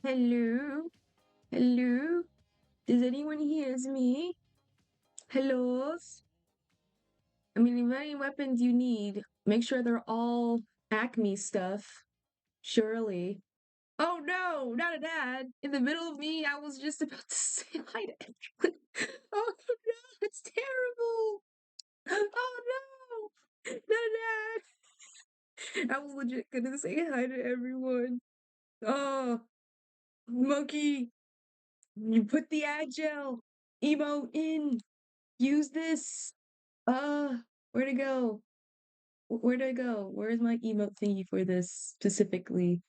Hello? Hello? Does anyone hears me? Hellos? I mean, if any weapons you need, make sure they're all Acme stuff. Surely. Oh no, not a dad. In the middle of me, I was just about to say hi to everyone. Oh no, it's terrible. Oh no, not a dad. I was legit gonna say hi to everyone. Oh, monkey, you put the agile emote in. Use this. Uh, where'd it go? Where'd I go? Where's my emote thingy for this specifically?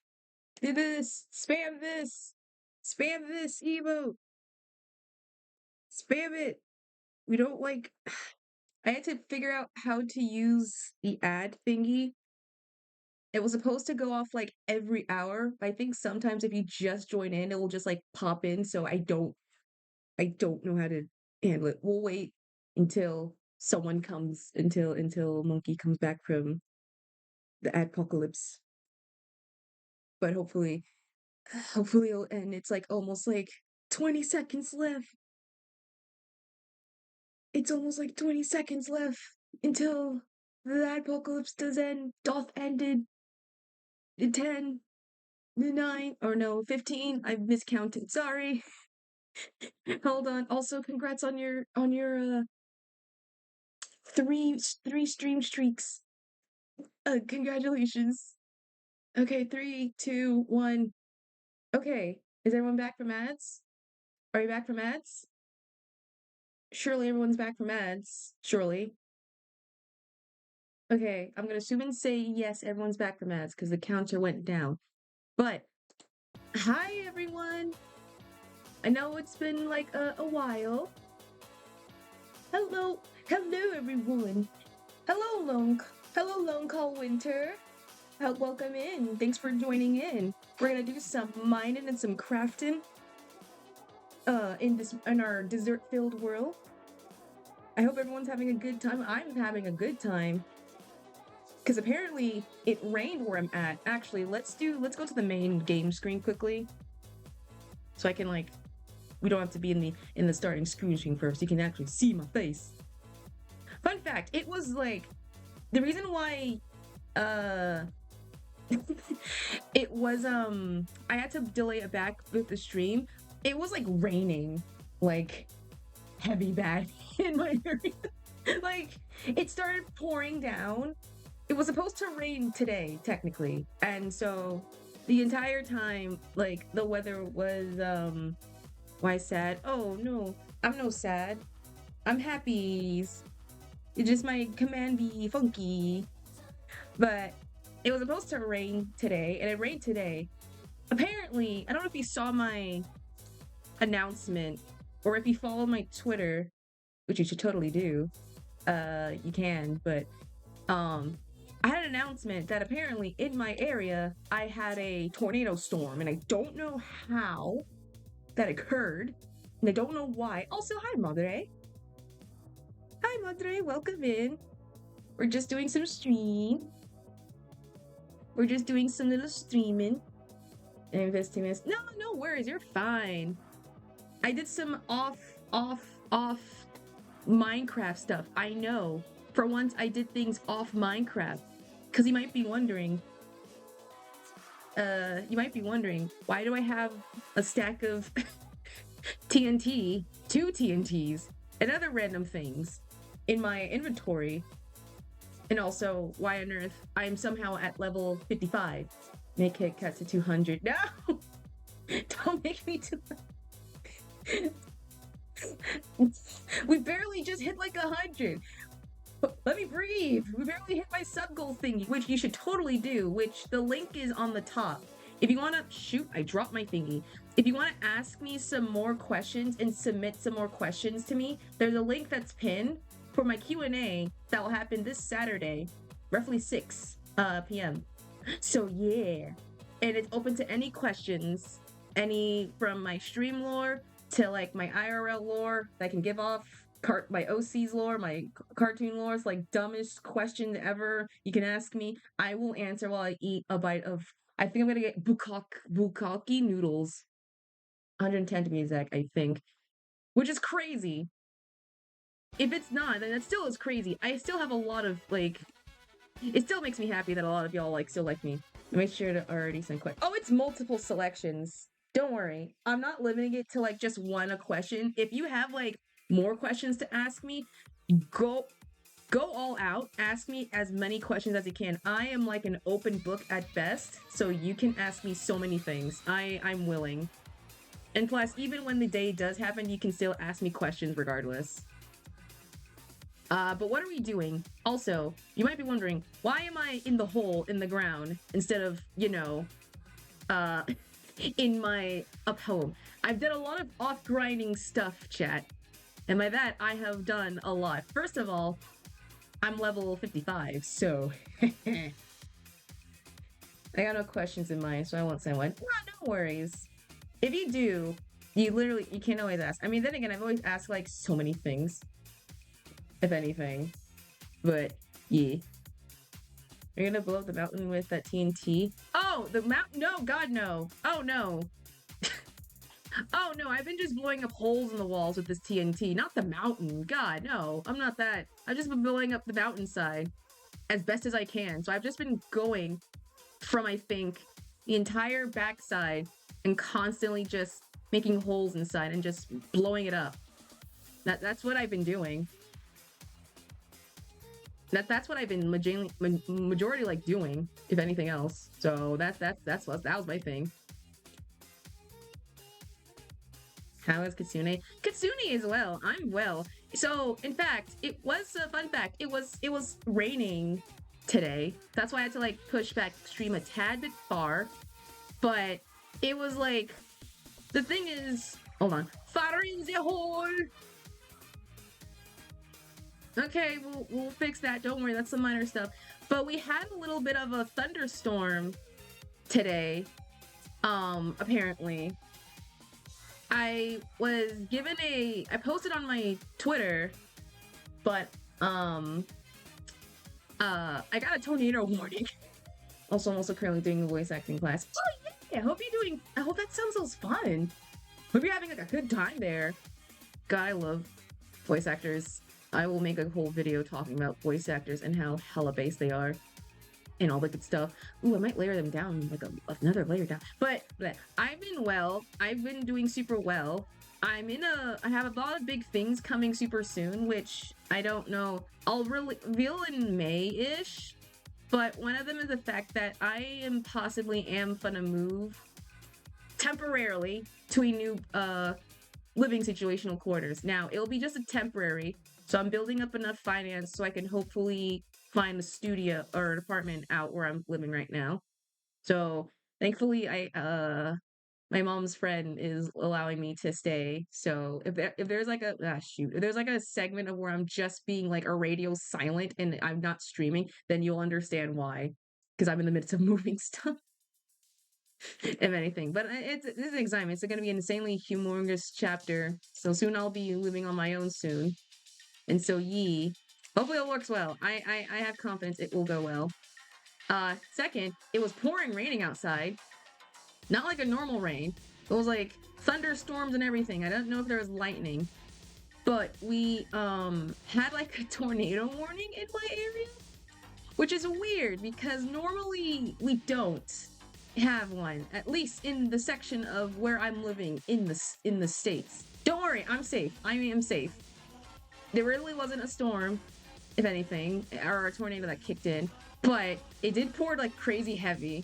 Do this! Spam this! Spam this emote! Spam it! We don't like. I had to figure out how to use the ad thingy. It was supposed to go off like every hour, but I think sometimes if you just join in, it will just like pop in. So I don't know how to handle it. We'll wait until someone comes until Monkey comes back from the apocalypse. But hopefully it'll end. It's like almost like 20 seconds left. It's almost like 20 seconds left until the apocalypse doth ended in 10, 9, or no, 15. I've miscounted. Sorry. Hold on. Also, congrats on your three stream streaks. Congratulations. Okay, 3, 2, 1. Okay, is everyone back from ads? Are you back from ads? Surely everyone's back from ads. Surely. Okay, I'm gonna assume and say yes, everyone's back from ads because the counter went down. But hi everyone! I know it's been like a while. Hello everyone. Hello Lone Call Winter. Welcome in. Thanks for joining in. We're gonna do some mining and some crafting. In our desert-filled world. I hope everyone's having a good time. I'm having a good time. Because apparently it rained where I'm at. Actually, let's go to the main game screen quickly. So I can we don't have to be in the starting screen first. You can actually see my face. Fun fact, it was the reason why it was I had to delay it back with the stream. It was raining heavy bad in my area. It started pouring down. It was supposed to rain today, technically. And so the entire time, the weather was why sad? Oh no, I'm no sad. I'm happy. It just my command be funky. But it was supposed to rain today, and it rained today. Apparently, I don't know if you saw my announcement or if you follow my Twitter, which you should totally do. You can, but I had an announcement that apparently in my area I had a tornado storm, and I don't know how that occurred, and I don't know why. Also, hi Madre. Hi Madre, welcome in. We're just doing some stream. We're just doing some little streaming. Investing this. No worries, you're fine. I did some off Minecraft stuff. I know. For once, I did things off Minecraft. Because you might be wondering, why do I have a stack of TNT, 2 TNTs, and other random things in my inventory? And also, why on earth I'm somehow at level 55? Make it cut to 200. No! Don't make me do that. We barely just hit 100. Let me breathe. We barely hit my sub goal thingy, which you should totally do, which the link is on the top. If you want to shoot, I dropped my thingy. If you want to ask me some more questions and submit some more questions to me, there's a link that's pinned for my Q&A that will happen this Saturday, roughly 6 p.m. So yeah, and it's open to any questions, any from my stream lore to my IRL lore that I can give off, my OC's lore, my cartoon lore, dumbest question ever you can ask me. I will answer while I eat a bite of I think I'm gonna get bukkake noodles. 110 to be exact, I think. Which is crazy. If it's not, then that still is crazy. I still have a lot of like it still makes me happy that a lot of y'all like still like me. Make sure to already send questions. Oh, it's multiple selections. Don't worry. I'm not limiting it to like just one a question. If you have like more questions to ask me, go go all out. Ask me as many questions as you can. I am like an open book at best, so you can ask me so many things. I'm willing. And plus, even when the day does happen, you can still ask me questions regardless. But what are we doing? Also, you might be wondering, why am I in the hole in the ground instead of, uh, in my up home? I've done a lot of off-grinding stuff, chat. And by that, I have done a lot. First of all, I'm level 55, so I got no questions in mind, so I won't say one. No worries. If you do, you can't always ask. I mean, then again, I've always asked like so many things, if anything. But yeah. You're gonna blow up the mountain with that TNT? Oh, the mountain? No, God, no. Oh, no. Oh, no, I've been just blowing up holes in the walls with this TNT, not the mountain. God, no, I'm not that. I've just been blowing up the mountainside as best as I can. So I've just been going from, I think, the entire backside and constantly just making holes inside and just blowing it up. That's what I've been doing. That's what I've been majority like doing, if anything else. So that was my thing. How is Kitsune? Kitsune is well. I'm well. So in fact, it was a fun fact. It was raining today. That's why I had to like push back stream a tad bit far. But it was like the thing is, hold on. Fire in the hole. Okay, we'll fix that. Don't worry, that's some minor stuff. But we had a little bit of a thunderstorm today. Apparently. I was given I posted on my Twitter, but I got a tornado warning. Also, I'm also currently doing a voice acting class. Oh yeah, I hope that sounds so fun. Hope you're having like a good time there. God, I love voice actors. I will make a whole video talking about voice actors and how hella base they are. And all the good stuff. Ooh, I might layer them down, like another layer down. But I've been well. I've been doing super well. I have a lot of big things coming super soon, which I don't know. I'll reveal in May-ish. But one of them is the fact that I am gonna move temporarily to a new living situational quarters. Now, it'll be just a temporary. So I'm building up enough finance so I can hopefully find a studio or an apartment out where I'm living right now. So thankfully my mom's friend is allowing me to stay. So if there's like if there's like a segment of where I'm just being like a radio silent and I'm not streaming, then you'll understand why. Because I'm in the midst of moving stuff. If anything. But this is an excitement. It's gonna be an insanely humongous chapter. So soon I'll be living on my own soon. And so hopefully it works well. I have confidence it will go well. Second, it was pouring raining outside. Not like a normal rain. It was like thunderstorms and everything. I don't know if there was lightning. But we had like a tornado warning in my area. Which is weird because normally we don't have one. At least in the section of where I'm living in the States. Don't worry, I'm safe. I am safe. There really wasn't a storm, if anything, or a tornado that kicked in, but it did pour like crazy heavy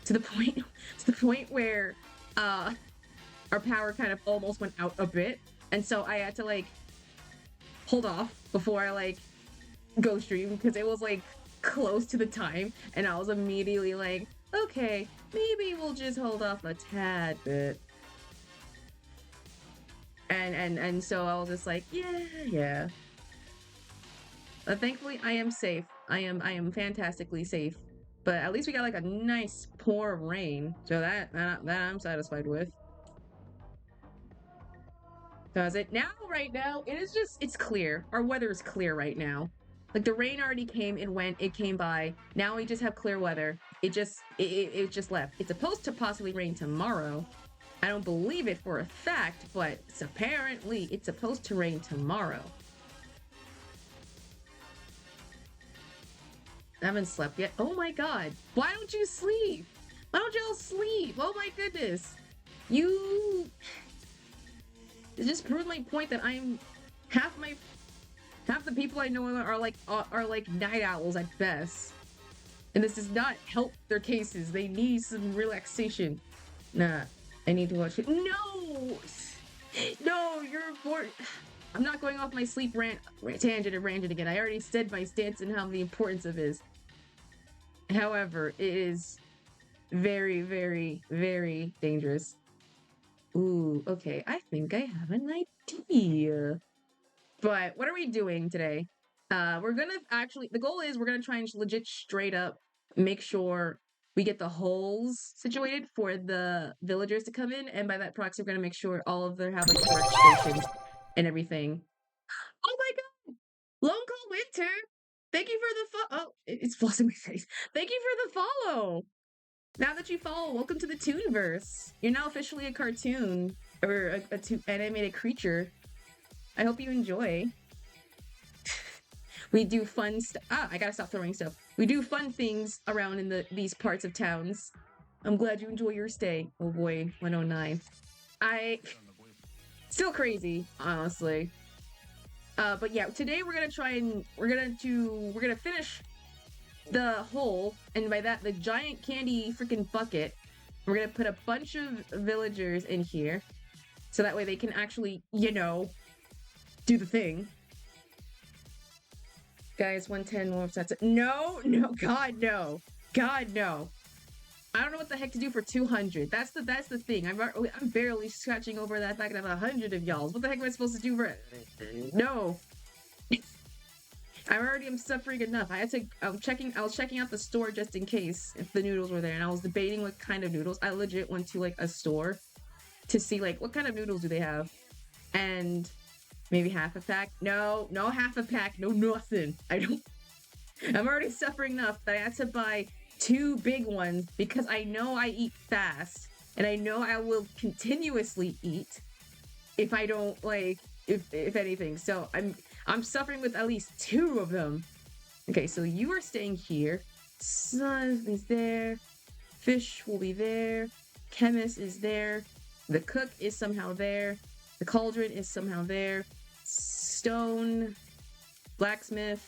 to the point where our power kind of almost went out a bit, and so I had to like hold off before I like go stream because it was like close to the time, and I was immediately like, okay, maybe we'll just hold off a tad bit. And so I was just like, yeah. But thankfully, I am safe. I am fantastically safe. But at least we got like a nice pour of rain, so that I'm satisfied with. So is it now? Right now, it's clear. Our weather is clear right now. Like the rain already came and went, it came by. Now we just have clear weather. It just left. It's supposed to possibly rain tomorrow. I don't believe it for a fact, but apparently it's supposed to rain tomorrow. I haven't slept yet. Oh my god. Why don't you sleep? Why don't y'all sleep? Oh my goodness. You it just proves my point that I'm half the people I know are like night owls at best. And this does not help their cases. They need some relaxation. Nah, I need to watch it. No! No, you're bored. I'm not going off my sleep tangent again. I already said my stance and how the importance of it is. However, it is very, very, very dangerous. Ooh, okay. I think I have an idea. But what are we doing today? We're gonna actually, the goal is we're gonna try and legit straight up make sure we get the holes situated for the villagers to come in, and by that proxy, we're gonna make sure all of them have like workstations and everything. Oh my god! Lone Call Winter! Thank you for the oh, it's flossing my face. Thank you for the follow! Now that you follow, welcome to the Toonverse. You're now officially a cartoon, or a animated creature. I hope you enjoy. We do fun stuff. Ah, I gotta stop throwing stuff. We do fun things around in these parts of towns. I'm glad you enjoy your stay. Oh boy, 109. Still crazy, honestly. But yeah, today we're gonna finish the hole, and by that, the giant candy freaking bucket. We're gonna put a bunch of villagers in here, so that way they can actually, you know, do the thing. Guys, 110 more sets. No, God, no. God, no. I don't know what the heck to do for 200. That's the thing. I'm barely scratching over that fact of 100 of y'all. What the heck am I supposed to do for it? No. I'm suffering enough. I was checking out the store just in case if the noodles were there, and I was debating what kind of noodles. I legit went to like a store to see like what kind of noodles do they have. And maybe half a pack. No half a pack. No nothing. I'm already suffering enough that I had to buy 2 big ones because I know I eat fast and I know I will continuously eat if I don't like if anything. So I'm suffering with at least 2 of them. Okay, so you are staying here. Sun is there. Fish will be there. Chemist is there. The cook is somehow there. The cauldron is somehow there. Stone, blacksmith,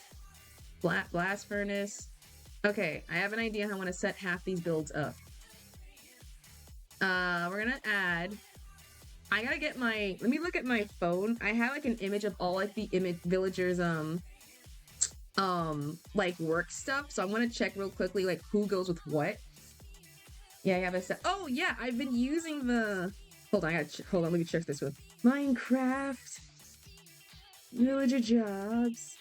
blast furnace. Okay, I have an idea how I want to set half these builds up. We're gonna add. I gotta get my. Let me look at my phone. I have like an image of all like the villagers like work stuff. So I'm gonna check real quickly like who goes with what. Yeah, I have a set. Oh yeah, I've been using the. Hold on, hold on. Let me check this with Minecraft. Villager jobs.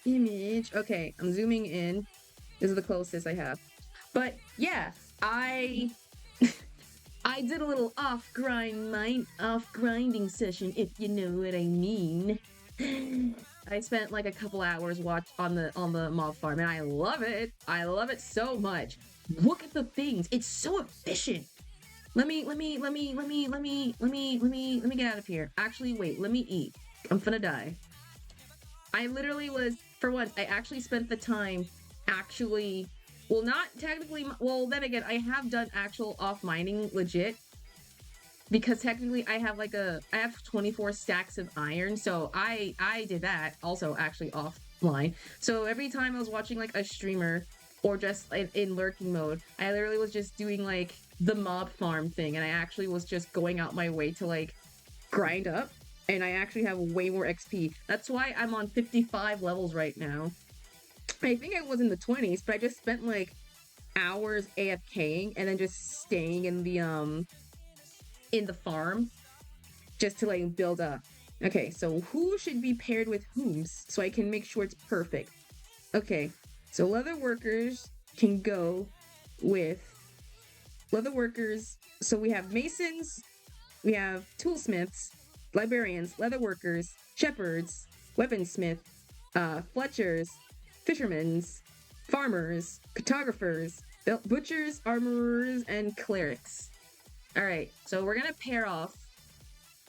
Image. Okay, I'm zooming in. This is the closest I have. But yeah, I did a little off grinding session, if you know what I mean. I spent like a couple hours on the mob farm, and I love it. I love it so much. Look at the things. It's so efficient. Let me get out of here. Actually, wait, let me eat. I'm finna die. I literally was, for once, I actually spent the time well, not technically, well, then again, I have done actual off mining legit. Because technically I have 24 stacks of iron, so I did that also actually offline. So every time I was watching like a streamer or just in lurking mode, I literally was just doing like the mob farm thing, and I actually was just going out my way to like grind up, and I actually have way more XP. That's why I'm on 55 levels right now. I think I was in the 20s, but I just spent like hours AFKing and then just staying in the farm just to like build up. Okay, so who should be paired with whom's so I can make sure it's perfect. Okay, so leather workers can go with leather workers. So we have masons, we have toolsmiths, librarians, leather workers, shepherds, weaponsmith, Fletchers, fishermen's, farmers, cartographers, butchers, armorers, and clerics. All right, so we're gonna pair off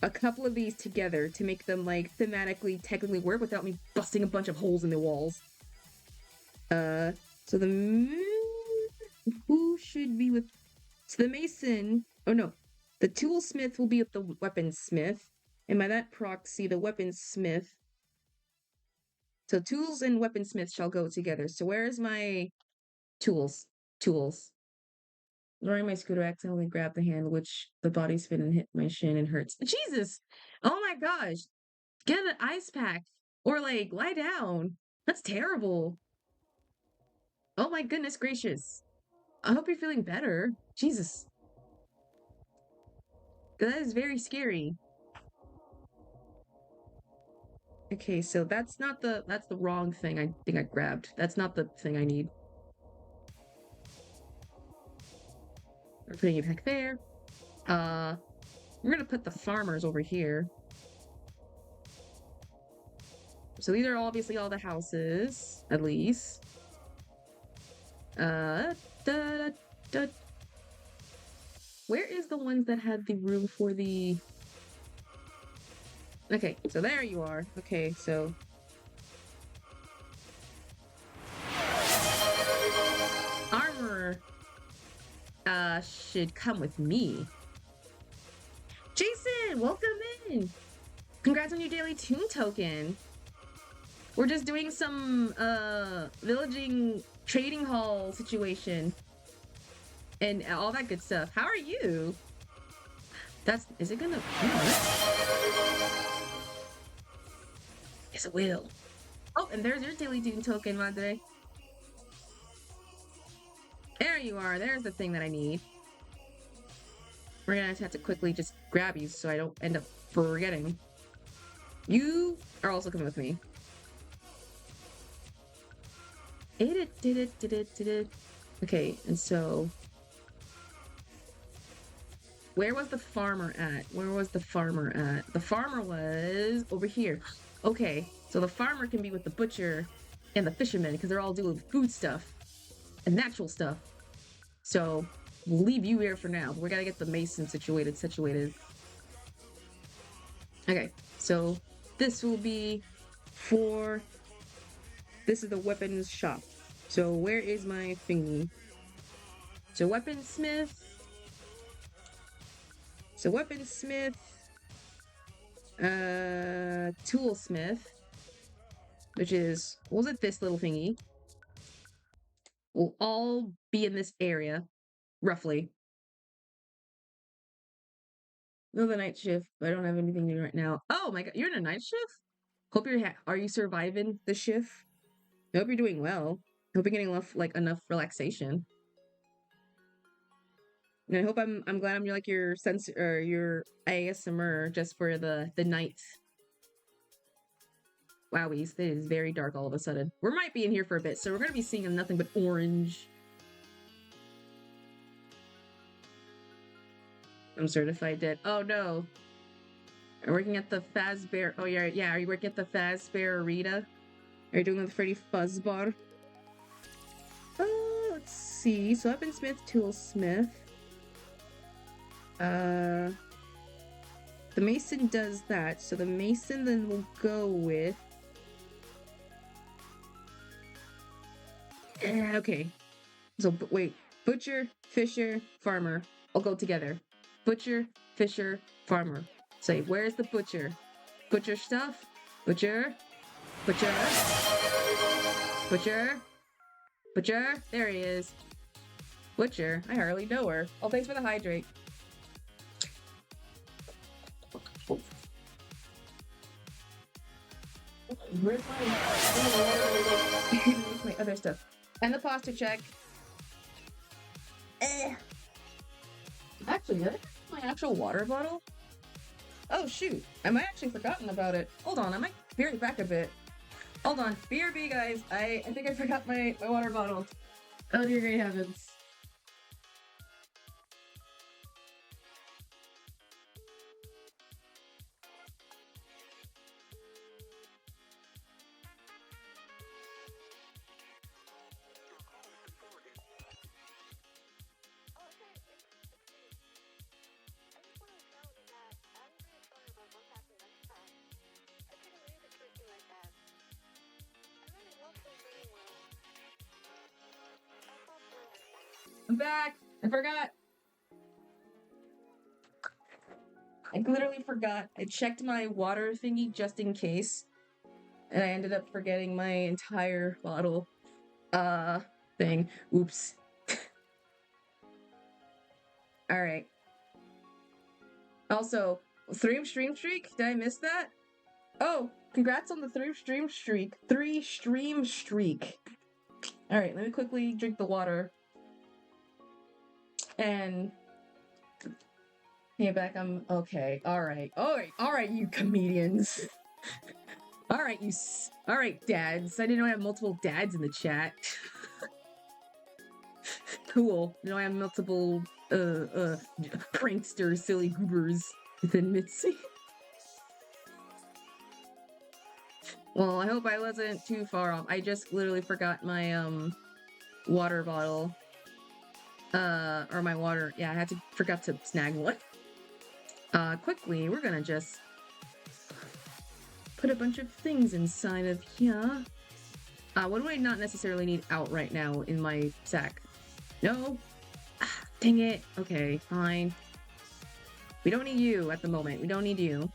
a couple of these together to make them like thematically technically work without me busting a bunch of holes in the walls. So who should be with so the mason? Oh no, the toolsmith will be with the weaponsmith, and by that proxy, the weaponsmith. So tools and weaponsmith shall go together. So where is my tools? Tools. Throwing my scooter, I accidentally grabbed the hand, which the body spin and hit my shin and hurts. Jesus! Oh my gosh! Get an ice pack! Or like, lie down! That's terrible! Oh my goodness gracious! I hope you're feeling better. Jesus. That is very scary. Okay, so that's the wrong thing I think I grabbed. That's not the thing I need. We're putting it back there. We're gonna put the farmers over here. So these are obviously all the houses, at least. Where is the ones that had the room for the... Okay, so there you are. Okay, so... Armor should come with me. Jason, welcome in! Congrats on your daily toon token. We're just doing some villaging trading hall situation and all that good stuff. How are you? Is it gonna Yes, it will. Oh, and there's your daily toon token, Madre. There you are. There's the thing that I need. We're gonna have to quickly just grab you so I don't end up forgetting. You are also coming with me. Okay, and so where was the farmer at? Where was the farmer at? The farmer was over here. Okay, so the farmer can be with the butcher and the fisherman because they're all doing food stuff and natural stuff. So we'll leave you here for now. We gotta get the mason situated. Okay, so this will be for... This is the weapons shop. So where is my thingy? So weaponsmith. Toolsmith, which is, what was it, this little thingy, will all be in this area, roughly. No, the night shift, but I don't have anything new right now. Oh my god, you're in a night shift? Hope you're, are you surviving the shift? I hope you're doing well. I hope you're getting enough relaxation. And I hope I'm glad I'm like your your ASMR just for the night. Wowies, it is very dark all of a sudden. We might be in here for a bit, so we're gonna be seeing nothing but orange. I'm certified dead. Oh no. Are you working at the Fazbear? Oh yeah, are you working at the Fazbear Rita? Are you doing the Freddy Fuzzbar? Let's see. So weaponsmith, toolsmith. The mason does that, so the mason then will go with... okay. So, wait. Butcher, fisher, farmer. All go together. Butcher, fisher, farmer. Say, where's the butcher? Butcher stuff? Butcher? Butcher? Butcher? Butcher? There he is. Butcher? I hardly know her. Oh, thanks for the hydrate. Where's my other stuff? And the posture check. Actually, is my actual water bottle? Oh shoot, I might actually forgotten about it. Hold on, I might be right back a bit. Hold on, BRB guys, I think I forgot my water bottle. Oh dear great heavens. I'm back. I forgot. I literally forgot. I checked my water thingy just in case. And I ended up forgetting my entire bottle thing. Oops. Alright. Also, stream streak? Did I miss that? Oh, congrats on the 3 stream streak. 3 stream streak. Alright, let me quickly drink the water. And yeah, back. I'm okay. Alright, you comedians. Alright, dads. I didn't know I had multiple dads in the chat. Cool. You know I have multiple prankster silly goobers within Mitzi. Well, I hope I wasn't too far off. I just literally forgot my water bottle. Or my water. Yeah, I forgot to snag one. Quickly, we're gonna just put a bunch of things inside of here. What do I not necessarily need out right now in my sack? No? Ah, dang it. Okay, fine. We don't need you at the moment. We don't need you.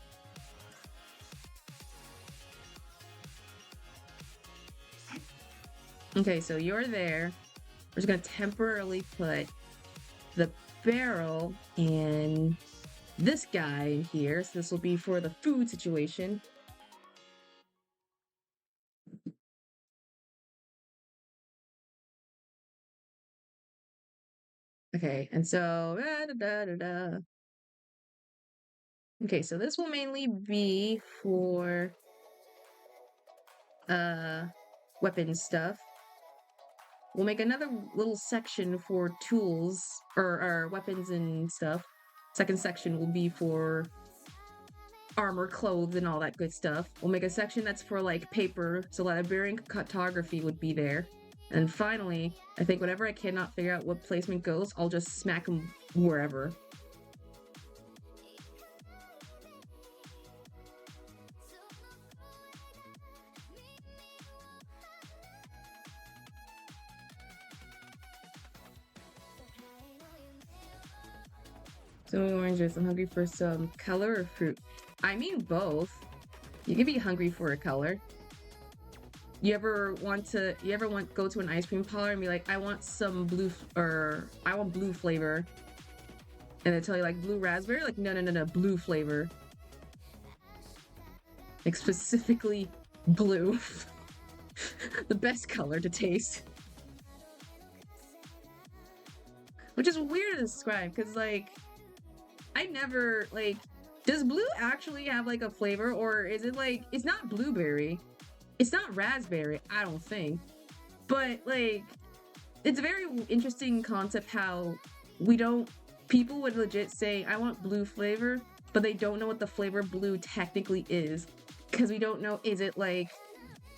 Okay, so you're there. We're just gonna temporarily put the barrel in this guy in here. So this will be for the food situation. Okay, and so okay, so this will mainly be for weapon stuff. We'll make another little section for tools or weapons and stuff. Second section will be for armor, clothes, and all that good stuff. We'll make a section that's for like paper, so librarian cartography would be there. And finally, I think whenever I cannot figure out what placement goes, I'll just smack them wherever. So oranges, I'm hungry for some color or fruit. I mean both. You can be hungry for a color. You ever go to an ice cream parlor and be like, I want some blue, or I want blue flavor. And they tell you like blue raspberry? Like, no, blue flavor. Like specifically blue. The best color to taste. Which is weird to describe, because like, I never, like, does blue actually have like a flavor, or is it like, it's not blueberry. It's not raspberry, I don't think. But, like, it's a very interesting concept how people would legit say, I want blue flavor, but they don't know what the flavor blue technically is. Because we don't know, is it like,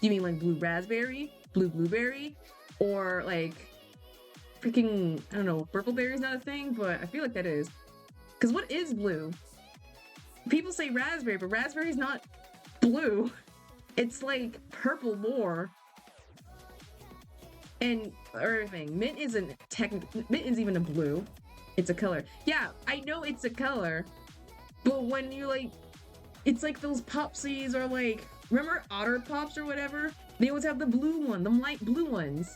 you mean like blue raspberry, blue blueberry, or like freaking, I don't know, purpleberry's not a thing, but I feel like that is. Because what is blue? People say raspberry, but raspberry's not blue. It's like purple more. And everything. Mint isn't even a blue. It's a color. Yeah, I know it's a color. But when you like, it's like those Popsies or like, remember Otter Pops or whatever? They always have the blue one, the light blue ones.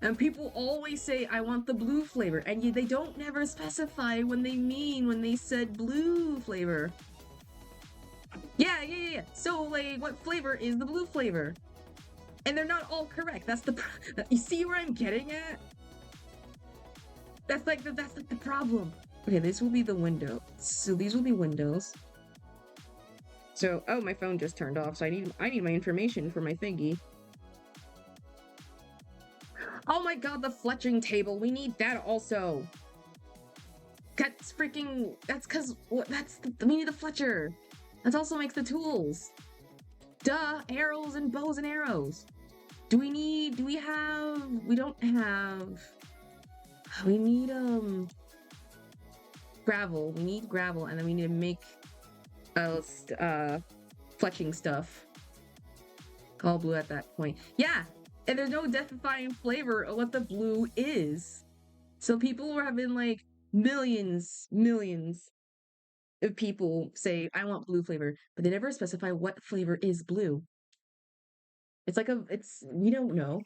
And people always say, I want the blue flavor. And they don't never specify when they said blue flavor. Yeah. So, like, what flavor is the blue flavor? And they're not all correct. That's you see where I'm getting at? That's like the problem. Okay, this will be the window. So these will be windows. So, oh, my phone just turned off. So I need my information for my thingy. Oh my god, the fletching table. We need that also. That's because we need the fletcher. That also makes the tools. Duh, arrows and bows and arrows. We need gravel. We need gravel, and then we need to make fletching stuff. Call blue at that point. Yeah, and there's no death-defying flavor of what the blue is. So people were having like millions of people say, I want blue flavor, but they never specify what flavor is blue. We don't know.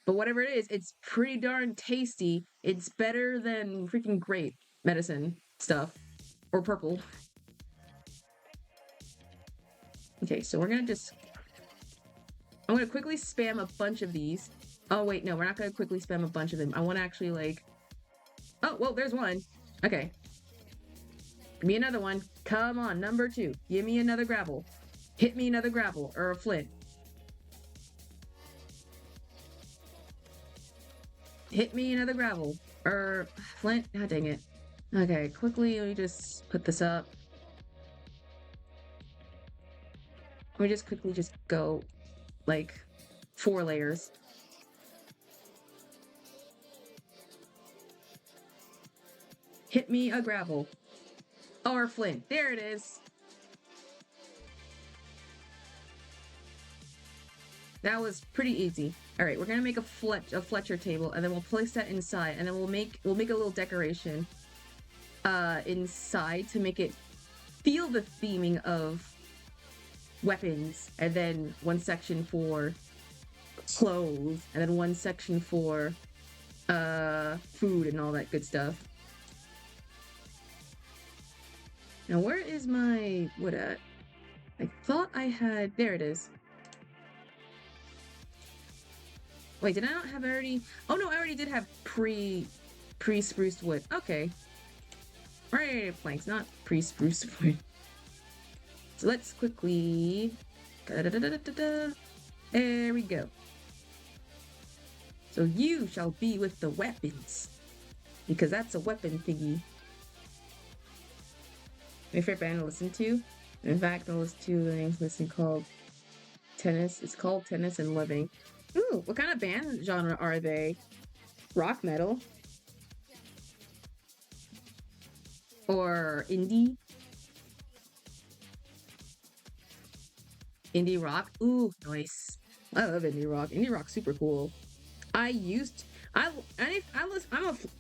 But whatever it is, it's pretty darn tasty. It's better than freaking grape medicine stuff. Or purple. Okay, so I'm gonna quickly spam a bunch of these. Oh wait, no, we're not gonna quickly spam a bunch of them. I wanna actually like, oh, well, there's one. Okay. Give me another one. Come on, number 2. Give me another gravel. Hit me another gravel or a flint. Hit me another gravel or flint. God dang it. Okay, quickly, let me just put this up. Let me just quickly just go like 4 layers. Hit me a gravel or a flint. There it is. That was pretty easy. All right, we're gonna make a Fletcher table, and then we'll place that inside, and then we'll make a little decoration inside to make it feel the theming of weapons, and then one section for clothes, and then one section for food and all that good stuff. Now where is my wood at? I thought I had, there it is. Wait, did I not have already? Oh no, I already did have pre-spruced wood. Okay. Right, planks, not pre-spruced wood. So let's quickly. There we go. So you shall be with the weapons, because that's a weapon thingy. My favorite band to listen to. In fact, I listen to the name's listing called Tennis. It's called Tennis and Living. Ooh, what kind of band genre are they? Rock metal? Or indie? Indie rock? Ooh, nice. I love indie rock. Indie rock's super cool. I'm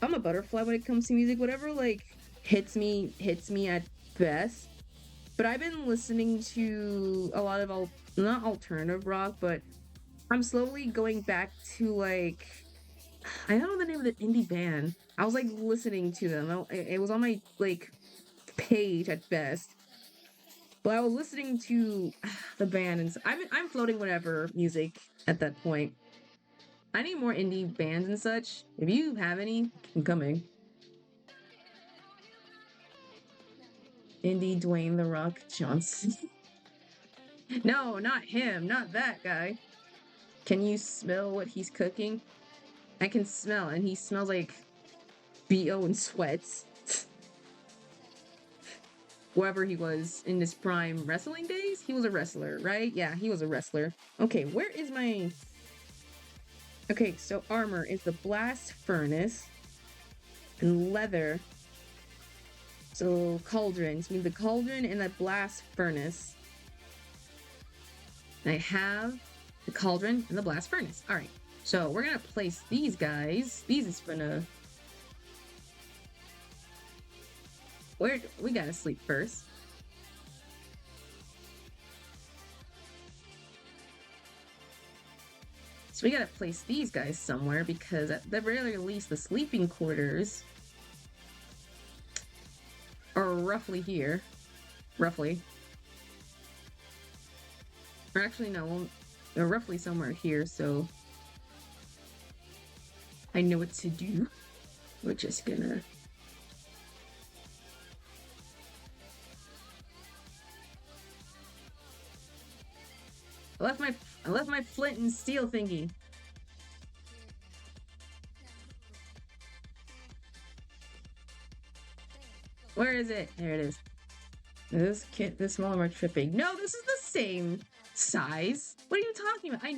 a butterfly when it comes to music. Whatever like hits me at best. But I've been listening to a lot of not alternative rock, but I'm slowly going back to like, I don't know the name of the indie band. I was like listening to them. It was on my like page at best. But I was listening to the band, and I'm floating whatever music at that point. I need more indie bands and such. If you have any, I'm coming. Indie Dwayne the Rock Johnson. No, not him. Not that guy. Can you smell what he's cooking? I can smell, and he smells like BO and sweats. Wherever he was in his prime wrestling days, he was a wrestler, right? Yeah, he was a wrestler. Okay, where is my... Okay, so armor is the blast furnace and leather. So cauldrons, I mean the cauldron and the blast furnace. And I have the cauldron and the blast furnace. All right, so we're gonna place these guys. These is gonna... We gotta sleep first. So we gotta place these guys somewhere, because at the very least the sleeping quarters are roughly here. Roughly. Or actually no, they're roughly somewhere here, so I know what to do. We're just gonna... I left my flint and steel thingy. Where is it? There it is. This small are tripping. No, this is the same size. What are you talking about? I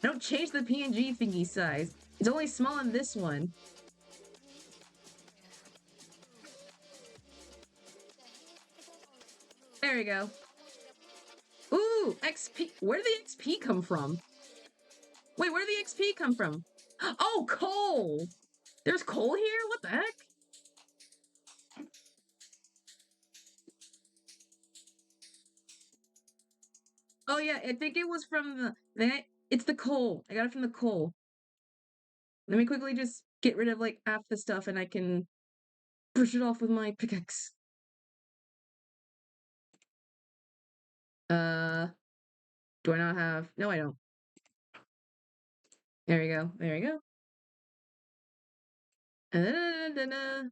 don't change the PNG thingy size. It's only small on this one. There we go. Ooh, XP. Where did the XP come from? Wait, where did the XP come from? Oh, coal! There's coal here? What the heck? Oh yeah, I think it was from it's the coal. I got it from the coal. Let me quickly just get rid of like half the stuff and I can brush it off with my pickaxe. Uh, do I not have? No, I don't. There we go. There we go. Da-da-da-da-da.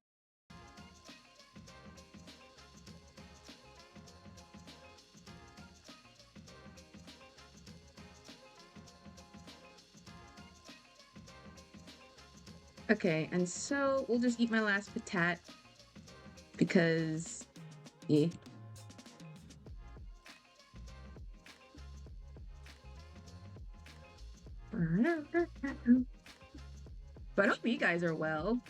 Okay, and so we'll just eat my last patat because, yeah. But I hope you guys are well.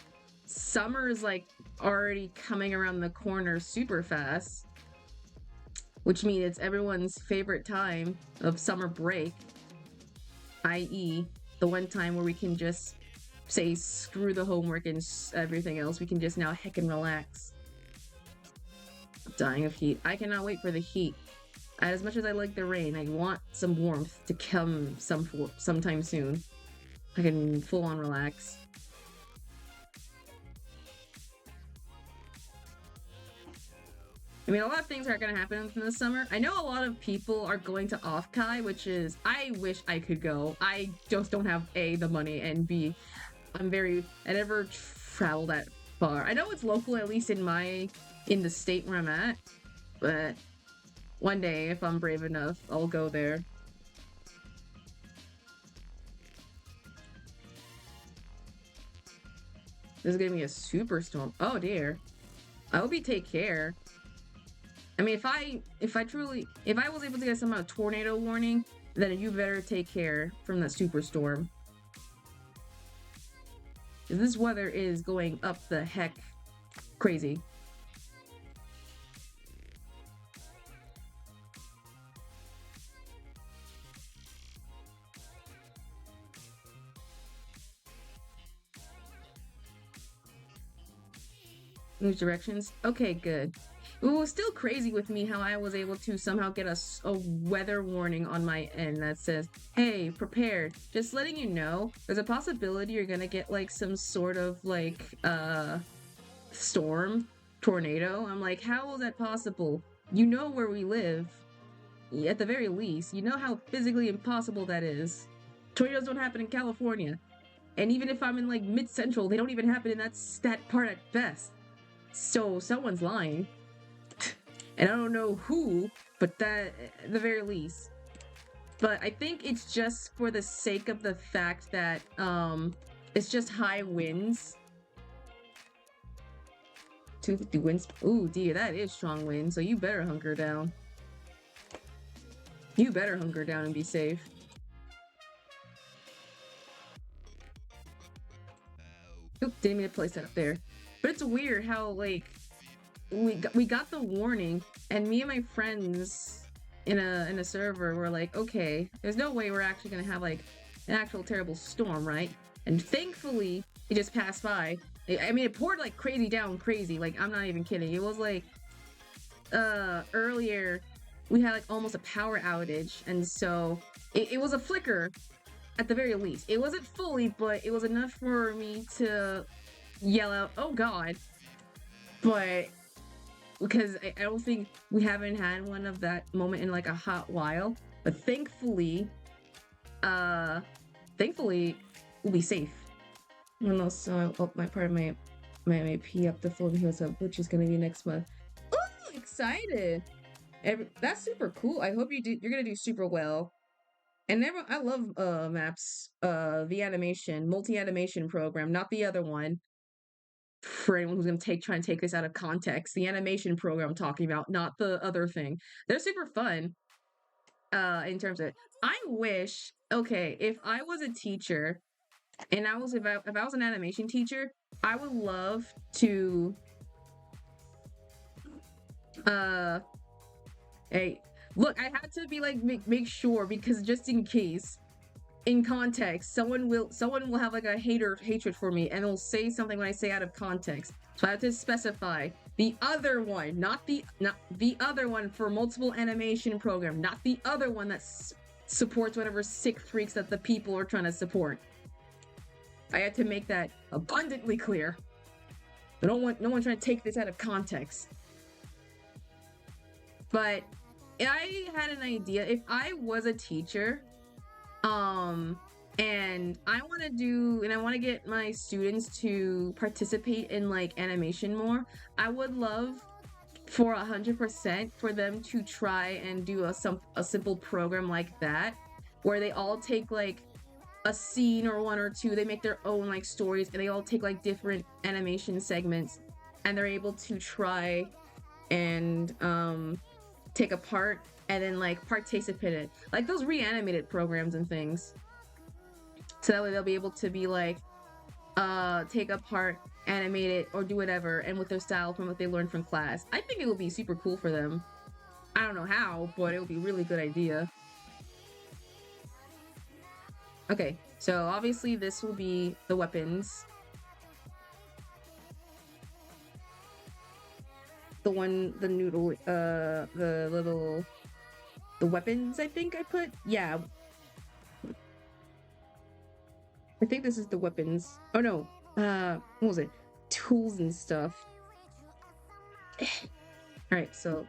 Summer is like already coming around the corner super fast, which means it's everyone's favorite time of summer break, i.e., the one time where we can just say screw the homework and everything else. We can just now heck and relax. Dying of heat. I cannot wait for the heat. As much as I like the rain, I want some warmth to come sometime soon. I can full on relax. I mean, a lot of things are going to happen in the summer. I know a lot of people are going to Offkai, which is, I wish I could go. I just don't have A, the money, and B, I never travel that far. I know it's local, at least in the state where I'm at, but one day, if I'm brave enough, I'll go there. This is gonna be a superstorm. Oh dear. I hope you take care. I mean, if I was able to get somehow a tornado warning, then you better take care from that superstorm. This weather is going up the heck crazy. Move directions? Okay, good. It was still crazy with me how I was able to somehow get a weather warning on my end that says, hey, prepared. Just letting you know, there's a possibility you're gonna get like some sort of like, storm, tornado. I'm like, how is that possible? You know where we live. At the very least, you know how physically impossible that is. Tornadoes don't happen in California. And even if I'm in like mid-central, they don't even happen in that part at best. So someone's lying. And I don't know who, but that at the very least. But I think it's just for the sake of the fact that it's just high winds. 250 winds. Ooh, dear, that is strong wind, so you better hunker down. You better hunker down and be safe. Oop, didn't mean to place that up there. But it's weird how, like, we got the warning, and me and my friends in a server were like, okay, there's no way we're actually gonna have like an actual terrible storm, right? And thankfully, it just passed by. I mean, it poured like crazy. Like, I'm not even kidding. It was like earlier we had like almost a power outage, and so it was a flicker at the very least. It wasn't fully, but it was enough for me to yell out, oh god. But because I don't think we haven't had one of that moment in like a hot while. But thankfully we'll be safe. And also I'll up my part of my pee up the full heals up, which is gonna be next month. Oh, excited! That's super cool. I hope you're gonna do super well. And I love maps, the animation, multi-animation program, not the other one. For anyone who's gonna try and take this out of context, the animation program I'm talking about, not the other thing. They're super fun. In terms of, I wish, okay, if I was a teacher, and if I was an animation teacher, I would love to, hey, look, I had to be like make sure because just in case. in context. Someone will have like a hatred for me, and they'll say something when I say out of context. So I have to specify the other one, not the other one for multiple animation program, not the other one that supports whatever sick freaks that the people are trying to support. I had to make that abundantly clear. I don't want no one trying to take this out of context. But I had an idea. If I was a teacher, and I want to get my students to participate in like animation more, I would love for 100% for them to try and do a simple program like that, where they all take like a scene or one or two, they make their own like stories, and they all take like different animation segments, and they're able to try and take a part and then like participate in it, like those reanimated programs and things. So that way they'll be able to be like take a part, animate it, or do whatever, and with their style from what they learned from class. I think it would be super cool for them. I don't know how, but it would be a really good idea. Okay, so obviously this will be the weapons. The noodle, the weapons, I think I put? Yeah. I think this is the weapons. Oh no, what was it? Tools and stuff. Alright, so.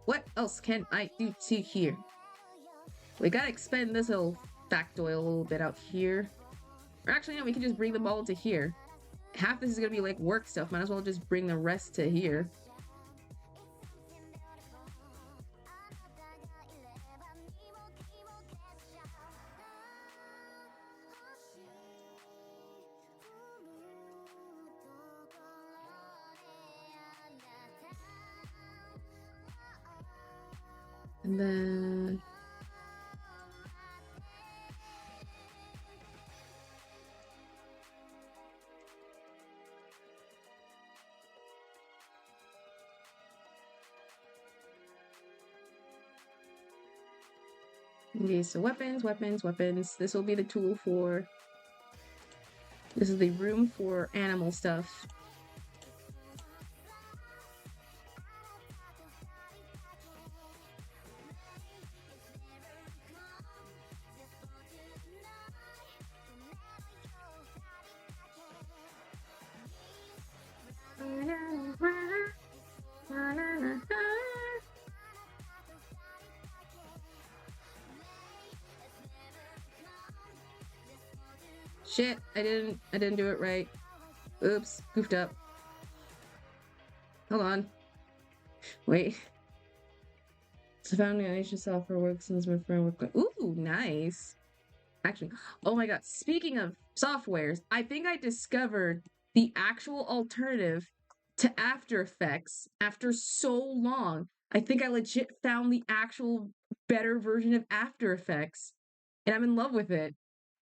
What else can I do to here? We gotta expand this little factoid a little bit out here. Or actually, no, we can just bring them all to here. Half this is gonna be like work stuff. Might as well just bring the rest to here. And then okay, so weapons. This will be the tool for. This is the room for animal stuff. Shit, I didn't do it right. Oops, goofed up. Hold on. Wait. So foundation software works since my friend worked. Ooh, nice. Actually, oh my god, speaking of softwares, I think I discovered the actual alternative to After Effects after so long. I think I legit found the actual better version of After Effects, and I'm in love with it.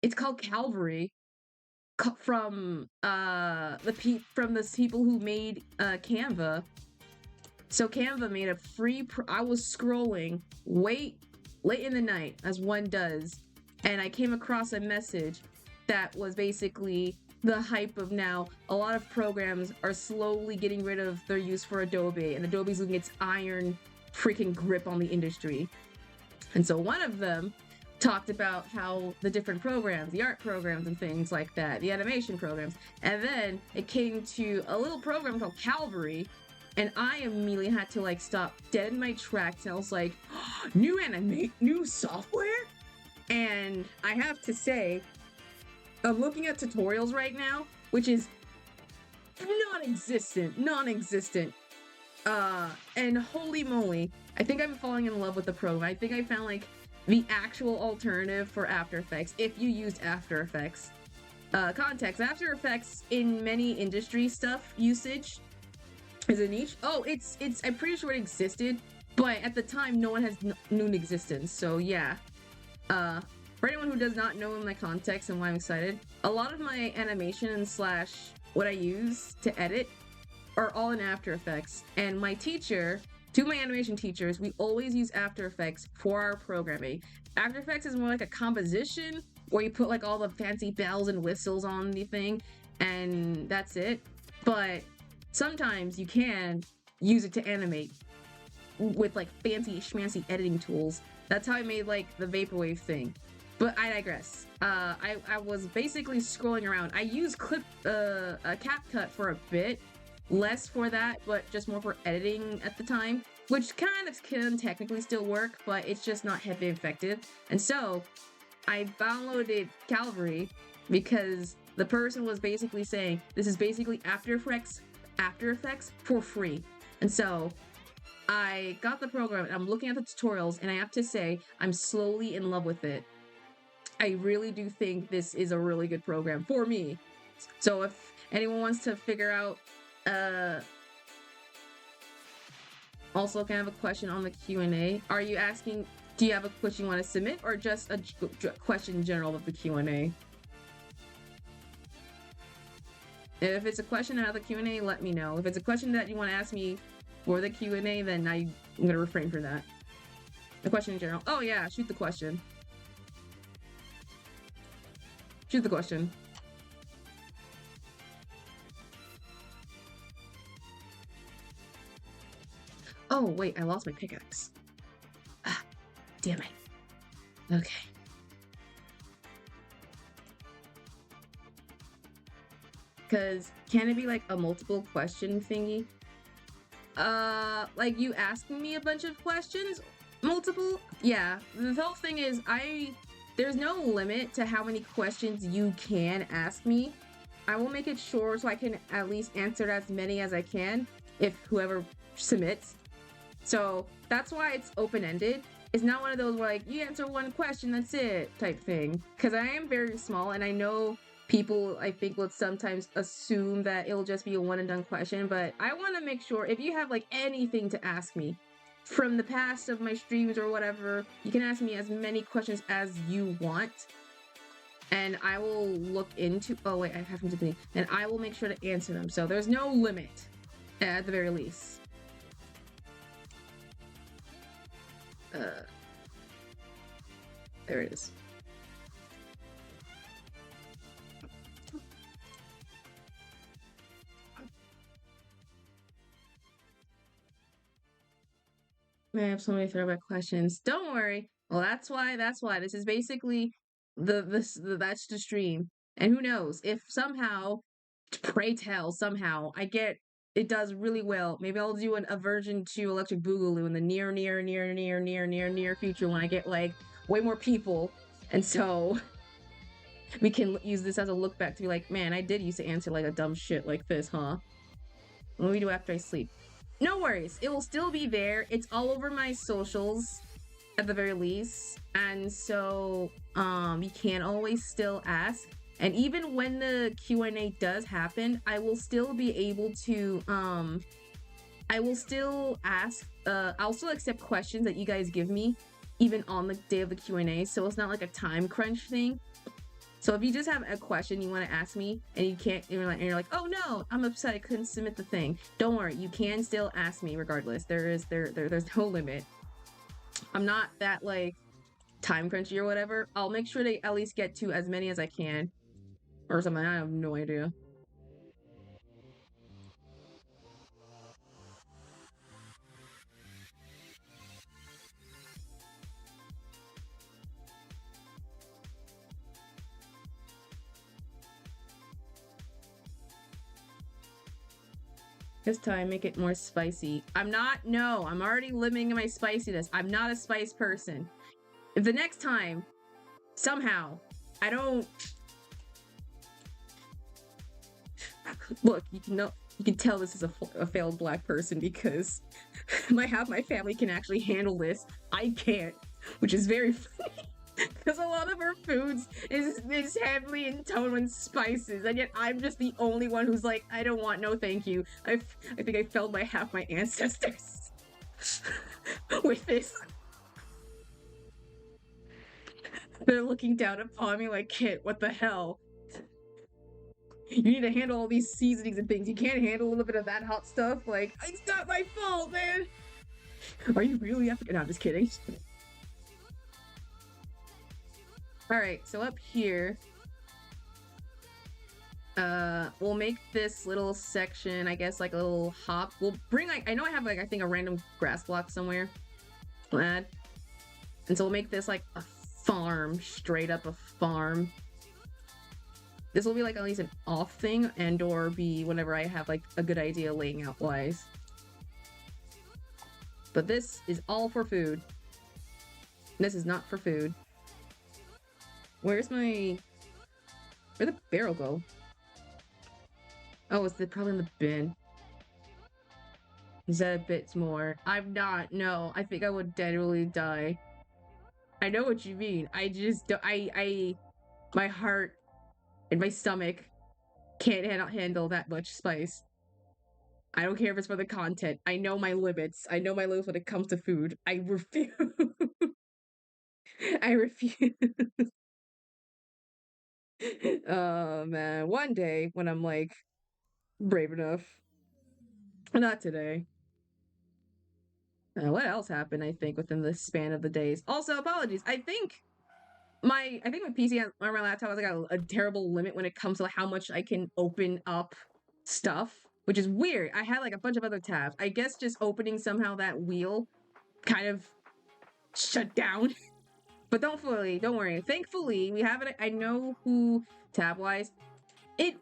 It's called Calvary, from the people who made Canva. So Canva made a free. I was scrolling late in the night, as one does, and I came across a message that was basically the hype of now. A lot of programs are slowly getting rid of their use for Adobe, and Adobe's losing its iron freaking grip on the industry. And so one of them talked about how the different programs, the art programs and things like that, the animation programs, and then it came to a little program called Calvary, and I immediately had to like stop dead in my tracks, and I was like, oh, new software? And I have to say, I'm looking at tutorials right now, which is non-existent. And holy moly, I think I'm falling in love with the program. I think I found like the actual alternative for After Effects if you used After Effects. Context, After Effects in many industry stuff usage is a niche. Oh, it's I'm pretty sure it existed, but at the time no one has known existence. So yeah. For anyone who does not know in my context and why I'm excited, a lot of my animation / what I use to edit are all in After Effects. And my teacher to my animation teachers, we always use After Effects for our programming. After Effects is more like a composition where you put like all the fancy bells and whistles on the thing, and that's it. But sometimes you can use it to animate with like fancy schmancy editing tools. That's how I made like the vaporwave thing. But I digress. I was basically scrolling around. I used CapCut for a bit, less for that, but just more for editing at the time, which kind of can technically still work, but it's just not heavy effective. And so I downloaded Calvary because the person was basically saying this is basically After Effects for free. And so I got the program and I'm looking at the tutorials, and I have to say I'm slowly in love with it. I really do think this is a really good program for me. So if anyone wants to figure out, also can I have a question on the Q&A? Are you asking, do you have a question you want to submit, or just a question in general of the Q&A? If it's a question out of the Q&A, let me know. If it's a question that you want to ask me for the Q&A, then I'm gonna refrain from that. The question in general. Oh yeah, shoot the question. Shoot the question. Oh wait, I lost my pickaxe. Ah, damn it. Okay. Because can it be like a multiple question thingy? Like you asking me a bunch of questions? Multiple? Yeah. The whole thing is there's no limit to how many questions you can ask me. I will make it short so I can at least answer as many as I can if whoever submits. So that's why it's open-ended. It's not one of those where like you answer one question, that's it type thing. Because I am very small, and I know people, I think, would sometimes assume that it'll just be a one and done question, but I want to make sure if you have like anything to ask me from the past of my streams or whatever, you can ask me as many questions as you want, and I will look into, oh wait, I have them to me, and I will make sure to answer them. So there's no limit at the very least. There it is. I have so many throwback questions. Don't worry. Well, that's why. This is basically that's the stream. And who knows if somehow, pray tell, somehow I get it does really well. Maybe I'll do a version 2 Electric Boogaloo in the near future when I get like way more people, and so we can use this as a look back to be like, man, I did used to answer like a dumb shit like this, huh? What do we do after I sleep? No worries, it will still be there. It's all over my socials at the very least, and so you can always still ask. And even when the Q&A does happen, I will still be able to I will still ask, I'll still accept questions that you guys give me even on the day of the Q&A, so it's not like a time crunch thing. So if you just have a question you want to ask me and you can't, you're like, oh no, I'm upset I couldn't submit the thing. Don't worry, you can still ask me regardless. There's no limit. I'm not that like time crunchy or whatever. I'll make sure to at least get to as many as I can or something. I have no idea. This time, make it more spicy. I'm already limiting my spiciness. I'm not a spice person. If the next time, somehow, I don't... Look, you can tell this is a failed black person because half my family can actually handle this. I can't, which is very funny. Because a lot of our foods is heavily intoned with spices, and yet I'm just the only one who's like, I don't want, no thank you. I think I failed by half my ancestors with this. They're looking down upon me like, Kit, what the hell? You need to handle all these seasonings and things. You can't handle a little bit of that hot stuff? Like, it's not my fault, man! Are you really African? No, I'm just kidding. All right, so up here, we'll make this little section, I guess, like a little hop. We'll bring, like, I know I have, like, I think a random grass block somewhere. We'll add. And so we'll make this like a farm, straight up a farm. This will be like at least an off thing, and or be whenever I have like a good idea laying out wise. But this is all for food. This is not for food. Where'd the barrel go? Oh, it's probably in the bin. Is that a bit more? I'm not. No, I think I would deadly die. I know what you mean. I just don't. My heart and my stomach can't handle that much spice. I don't care if it's for the content. I know my limits. I know my limits when it comes to food. I refuse. I refuse. Oh man, one day when I'm like brave enough. Not today. What else happened? I think within the span of the days. Also, apologies. I think my PC on my laptop has like a terrible limit when it comes to how much I can open up stuff, which is weird. I had like a bunch of other tabs. I guess just opening somehow that wheel kind of shut down. But don't worry. Thankfully, we have it. I know who tab-wise. It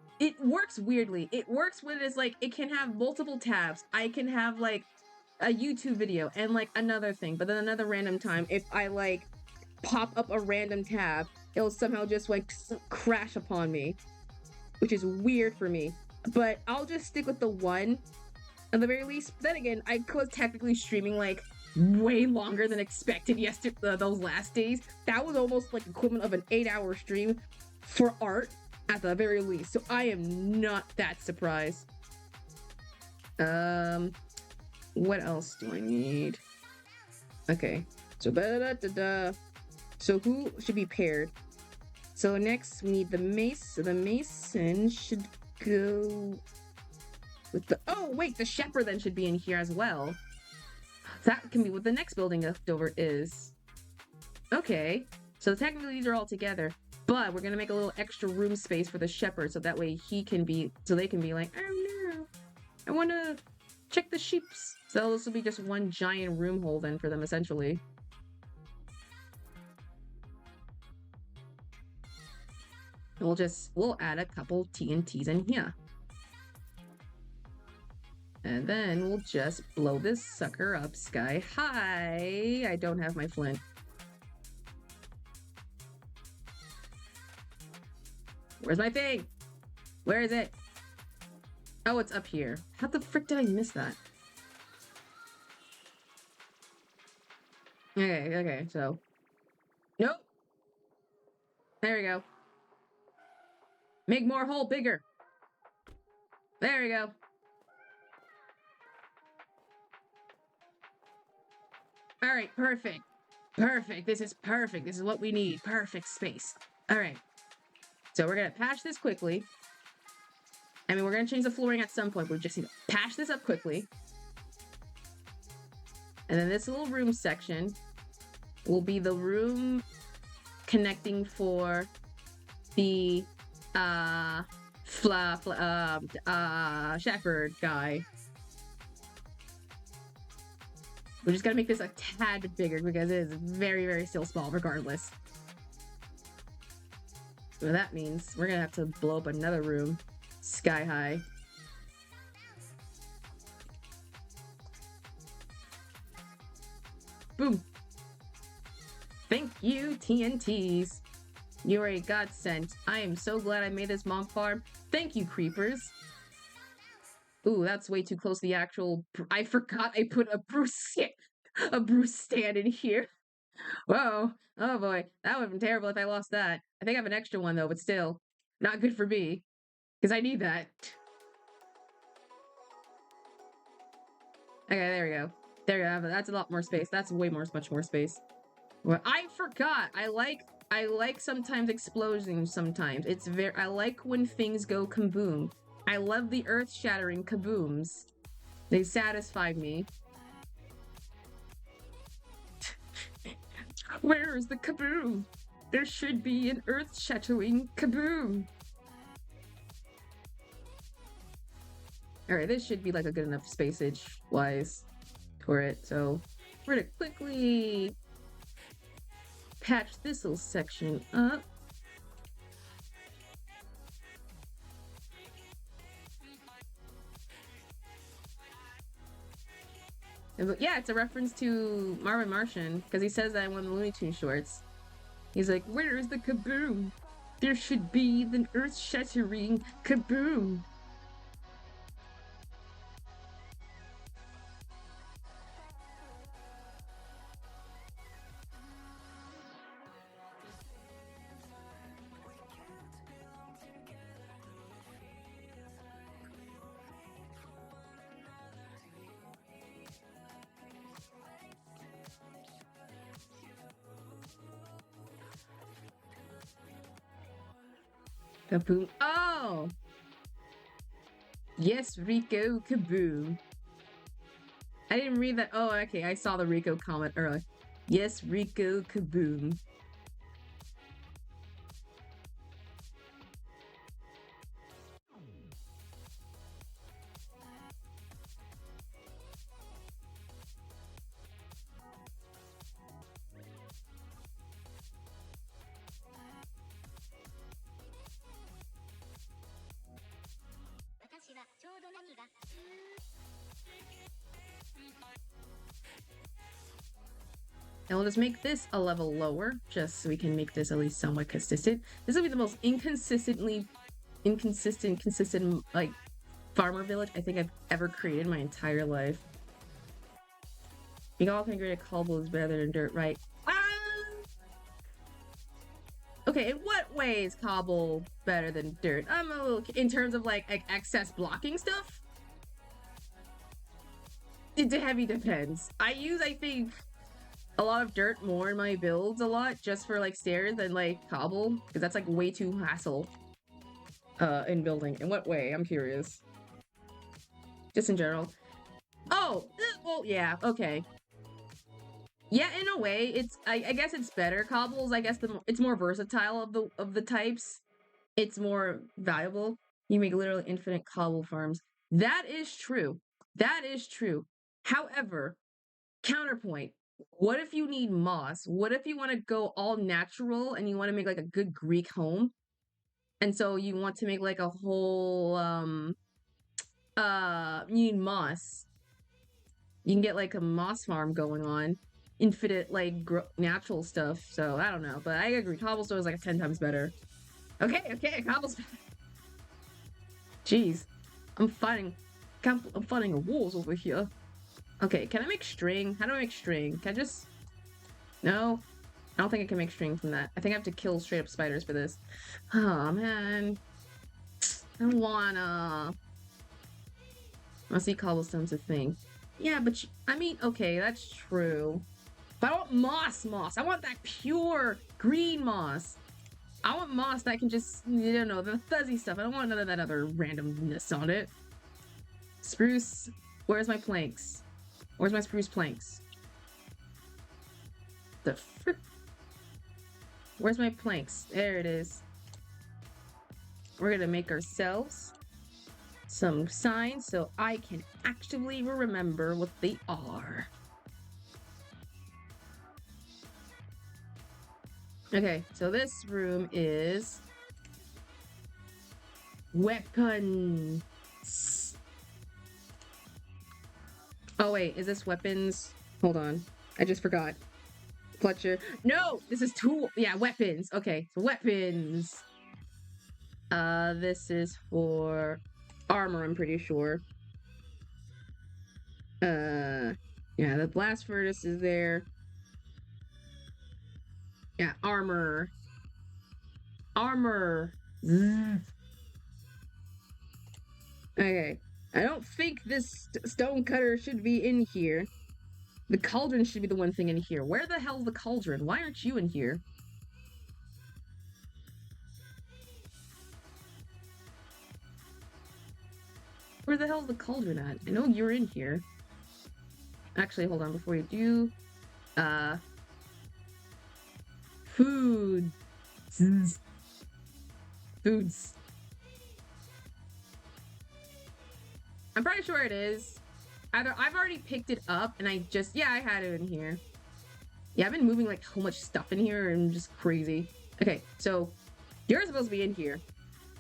works weirdly. It works when it's like it can have multiple tabs. I can have like a YouTube video and like another thing, but then another random time, if I like pop up a random tab, it'll somehow just like crash upon me, which is weird for me. But I'll just stick with the one at the very least. Then again, I was technically streaming like way longer than expected yesterday, those last days. That was almost like equivalent of an 8-hour stream for art at the very least. So I am not that surprised. What else do I need? Okay, so so who should be paired? So next we need the mace. So the mason should go with the, oh wait, the shepherd then should be in here as well. That can be what the next building left over is. Okay, so technically these are all together, but we're gonna make a little extra room space for the shepherd, so that way he can be, so they can be like, oh no, I wanna check the sheeps. So this will be just one giant room hole then for them essentially. We'll add a couple TNTs in here. And then we'll just blow this sucker up sky high. I don't have my flint. Where's my thing? Where is it? Oh, it's up here. How the frick did I miss that? Okay, so. Nope. There we go. Make more hole bigger. There we go. All right, perfect. Perfect. This is perfect. This is what we need. Perfect space. All right. So we're going to patch this quickly. I mean, we're going to change the flooring at some point. We just need to patch this up quickly. And then this little room section will be the room connecting for the shepherd guy. We're just gonna make this a tad bigger because it is very, very still small regardless. So that means we're gonna have to blow up another room sky high. Boom. Thank you, TNTs. You are a godsend. I am so glad I made this monk farm. Thank you, creepers. Ooh, that's way too close to the actual... I forgot I put a Bruce stand in here. Whoa. Oh boy. That would have been terrible if I lost that. I think I have an extra one though, but still. Not good for me. Because I need that. Okay, there we go. There you go. That's a lot more space. That's way much more space. Well, I forgot. I like sometimes explosions sometimes. I like when things go kaboom. I love the earth-shattering kabooms. They satisfy me. Where is the kaboom? There should be an earth-shattering kaboom. Alright, this should be like a good enough spacage-wise for it, so we're gonna quickly patch this little section up. Yeah, it's a reference to Marvin Martian, because he says that in one of the Looney Tunes shorts. He's like, where is the kaboom? There should be the earth-shattering kaboom. Kaboom. Oh! Yes, Rico kaboom. I didn't read that. Oh, okay. I saw the Rico comment earlier. Yes, Rico kaboom. And we'll just make this a level lower, just so we can make this at least somewhat consistent. This will be the most inconsistent, like, farmer village I think I've ever created in my entire life. You all can agree that cobble is better than dirt, right? Okay, in what way is cobble better than dirt? I'm a little, in terms of like excess blocking stuff? It heavy depends. I think, a lot of dirt more in my builds a lot, just for like stairs than like cobble, because that's like way too hassle in building. In what way? I'm curious. Just in general. Oh, well, yeah, okay. Yeah, in a way, it's I guess it's better. Cobbles, I guess it's more versatile of the types. It's more valuable. You make literally infinite cobble farms. That is true. That is true. However, counterpoint. What if you need moss? What if you want to go all natural and you want to make like a good Greek home? And so you want to make like a whole you need moss. You can get like a moss farm going on, infinite like natural stuff. So I don't know, but I agree. Cobblestone is like 10 times better. Okay, cobblestone. Jeez, I'm fighting a wolves over here. Okay, can I make string? How do I make string? Can I just... No? I don't think I can make string from that. I think I have to kill straight up spiders for this. Oh, man. I don't wanna... I see cobblestone's a thing. Yeah, but I mean, okay, that's true. But I want moss. I want that pure green moss. I want moss that can just, you don't know, the fuzzy stuff. I don't want none of that other randomness on it. Spruce, where's my planks? Where's my spruce planks? The frick? Where's my planks? There it is. We're gonna make ourselves some signs so I can actually remember what they are. Okay, so this room is weapons. Oh wait, is this weapons? Hold on, I just forgot. Fletcher. No, this is tool. Yeah, weapons. Okay, so weapons. This is for armor, I'm pretty sure. Yeah, the blast furnace is there. Yeah, armor. Armor. Okay, I don't think this stone cutter should be in here. The cauldron should be the one thing in here. Where the hell's the cauldron? Why aren't you in here? Where the hell's the cauldron at? I know you're in here. Actually, hold on, before you do, Food. Foods. I'm pretty sure it is. Either I've already picked it up and I had it in here. Yeah, I've been moving like so much stuff in here and just crazy. Okay, so you're supposed to be in here.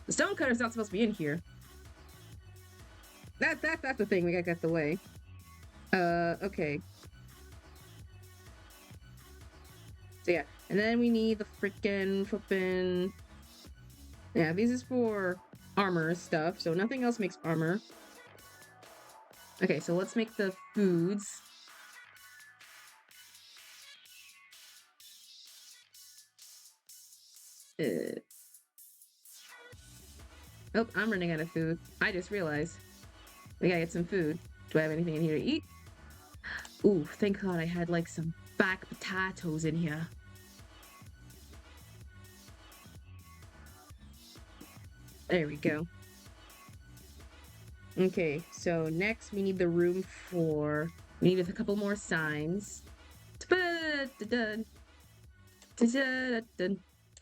The stone cutter's not supposed to be in here. That's the thing we got get the way. Okay. So yeah, and then we need the freaking flippin'. Yeah, this is for armor stuff, so nothing else makes armor. Okay, so let's make the foods. Oh, I'm running out of food. I just realized. We gotta get some food. Do I have anything in here to eat? Ooh, thank God I had like some baked potatoes in here. There we go. Okay, so next we need the room for... We need a couple more signs. There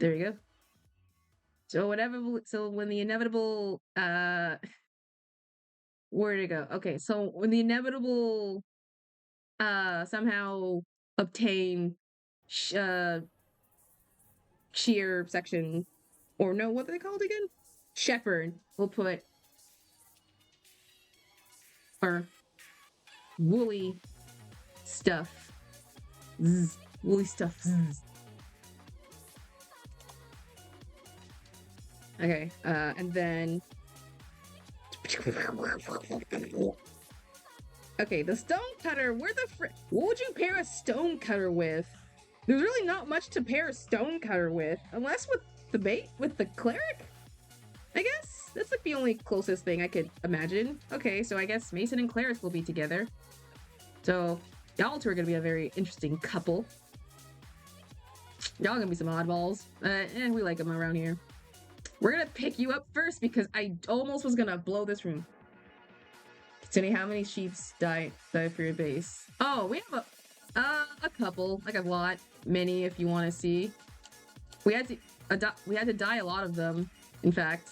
we go. So when the inevitable... Where'd it go? Okay, so when the inevitable somehow obtain sheer section, or no, what are they called again? Shepherd. We'll put our woolly stuff. Zzz. Woolly stuff. Zzz. Okay, and then okay, the stone cutter. Where the what would you pair a stone cutter with? There's really not much to pair a stone cutter with, unless with the cleric. I guess that's like the only closest thing I could imagine. Okay, so I guess Mason and Cleric will be together. So y'all two are gonna be a very interesting couple. Y'all gonna be some oddballs. We like them around here. We're gonna pick you up first because I almost was gonna blow this room. Cindy, how many sheeps die for your base? Oh, we have a couple, like a lot, many if you want to see. We had to die a lot of them, in fact.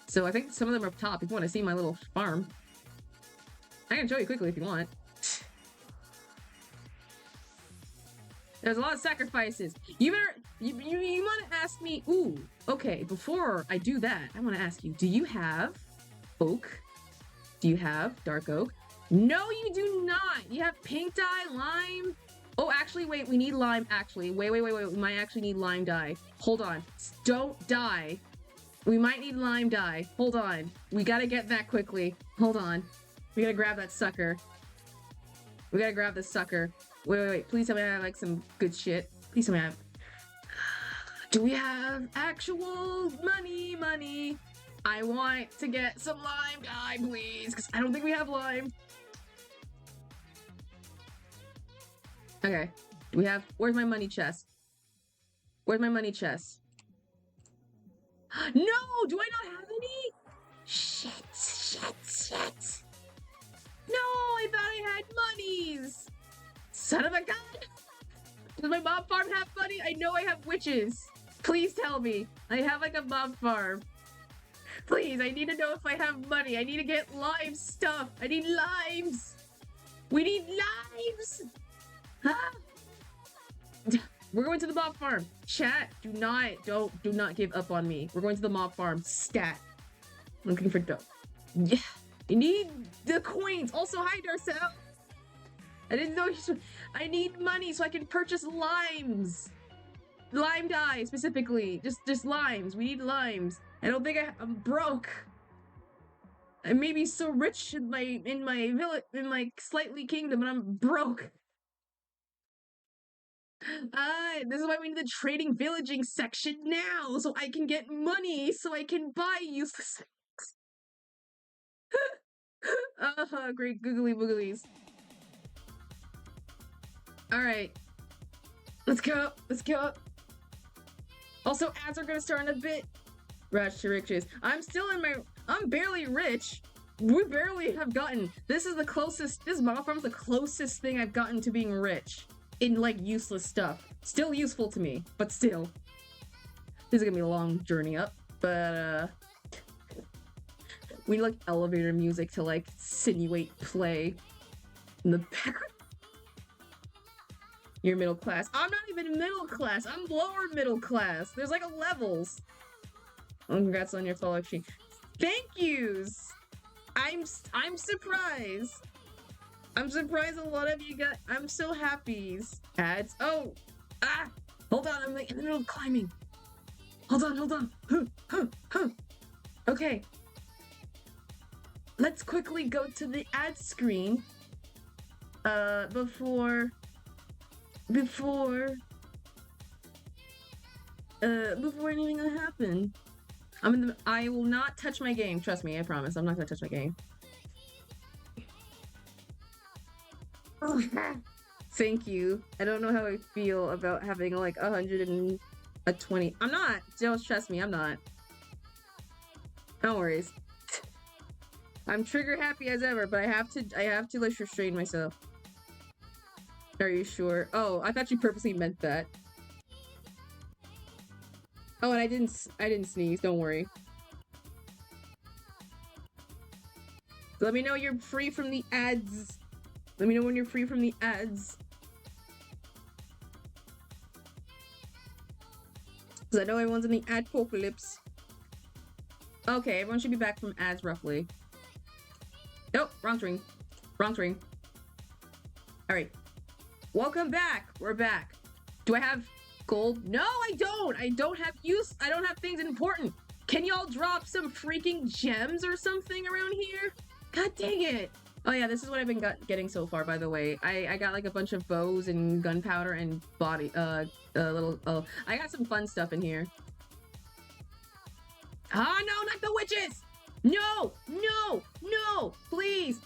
So I think some of them are up top. If you want to see my little farm, I can show you quickly if you want. There's a lot of sacrifices. You want to ask me? Ooh, okay. Before I do that, I want to ask you: do you have oak? Do you have dark oak? No, you do not. You have pink dye, lime. Oh, actually, wait. We need lime. Actually, wait. We might actually need lime dye. Hold on. Don't die. We might need lime dye. Hold on. We gotta get that quickly. Hold on. We gotta grab that sucker. We gotta grab this sucker. Wait. Please tell me I have like some good shit. Please tell me I have... Do we have actual money? I want to get some lime dye, please, because I don't think we have lime. Okay. Do we have... Where's my money chest? Where's my money chest? No! Do I not have any? Shit. No, I thought I had monies. Son of a gun. Does my mob farm have money? I know I have witches. Please tell me. I have like a mob farm. Please, I need to know if I have money. I need to get lime stuff. I need limes. We need limes. Huh? We're going to the mob farm. Chat, do not give up on me. We're going to the mob farm. Stat. Looking for dough. Yeah. You need the coins. Also, hi, Darcel. I didn't know you should... I need money so I can purchase limes. Lime dye, specifically. Just limes. We need limes. I don't think I'm broke. I may be so rich in my village, in my slightly kingdom, but I'm broke. This is why we need the trading villaging section now, so I can get money, so I can buy useless things. Great googly booglies. Alright. Let's go. Also, ads are gonna start in a bit. Rush to riches. I'm barely rich. We barely have gotten. This is the closest. This mob farm's the closest thing I've gotten to being rich. in like useless stuff. Still useful to me, but still. This is gonna be a long journey up, but we need like elevator music to like simulate play in the background. You're middle class. I'm not even middle class. I'm lower middle class. There's like levels. Oh, congrats on your follow exchange. Thank yous. I'm surprised. I'm surprised a lot of you got. I'm so happy. Ads. Oh, hold on. I'm like in the middle of climbing. Hold on. Okay. Let's quickly go to the ad screen. Before anything gonna happen. I will not touch my game. Trust me, I promise. I'm not gonna touch my game. Thank you. I don't know how I feel about having like 120. I'm not. Just trust me, I'm not. No worries. I'm trigger happy as ever, but I have to like restrain myself. Are you sure? Oh, I thought you purposely meant that. Oh, and I didn't sneeze, don't worry. Let me know you're free from the ads. Let me know when you're free from the ads. Because I know everyone's in the adpocalypse. Okay, everyone should be back from ads roughly. Nope, wrong screen. Wrong screen. Alright. Welcome back. We're back. Do I have gold? No, I don't. I don't have things important. Can y'all drop some freaking gems or something around here? God dang it. Oh yeah, this is what I've been getting so far, by the way. I got like a bunch of bows and gunpowder and I got some fun stuff in here. Ah, no, not the witches! No! Please!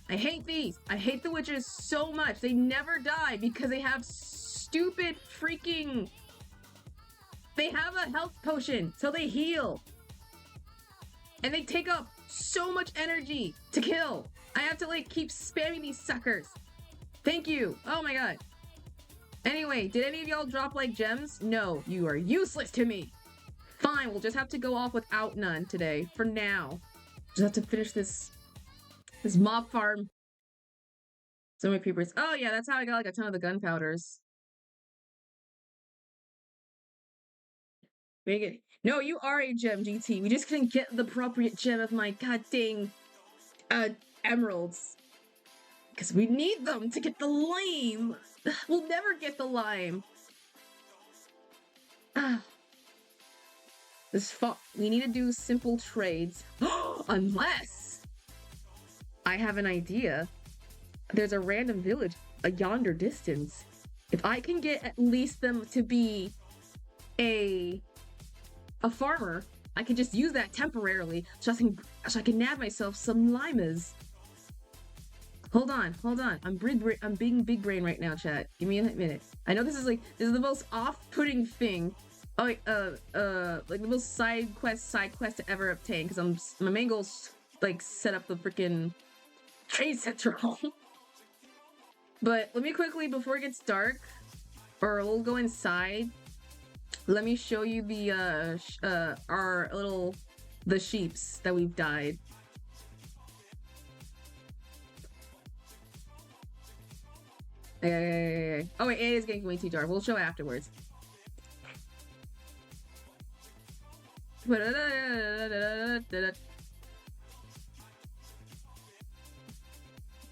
I hate these. I hate the witches so much. They never die because they have stupid freaking... They have a health potion, so they heal. And they take up so much energy to kill. I have to like keep spamming these suckers. Thank you. Oh my god. Anyway, did any of y'all drop like gems? No, you are useless to me. Fine, we'll just have to go off without none today. For now. Just have to finish this mob farm. So many creepers. Oh yeah, that's how I got like a ton of the gunpowders. Make it. No, you are a gem, GT. We just couldn't get the appropriate gem of my god dang emeralds. Because we need them to get the lime. We'll never get the lime. We need to do simple trades. Unless I have an idea. There's a random village a yonder distance. If I can get at least them to be a farmer, I can just use that temporarily so I can nab myself some limers. Hold on. I'm being big brain right now, chat. Give me a minute. I know this is the most off-putting thing. Oh, like the most side quest to ever obtain, because my main goal's like set up the freaking trade central. But let me quickly, before it gets dark, or we'll go inside. Let me show you the the sheeps that we've dyed. Okay. Oh wait, it is getting way too dark. We'll show afterwards.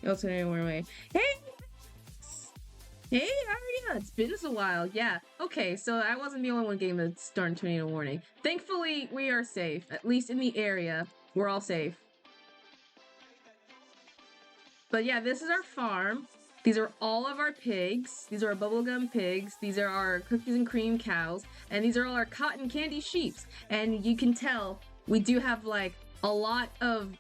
Also, anyway. Hey, Aria! It's been a while. Yeah. Okay, so I wasn't the only one getting the darn tornado warning. Thankfully, we are safe. At least in the area, we're all safe. But yeah, this is our farm. These are all of our pigs. These are our bubblegum pigs. These are our cookies and cream cows. And these are all our cotton candy sheeps. And you can tell we do have like a lot of,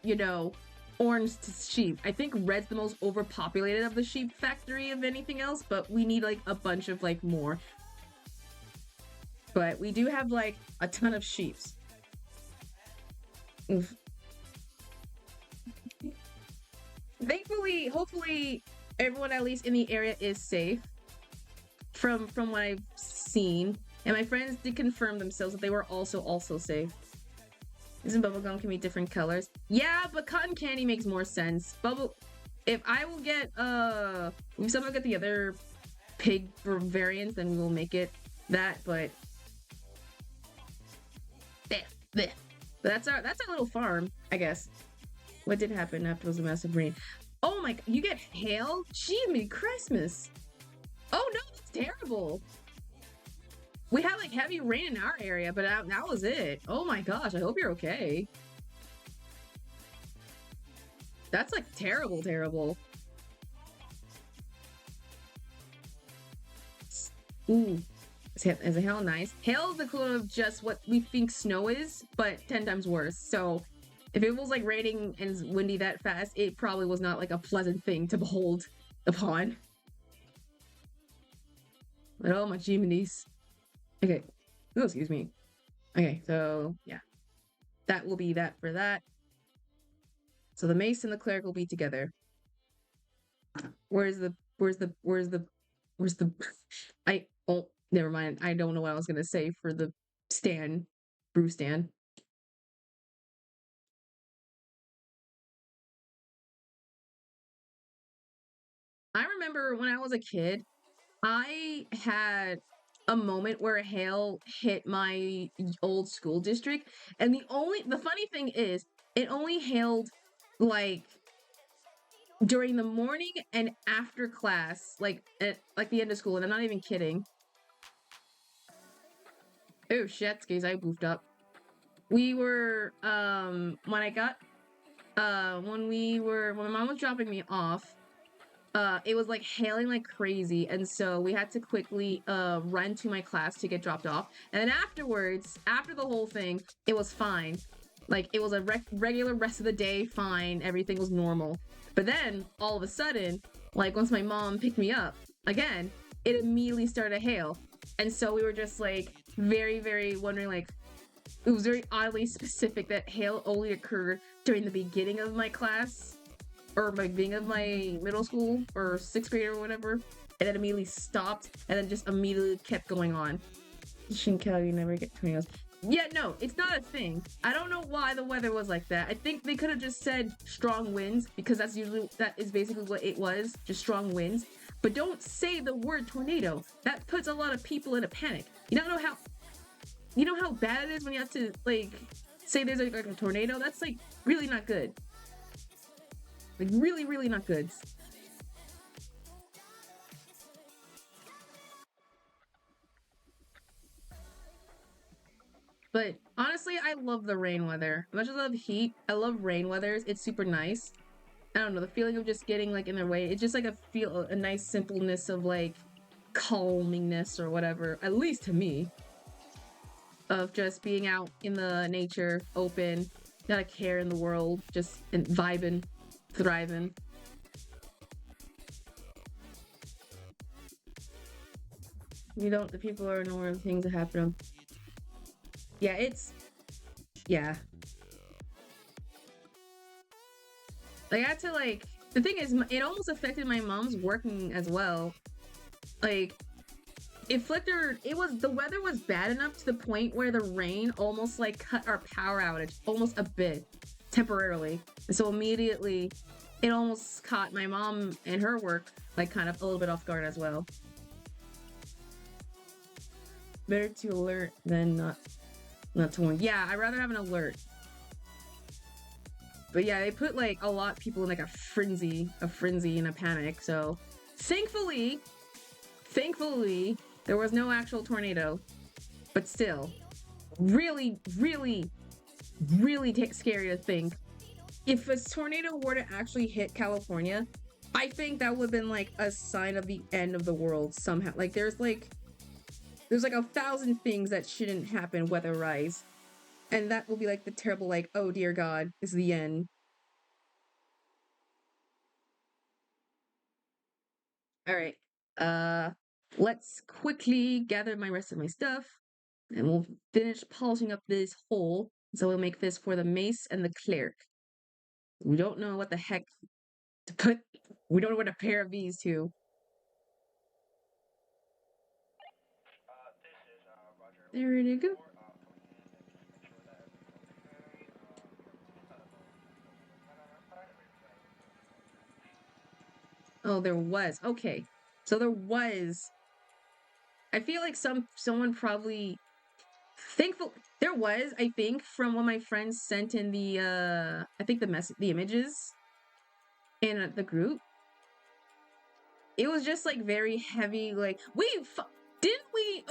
orange sheep. I think red's the most overpopulated of the sheep factory of anything else, but we need like a bunch of like more. But we do have like a ton of sheeps. Oof. Thankfully, hopefully everyone at least in the area is safe. from what I've seen, and my friends did confirm themselves that they were also safe. Isn't bubblegum can be different colors? Yeah, but cotton candy makes more sense. If I will get if someone get the other pig variants, then we will make it that. But bleh, bleh. But that's our little farm, I guess. What did happen after was a massive rain? Oh my! You get hail? Jiminy Christmas! Oh no, that's terrible. We had like heavy rain in our area, but that was it. Oh my gosh! I hope you're okay. That's like terrible, terrible. Ooh, is hail nice? Hail is the equivalent of just what we think snow is, but 10 times worse. So if it was like raining and windy that fast, it probably was not like a pleasant thing to behold upon. But oh my jiminis. Okay. Oh, excuse me. Okay, so yeah. That will be that for that. So the mace and the cleric will be together. Where's the I oh never mind. I don't know what I was gonna say for the stand. Brew stand. I remember when I was a kid, I had a moment where hail hit my old school district, and the funny thing is, it only hailed like during the morning and after class, like at like the end of school, and I'm not even kidding. Oh shit, skis, I goofed up. We were when I got when my mom was dropping me off, it was like hailing like crazy, and so we had to quickly run to my class to get dropped off, and then afterwards, after the whole thing, it was fine. Like it was a regular rest of the day, fine, everything was normal. But then all of a sudden, like once my mom picked me up again, it immediately started to hail, and so we were just like very very wondering, like it was very oddly specific that hail only occurred during the beginning of my class or my beginning of my middle school or sixth grade or whatever, and then immediately stopped, and then just immediately kept going on. Shinkel, you never get tornadoes. Yeah, no, it's not a thing. I don't know why the weather was like that. I think they could have just said strong winds, because that is basically what it was, just strong winds. But don't say the word tornado. That puts a lot of people in a panic. You know how bad it is when you have to like say there's like a tornado? That's like really not good. Like really, really not good. But honestly, I love the rain weather. As much as I love heat, I love rain weathers. It's super nice. I don't know, the feeling of just getting like in their way. It's just like a nice simpleness of like calmingness or whatever. At least to me, of just being out in the nature, open, not a care in the world, just vibing, thriving. You don't. The people are aware of things that happen. Yeah, yeah. Like I had to like. The thing is, it almost affected my mom's working as well. Like, it flickered. The weather was bad enough to the point where the rain almost like cut our power outage almost a bit temporarily. And so immediately, it almost caught my mom and her work like kind of a little bit off guard as well. Better to alert than not to warn. Yeah, I'd rather have an alert. But yeah, they put like a lot of people in like a frenzy and a panic. So thankfully, there was no actual tornado. But still, really, really, really scary to think. If a tornado were to actually hit California, I think that would have been like a sign of the end of the world somehow. Like there's like 1,000 things that shouldn't happen weather-wise. And that will be like the terrible, like, oh dear God, this is the end. All right. Let's quickly gather my rest of my stuff, and we'll finish polishing up this hole. So we'll make this for the mace and the cleric. We don't know what the heck to put. We don't know what to pair of these two. There it go. Oh, there was. Okay. So there was. I feel like someone probably thankful there was, I think, from what my friends sent in the I think the images in the group. It was just like very heavy, like didn't we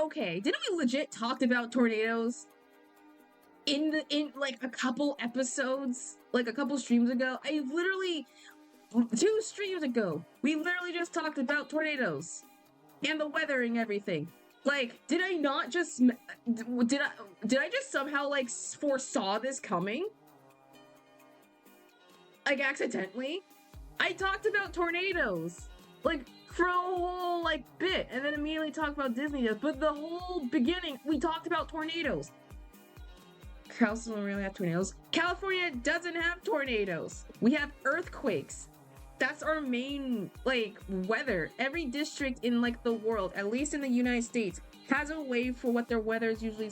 legit talked about tornadoes in like a couple episodes, like a couple streams ago? I literally 2 streams ago, we literally just talked about tornadoes and the weather and everything. Like, did I not just did I just somehow like foresaw this coming? Like accidentally? I talked about tornadoes like for a whole like bit, and then immediately talked about Disney. But the whole beginning, we talked about tornadoes. California doesn't really have tornadoes. California doesn't have tornadoes. We have earthquakes. That's our main like weather. Every district in like the world, at least in the United States, has a way for what their weather is usually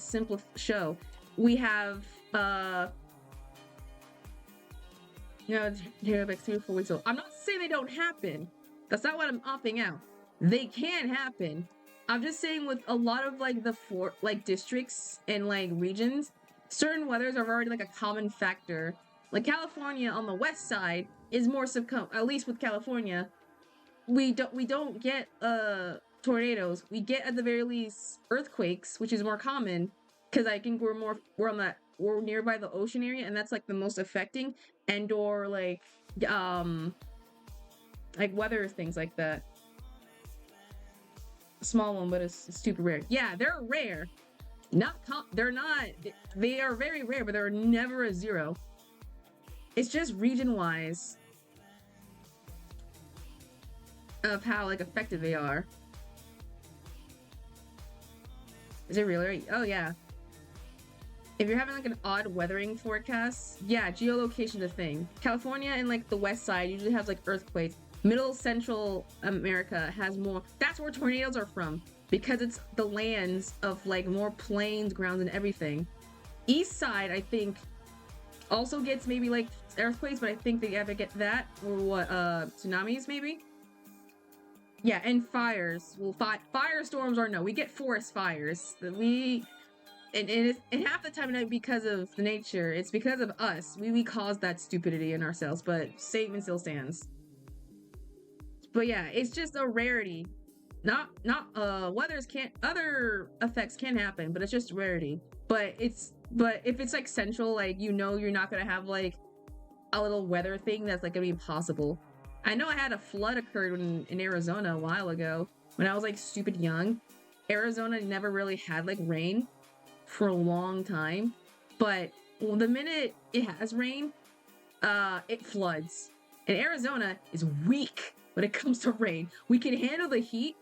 show. We have like 3 or 4 weeks old. I'm not saying they don't happen. That's not what I'm opting out. They can happen. I'm just saying with a lot of like the districts and like regions, certain weathers are already like a common factor. Like California on the west side is more at least with California, we don't get tornadoes. We get at the very least earthquakes, which is more common because I think we're nearby the ocean area, and that's like the most affecting, and or like weather things like that. A small one, but it's super rare. Yeah, they're rare. They are very rare, but they're never a zero. It's just region wise of how like effective they are. Is it really? Oh yeah. If you're having like an odd weathering forecast, yeah, geolocation's a thing. California and like the west side usually has like earthquakes. Middle Central America has more. That's where tornadoes are from, because it's the lands of like more plains, grounds, and everything. East side, I think, also gets maybe like earthquakes, but I think they ever get that or what tsunamis maybe. Yeah, and fires. Well, firestorms are no. We get forest fires. And half the time not because of the nature. It's because of us. We caused that stupidity in ourselves. But statement still stands. But yeah, it's just a rarity. Not other effects can happen, but it's just rarity. But if it's like central, like you're not gonna have like a little weather thing that's like gonna be impossible. I know I had a flood occurred in Arizona a while ago when I was like stupid young. Arizona never really had like rain for a long time, but the minute it has rain, it floods. And Arizona is weak when it comes to rain. We can handle the heat,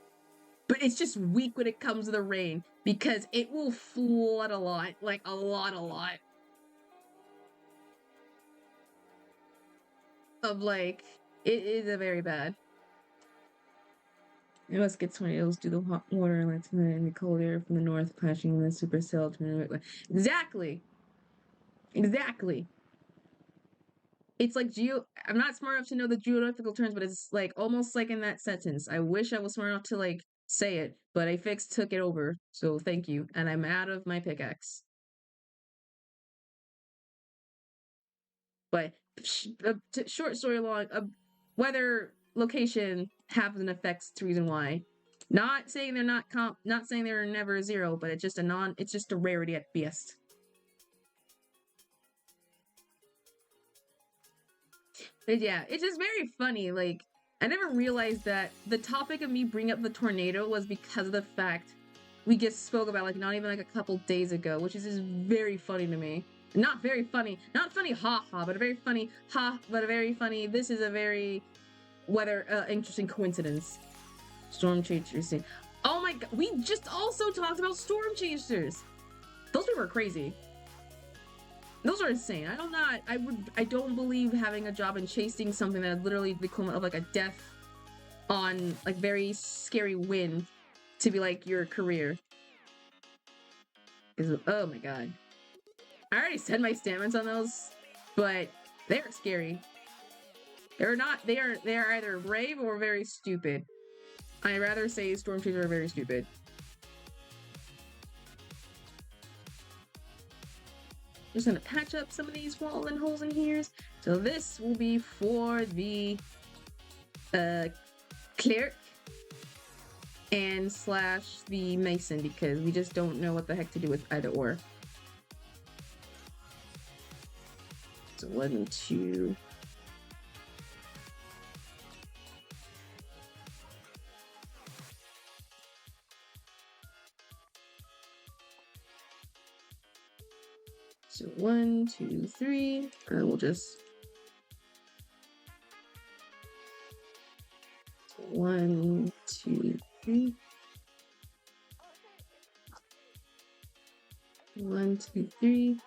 but it's just weak when it comes to the rain because it will flood a lot, like a lot. Of like, it is a very bad. It must get tornadoes due to hot water and the cold air from the north clashing with the supercell. Exactly. It's like I'm not smart enough to know the geographical terms, but it's like almost like in that sentence. I wish I was smart enough to like say it, but Afix took it over. So thank you. And I'm out of my pickaxe. But short story long, weather, location have an effects to reason why. Not saying they're not saying they're never a zero, but it's just a rarity at best. But yeah, it's just very funny. Like, I never realized that the topic of me bringing up the tornado was because of the fact we just spoke about like not even like a couple days ago, which is just very funny to me. Not very funny, not funny, ha ha, but a very funny but a very funny. This is a very interesting coincidence. Storm chasers. Oh my god, we just also talked about storm chasers. Those people are crazy. Those are insane. I don't believe having a job and chasing something that is literally the equivalent of like a death on like very scary wind to be like your career. Because, oh my god. I already said my stamens on those, but they're scary. They're not, they are either brave or very stupid. I'd rather say Stormtroopers are very stupid. Just gonna patch up some of these walls and holes in here. So this will be for the cleric and slash the mason, because we just don't know what the heck to do with either or. So 1, 2. So 1, 2, 3. We'll just 1, 2, 3. 1, 2, 3.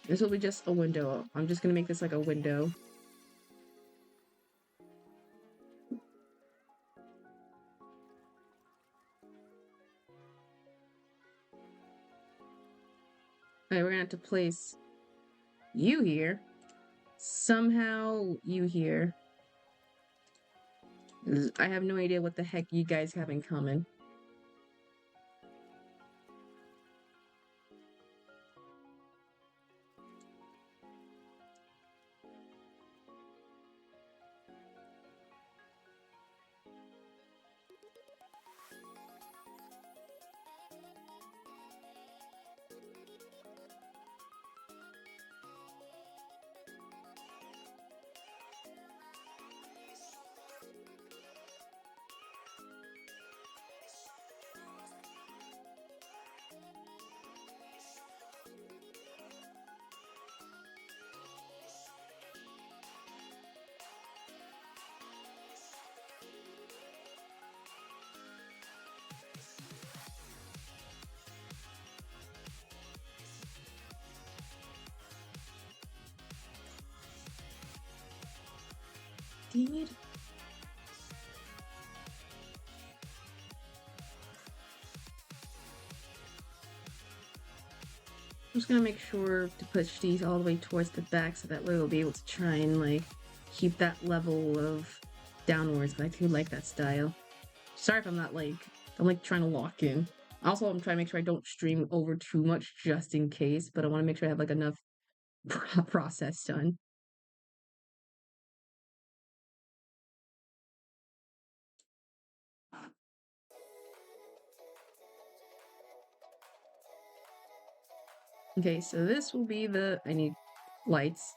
This will be just a window. I'm just gonna make this like a window. Alright, we're gonna have to place you here. Somehow you here. I have no idea what the heck you guys have in common. Indeed. I'm just gonna make sure to push these all the way towards the back so that way we'll be able to try and like keep that level of downwards, but I do like that style. Sorry if I'm not like, I'm like trying to lock in. Also, I'm trying to make sure I don't stream over too much just in case, but I want to make sure I have like enough process done. Okay, so this will be the, I need lights.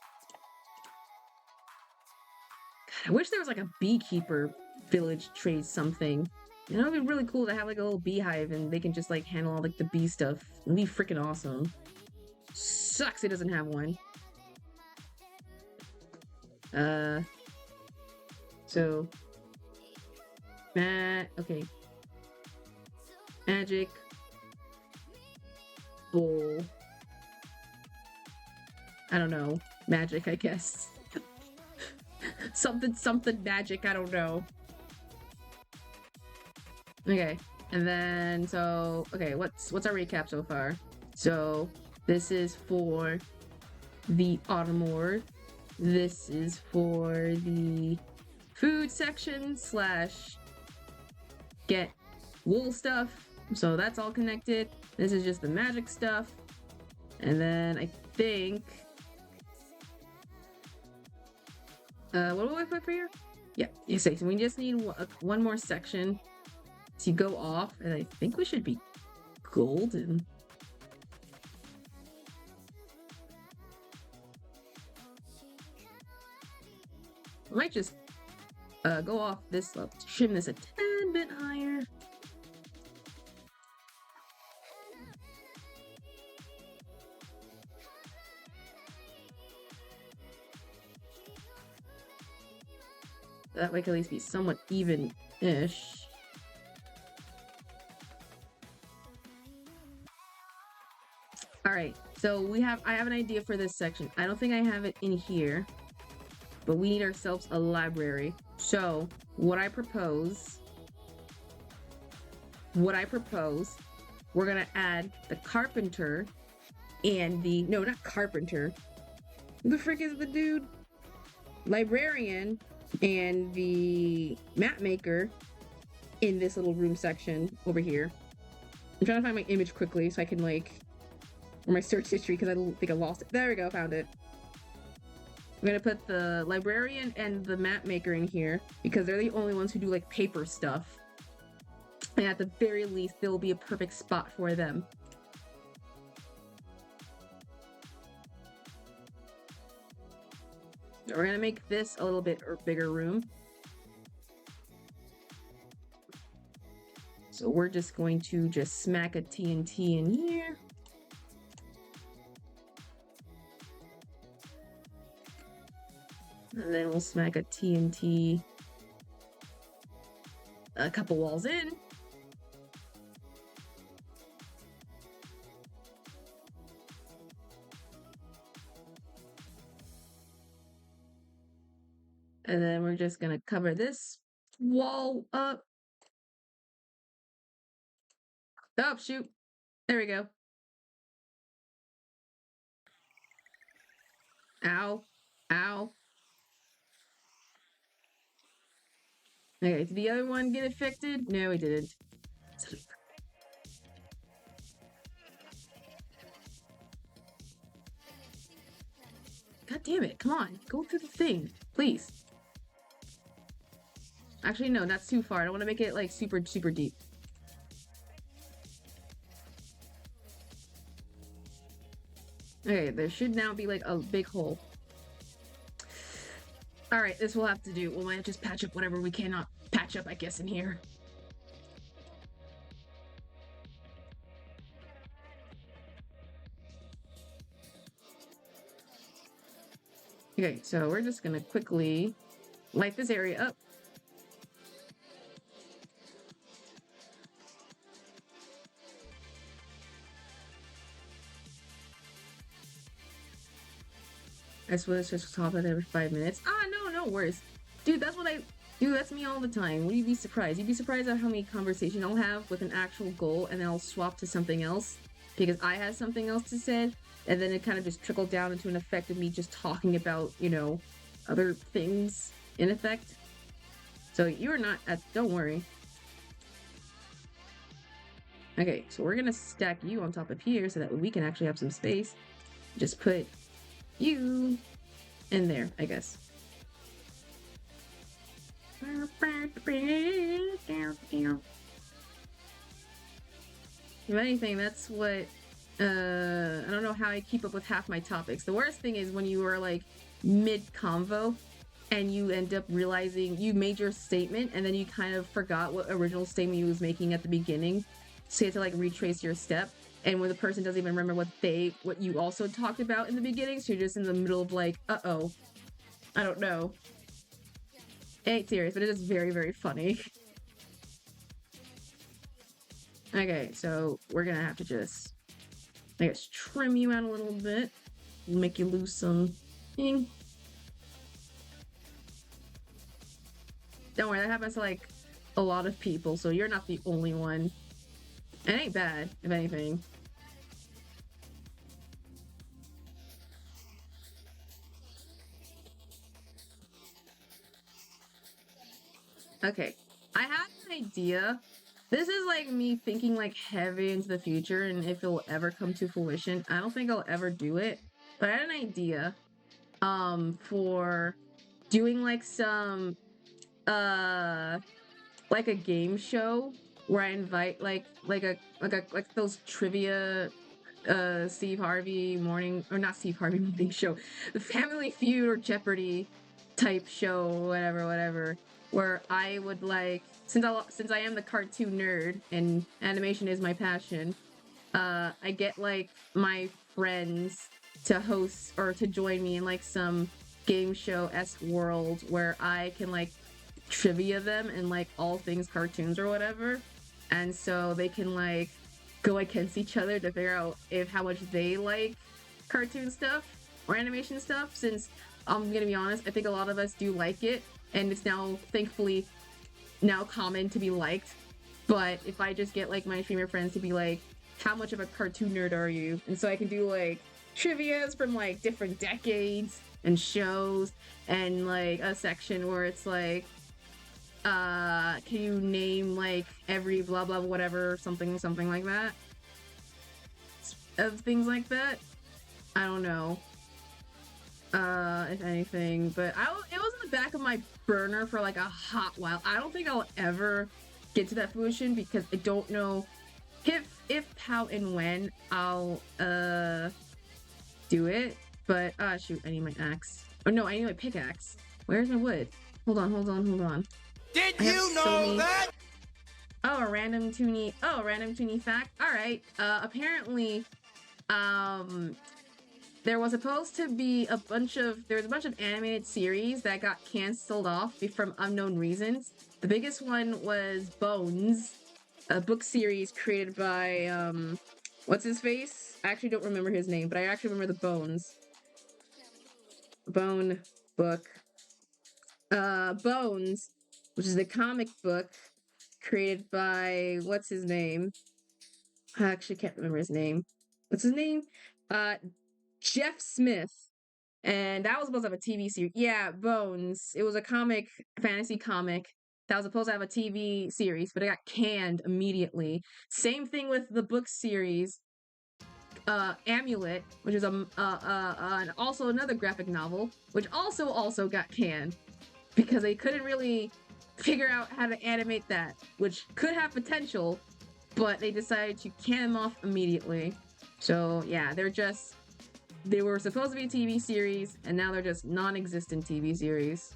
God, I wish there was like a beekeeper village trade something. You know, it'd be really cool to have like a little beehive and they can just like handle all like the bee stuff. It'd be freaking awesome. Sucks it doesn't have one. So okay. Magic bowl. I don't know. Magic, I guess. something magic, I don't know. Okay. And then so okay, what's our recap so far? So this is for the Automord. This is for the food section slash get wool stuff. So that's all connected. This is just the magic stuff. And then I think what do I put for here? Yeah, you say so we just need one more section to go off, and I think we should be golden. I might just go off this level, trim this a tad bit higher. That way it can at least be somewhat even-ish. Alright, so I have an idea for this section. I don't think I have it in here, but we need ourselves a library. So what I propose, we're gonna add the carpenter and the, no, not carpenter. Who the frick is the dude? Librarian and the map maker in this little room section over here. I'm trying to find my image quickly so I can like, or my search history, because I think I lost it. There we go, found it. I'm gonna put the librarian and the map maker in here because they're the only ones who do like paper stuff. And at the very least, there will be a perfect spot for them. We're gonna make this a little bit bigger room. So we're just going to just smack a TNT in here. And then we'll smack a TNT a couple walls in. And then we're just gonna cover this wall up. Oh, shoot. There we go. Ow. Ow. Okay, did the other one get affected? No, it didn't. God damn it, come on. Go through the thing, please. Actually, no, that's too far. I don't want to make it like super, super deep. Okay, there should now be like a big hole. All right, this will have to do. We might just patch up whatever we cannot patch up, I guess, in here. Okay, so we're just gonna quickly light this area up. I swear it's just top it every 5 minutes. Ah, no worries. Dude, that's me all the time. Would you be surprised? You'd be surprised at how many conversations I'll have with an actual goal and then I'll swap to something else because I have something else to say, and then it kind of just trickled down into an effect of me just talking about, you know, other things in effect. So you're not at, don't worry. Okay, so we're gonna stack you on top of here so that we can actually have some space. Just put you in there, I guess. If anything, that's what I don't know how I keep up with half my topics. The worst thing is when you are like mid-convo and you end up realizing you made your statement and then you kind of forgot what original statement you was making at the beginning. So you have to like retrace your step. And when the person doesn't even remember what you also talked about in the beginning, so you're just in the middle of like, uh-oh, I don't know. It ain't serious, but it is very, very funny. Okay, so we're gonna have to just, I guess, trim you out a little bit. Make you lose some thing. Don't worry, that happens to like a lot of people, so you're not the only one. It ain't bad, if anything. Okay, I have an idea. This is like me thinking like heavy into the future and if it'll ever come to fruition. I don't think I'll ever do it, but I had an idea for doing like some like a game show where I invite like those trivia Steve Harvey morning, or not Steve Harvey morning show, the Family Feud or Jeopardy type show, whatever, where I would like, since I am the cartoon nerd and animation is my passion, I get like my friends to host or to join me in like some game show-esque world where I can like trivia them in like all things cartoons or whatever, and so they can like go against each other to figure out if how much they like cartoon stuff or animation stuff, since I'm gonna be honest, I think a lot of us do like it, and it's now thankfully now common to be liked. But if I just get like my streamer friends to be like, how much of a cartoon nerd are you? And so I can do like trivias from like different decades and shows, and like a section where it's like, can you name like every blah blah whatever, something like that, of things like that. I don't know, if anything, but it was in the back of my burner for like a hot while. I don't think I'll ever get to that fruition because I don't know if how and when I'll do it. But shoot, I need my axe. Oh no, I need my pickaxe. Where's my wood? Hold on. Did you know that? Oh, a random toony fact. All right. Apparently, there was supposed to be a bunch of animated series that got canceled off from unknown reasons. The biggest one was Bones, a book series created by what's his face? I actually don't remember his name, but I actually remember the Bone book. Bones, which is the comic book created by what's his name? I actually can't remember his name. What's his name? Jeff Smith. And that was supposed to have a TV series. Yeah, Bones. It was a fantasy comic that was supposed to have a TV series, but it got canned immediately. Same thing with the book series, Amulet, which is also another graphic novel, which also got canned because they couldn't really figure out how to animate that, which could have potential, but they decided to can them off immediately. So yeah, they were supposed to be a TV series, and now they're just non-existent TV series.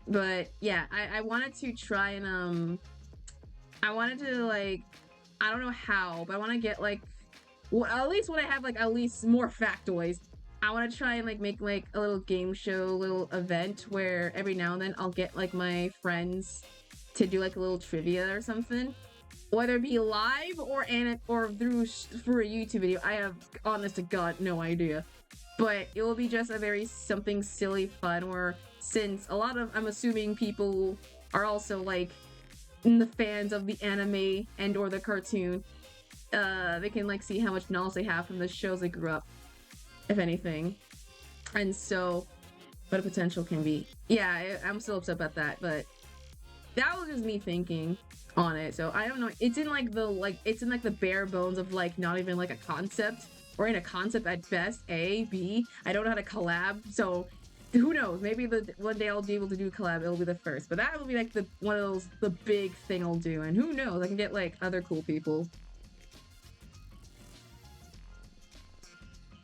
But yeah, I wanted to try and I wanted to like, I don't know how, but I want to get like, at least when I have like at least more factoids, I want to try and like make like a little game show, little event where every now and then I'll get like my friends to do like a little trivia or something, whether it be live or through a YouTube video. I have, honest to God, no idea. But it will be just a very something silly fun, where since a lot of, I'm assuming, people are also like the fans of the anime and or the cartoon, they can like see how much knowledge they have from the shows they grew up, if anything. And so, what a potential can be. Yeah, I'm still upset about that, but that was just me thinking on it. So I don't know, it's in like the bare bones of like not even like a concept, or in a concept at best. B, I don't know how to collab, so who knows, maybe one day I'll be able to do a collab. It'll be the first, but that will be like the big thing I'll do, and who knows, I can get like other cool people.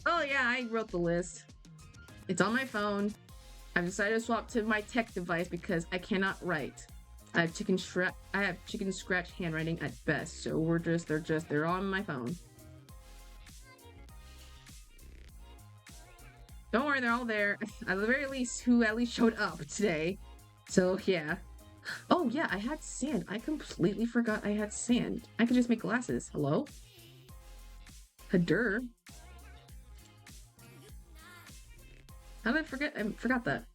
Oh yeah, I wrote the list. It's on my phone. I've decided to swap to my tech device because I cannot write. I have chicken scratch handwriting at best, so they're on my phone. Don't worry, they're all there. At the very least, who at least showed up today. So yeah. Oh yeah, I had sand. I completely forgot I had sand. I could just make glasses. Hello? Hadur. How did I forget? I forgot that.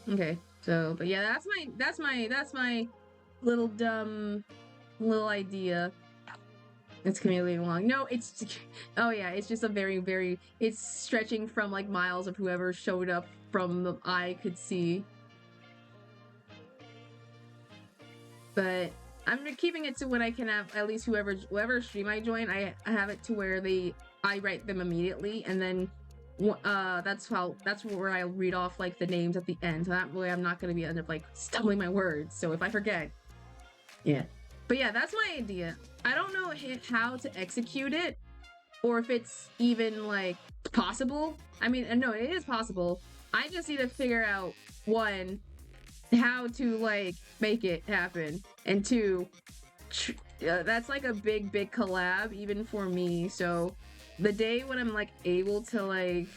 Okay, so, but yeah, that's my little dumb little idea. It's completely long. No, it's, oh yeah, it's just a very, it's stretching from like miles of whoever showed up from the eye could see. But I'm keeping it to when I can have at least whoever stream I join, I have it to where I write them immediately, and then that's where I read off like the names at the end. So that way I'm not gonna end up like stumbling my words. So if I forget, yeah. But yeah, that's my idea. I don't know how to execute it, or if it's even like possible. I mean, no, it is possible. I just need to figure out, one, how to like make it happen, and two, that's like a big collab even for me. So the day when I'm like able to like,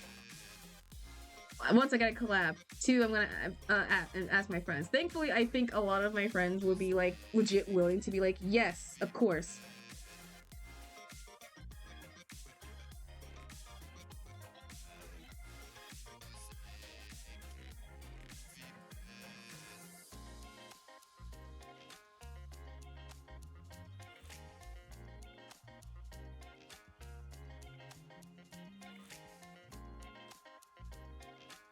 once I get a collab, two, I'm gonna ask my friends. Thankfully, I think a lot of my friends will be like legit willing to be like, yes, of course.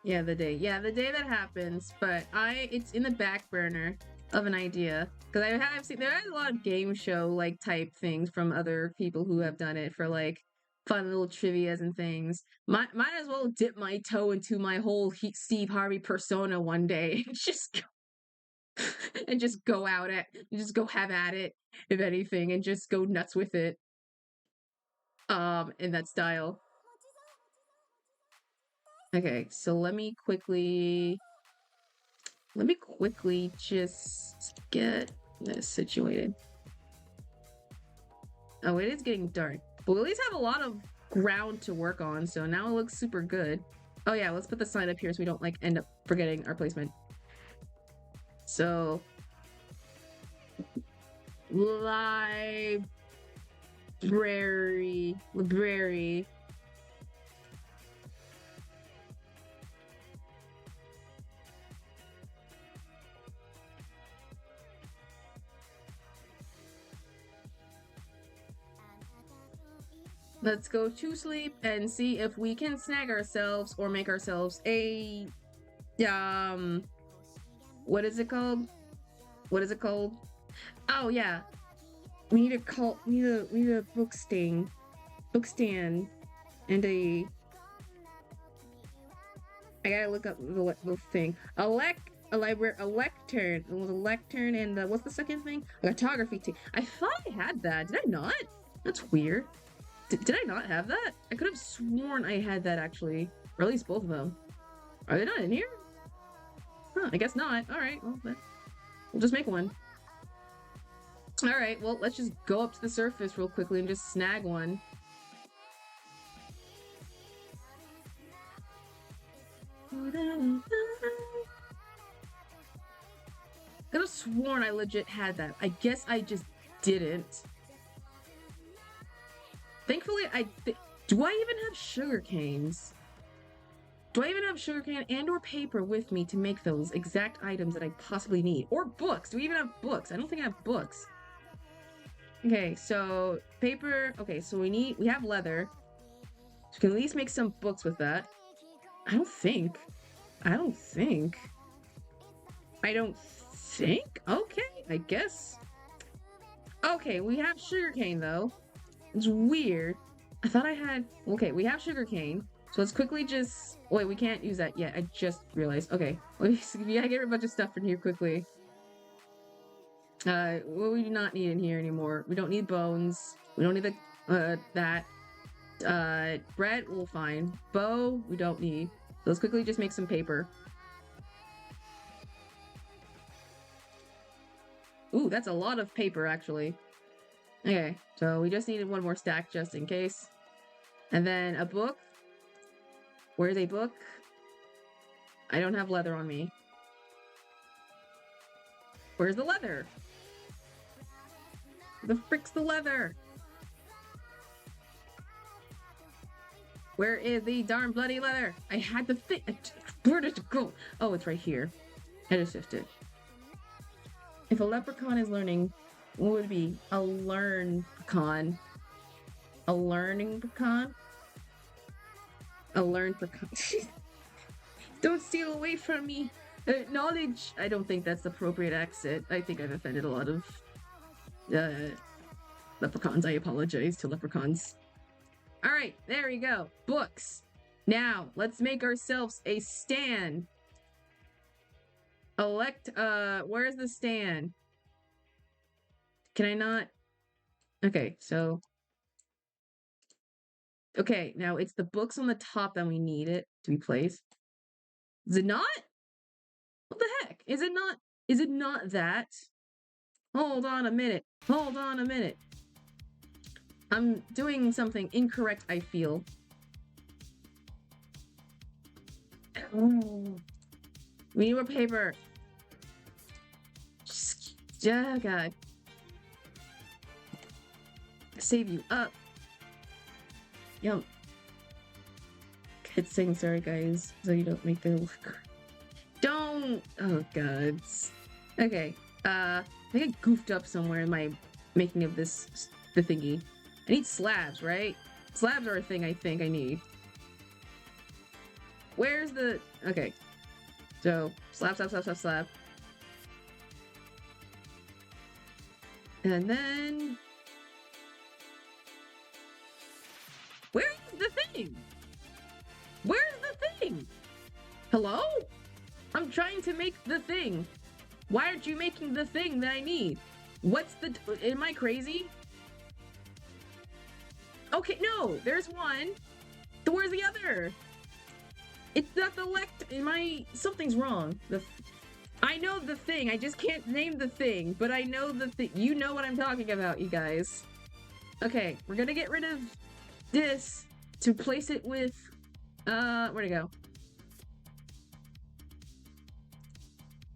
Yeah, the day. Yeah, the day that happens. But it's in the back burner of an idea because I've seen there are a lot of game show like type things from other people who have done it for like fun little trivias and things. Might as well dip my toe into my whole Steve Harvey persona one day and just go out at just go have at it if anything and just go nuts with it in that style. Okay, so let me quickly just get this situated. Oh, it is getting dark. But we at least have a lot of ground to work on, so now it looks super good. Oh yeah, let's put the sign up here so we don't like end up forgetting our placement. So library. Let's go to sleep and see if we can snag ourselves or make ourselves a what is it called? What is it called? Oh yeah. We need a book stand and a I gotta look up the thing. A lectern and what's the second thing? A photography team. I thought I had that. Did I not? That's weird. Did I not have that? I could have sworn I had that actually, or at least both of them. Are they not in here? Huh, I guess not. All right, well, we'll just make one. All right, well, let's just go up to the surface real quickly and just snag one. I could have sworn I legit had that. I guess I just didn't. Thankfully, do I even have sugar canes? Do I even have sugarcane and or paper with me to make those exact items that I possibly need? Or books? Do we even have books? I don't think I have books. Okay, so paper. Okay, so we have leather. So we can at least make some books with that. I don't think. Okay, I guess. Okay, we have sugarcane though. It's weird. I thought I had... Okay, we have sugarcane. So let's quickly just... Wait, we can't use that yet. I just realized. Okay, we gotta get a bunch of stuff in here quickly. What we do not need in here anymore. We don't need bones. We don't need that. Bread, we'll find. Bow, we don't need. So let's quickly just make some paper. Ooh, that's a lot of paper, actually. Okay, so we just needed one more stack just in case. And then a book. Where's a book? I don't have leather on me. Where's the leather? The frick's the leather? Where is the darn bloody leather? I had the thing. Where did it go? Oh, it's right here. I just shifted. If a leprechaun is learning, what would it be? A learn-pecan. A learning pecan? A learn pecan. Don't steal away from me. Knowledge. I don't think that's the appropriate exit. I think I've offended a lot of leprechauns. I apologize to leprechauns. All right, there we go. Books. Now, let's make ourselves a stand. Where's the stand? Can I not? Okay, so. Okay, now it's the books on the top that we need it to be placed. Is it not? What the heck? Is it not? Is it not that? Hold on a minute. Hold on a minute. I'm doing something incorrect, I feel. Oh. We need more paper. Yeah, God. Save you up. Yum. Hit saying sorry, guys, so you don't make the look. Don't. Oh, God. Okay. I think I goofed up somewhere in my making of the thingy. I need slabs, right? Slabs are a thing I think I need. Where's the... Okay. So, slap, slap, slap, slap, slap. And then... Where's the thing? Where's the thing? Hello? I'm trying to make the thing. Why aren't you making the thing that I need? What's the... Am I crazy? Okay, no, there's one. Where's the other? It's not the Am I... Something's wrong. I know the thing. I just can't name the thing, but I know the thing. You know what I'm talking about, you guys. Okay, we're gonna get rid of this to place it with... where'd it go?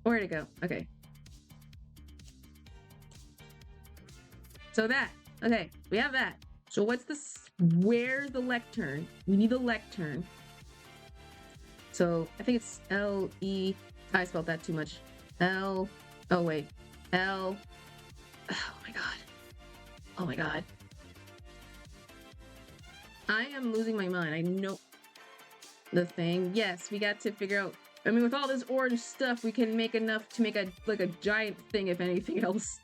Where'd it go? Okay. So that. Okay, we have that. So what's this? Where's the lectern? We need the lectern. So I think it's L-E... I spelled that too much. L... Oh, wait. L... Oh my god. Oh my god. I am losing my mind. I know... The thing. Yes, we got to figure out... I mean, with all this orange stuff, we can make enough to make a giant thing, if anything else.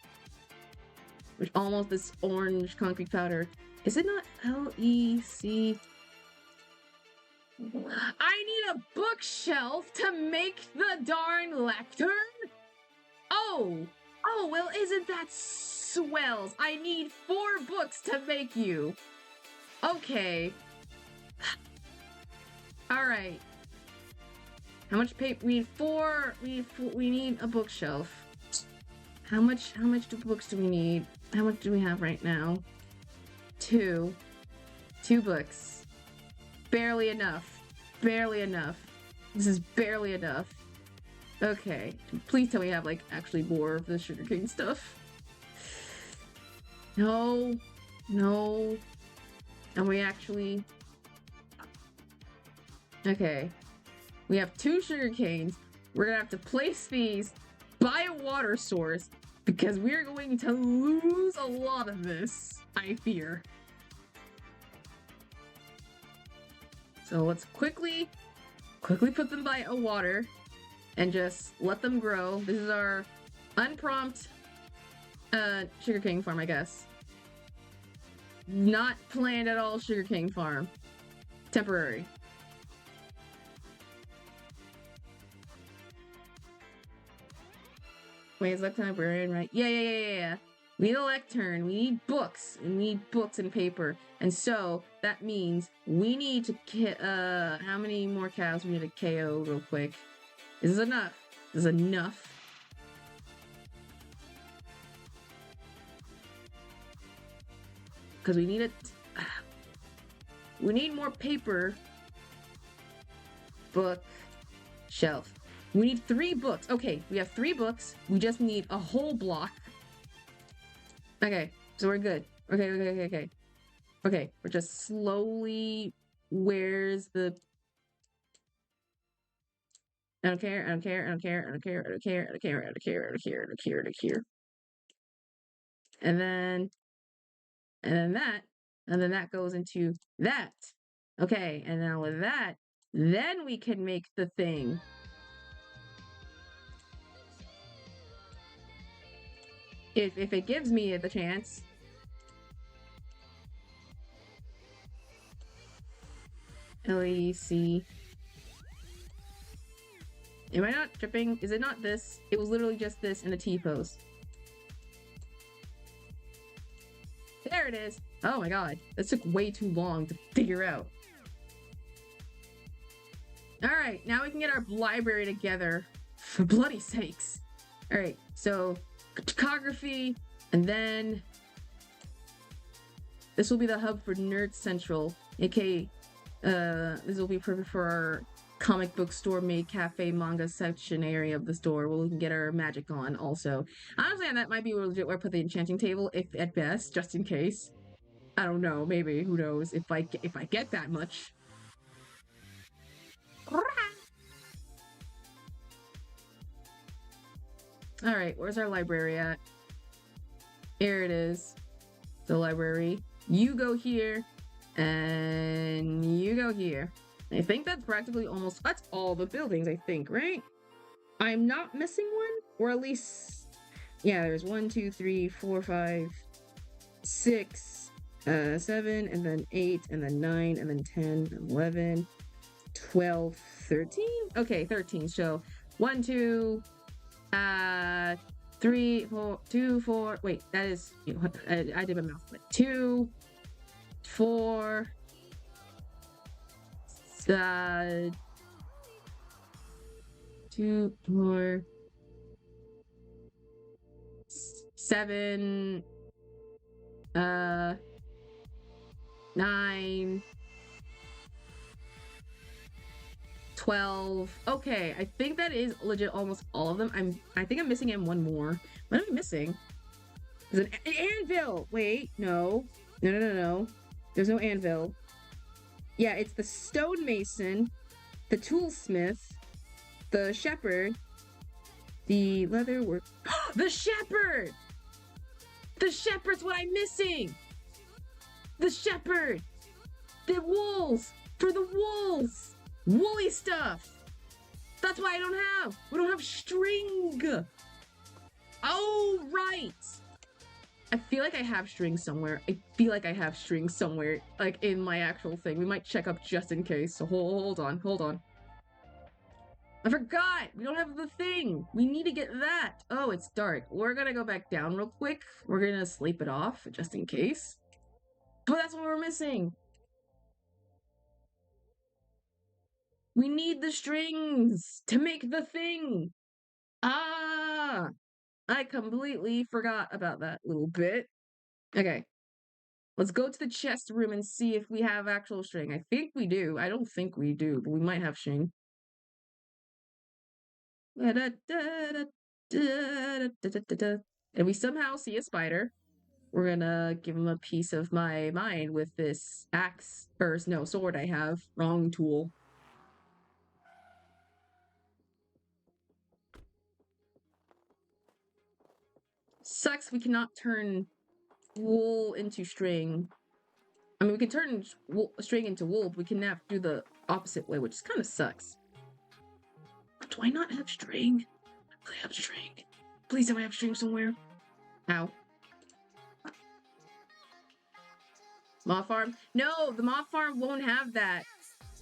Which almost this orange concrete powder. Is it not L-E-C... I need a bookshelf to make the darn lectern? Oh! Oh, well, isn't that swells? I need 4 books to make you. Okay. Alright. How much paper? We need 4. We need a bookshelf. How much books do we need? How much do we have right now? 2. 2 books. Barely enough. Barely enough. This is barely enough. Okay. Please tell me I have, like, actually more of the sugarcane stuff. No. No. And we actually... Okay. We have 2 sugarcanes. We're gonna have to place these by a water source because we're going to lose a lot of this, I fear. So let's quickly put them by a water and just let them grow. This is our unprompt sugarcane farm, I guess. Not planned at all sugarcane farm. Temporary. Wait, is that librarian right? Yeah. We need a lectern, we need books, and we need books and paper. And so, that means we need to how many more cows we need to KO real quick? Is this enough? Is this enough? Because we need it. We need more paper. Book. Shelf. We need 3 books. Okay, we have 3 books. We just need a whole block. Okay, so we're good. Okay. Okay, we're just slowly... Where's the... I don't care. And then that. And then that goes into that. Okay, and now with that, then we can make the thing. If it gives me the chance. LEC. Am I not tripping? Is it not this? It was literally just this in the T-pose. There it is. Oh my god. That took way too long to figure out. Alright, now we can get our library together. For bloody sakes. Alright, so... Photography, and then this will be the hub for Nerd Central, aka this will be perfect for our comic book store made cafe manga section area of the store where we can get our magic on also. Honestly, that might be legit where I put the enchanting table, if at best, just in case. I don't know, maybe, who knows, if I get that much. Alright, where's our library at? Here it is. The library. You go here, and you go here. I think that's practically almost, that's all the buildings, I think, right? I'm not missing one, or at least, yeah, there's 1, 2, 3, 4, 5, 6, 7, and then 8, and then 9, and then 10, 11, 12, 13? Okay, 13. So 1, 2, 3, 4, 2, 4. Wait, that is, I did my mouth, but 2, 4, 2, 4, 7, 9, 12. Okay, I think that is legit almost all of them. I think I'm missing one more. What am I missing? There's an anvil. Wait, no. No. There's no anvil. Yeah, it's the stonemason, the toolsmith, the shepherd, the leatherwork. The shepherd! The shepherd's what I'm missing! The shepherd! The wools! For the wools! Woolly stuff! That's why we don't have string! Oh, right! I feel like I have string somewhere. Like in my actual thing. We might check up just in case, so hold on. I forgot! We don't have the thing! We need to get that! Oh, it's dark. We're gonna go back down real quick. We're gonna sleep it off, just in case. Oh, that's what we're missing! We need the strings to make the thing! Ah! I completely forgot about that little bit. Okay. Let's go to the chest room and see if we have actual string. I think we do. I don't think we do, but we might have string. And we somehow see a spider. We're gonna give him a piece of my mind with this axe, or no, sword I have. Wrong tool. Sucks we cannot turn wool into string. I mean, we can turn string into wool, but we can have to do the opposite way, which kind of sucks. Do I not have string? I have string. Please tell me I have string somewhere. Ow. Moth farm? No, the moth farm won't have that.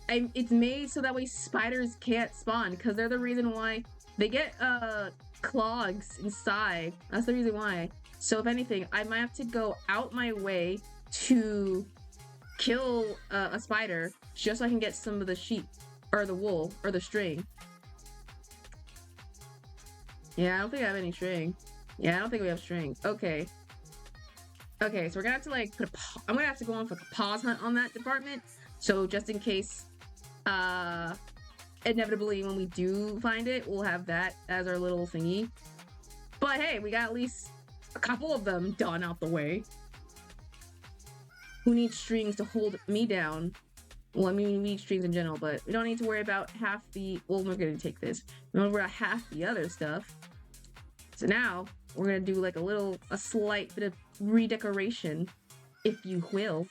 It's made so that way spiders can't spawn, because they're the reason why they get clogs inside. That's the reason why. So if anything, I might have to go out my way to kill a spider just so I can get some of the sheep or the wool or the string. Yeah, I don't think I have any string. Yeah, I don't think we have string. Okay. Okay, so we're gonna have to like I'm gonna have to go on for a pause hunt on that department. So just in case, inevitably when we do find it, we'll have that as our little thingy. But hey, we got at least a couple of them done out the way. Who needs strings to hold me down? Well, I mean, we need strings in general, but we don't need to worry about half the, well, we're gonna take this. We don't worry about half the other stuff. So now, we're gonna do like a slight bit of redecoration, if you will.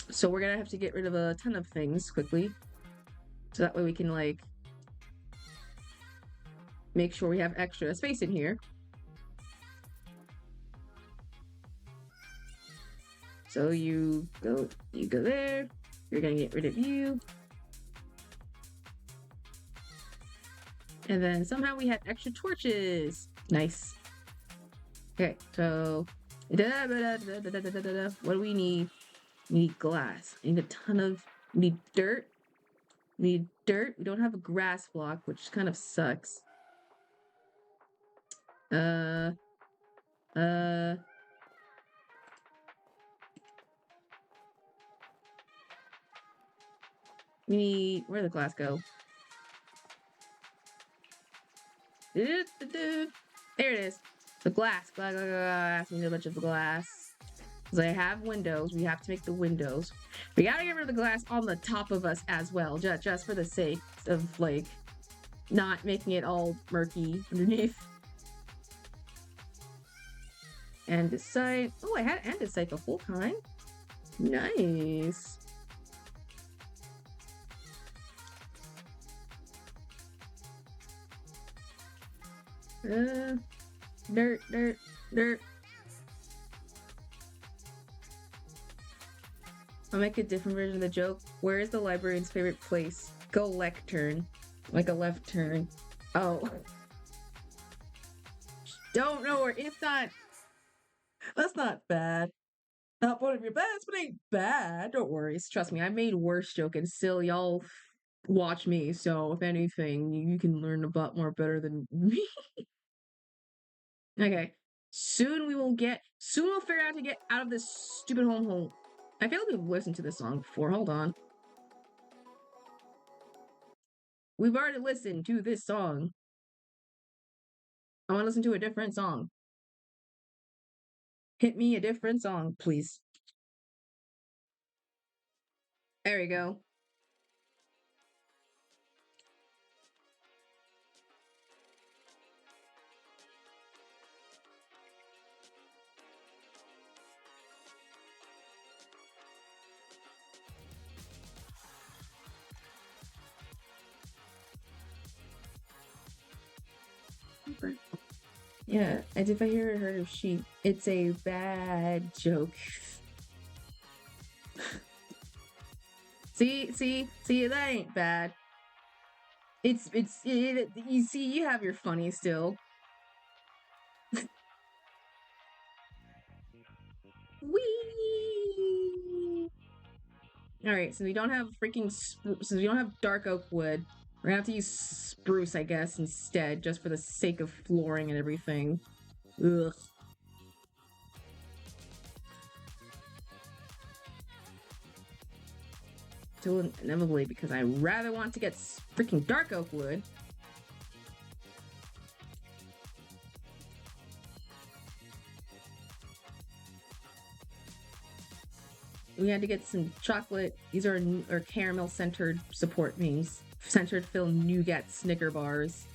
So we're gonna have to get rid of a ton of things quickly. So that way we can like, make sure we have extra space in here. So you go there. You're gonna get rid of you. And then somehow we had extra torches. Nice. Okay, so what do we need? We need glass. We need a ton of, we need dirt. We need dirt. We don't have a grass block, which kind of sucks. We need, where'd the glass go? There it is. The glass. We need a bunch of glass. Because I have windows. We have to make the windows. We gotta get rid of the glass on the top of us as well. Just for the sake of, like, not making it all murky underneath. Andesite. Oh, I had andesite the whole time. Nice. Dirt, dirt, dirt. I'll make a different version of the joke. Where is the librarian's favorite place? Go lectern. Like a left turn. Oh. Don't know where. It's not. That's not bad. Not one of your best, but ain't bad. Don't worry. Trust me, I made worse joke and still y'all watch me. So if anything, you can learn about more better than me. Okay. Soon we'll figure out how to get out of this stupid hole. I feel like we've listened to this song before. Hold on. We've already listened to this song. I want to listen to a different song. Hit me a different song, please. There we go. Yeah, as if I hear her of sheep. It's a bad joke. see, that ain't bad. You see, you have your funny still. Wee. All right, so we don't have we don't have dark oak wood. We're gonna have to use spruce, I guess, instead, just for the sake of flooring and everything. Ugh. Still inevitably, because I rather want to get freaking dark oak wood. We had to get some chocolate. These are caramel centered support beans. Centered fill nougat Snicker bars.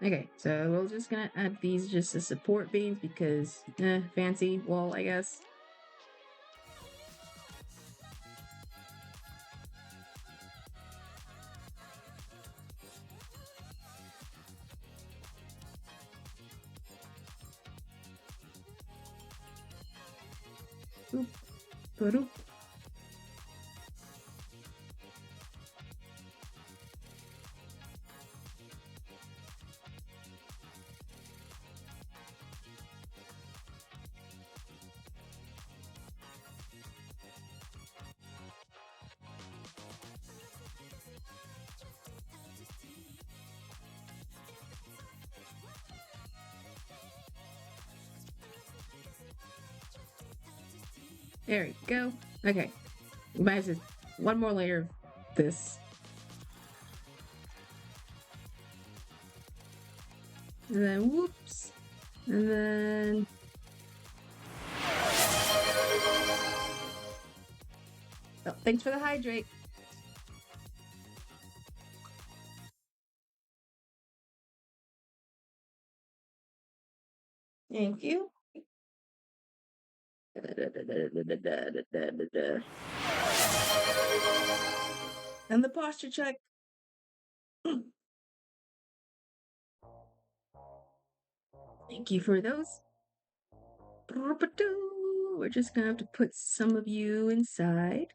Okay, so we're just gonna add these just as support beams because, fancy wall, I guess. Oop, oop. There we go. Okay. We might have to one more layer of this. And then whoops. And then oh, thanks for the hydrate. Thank you. And the posture check. Thank you for those. We're just gonna have to put some of you inside,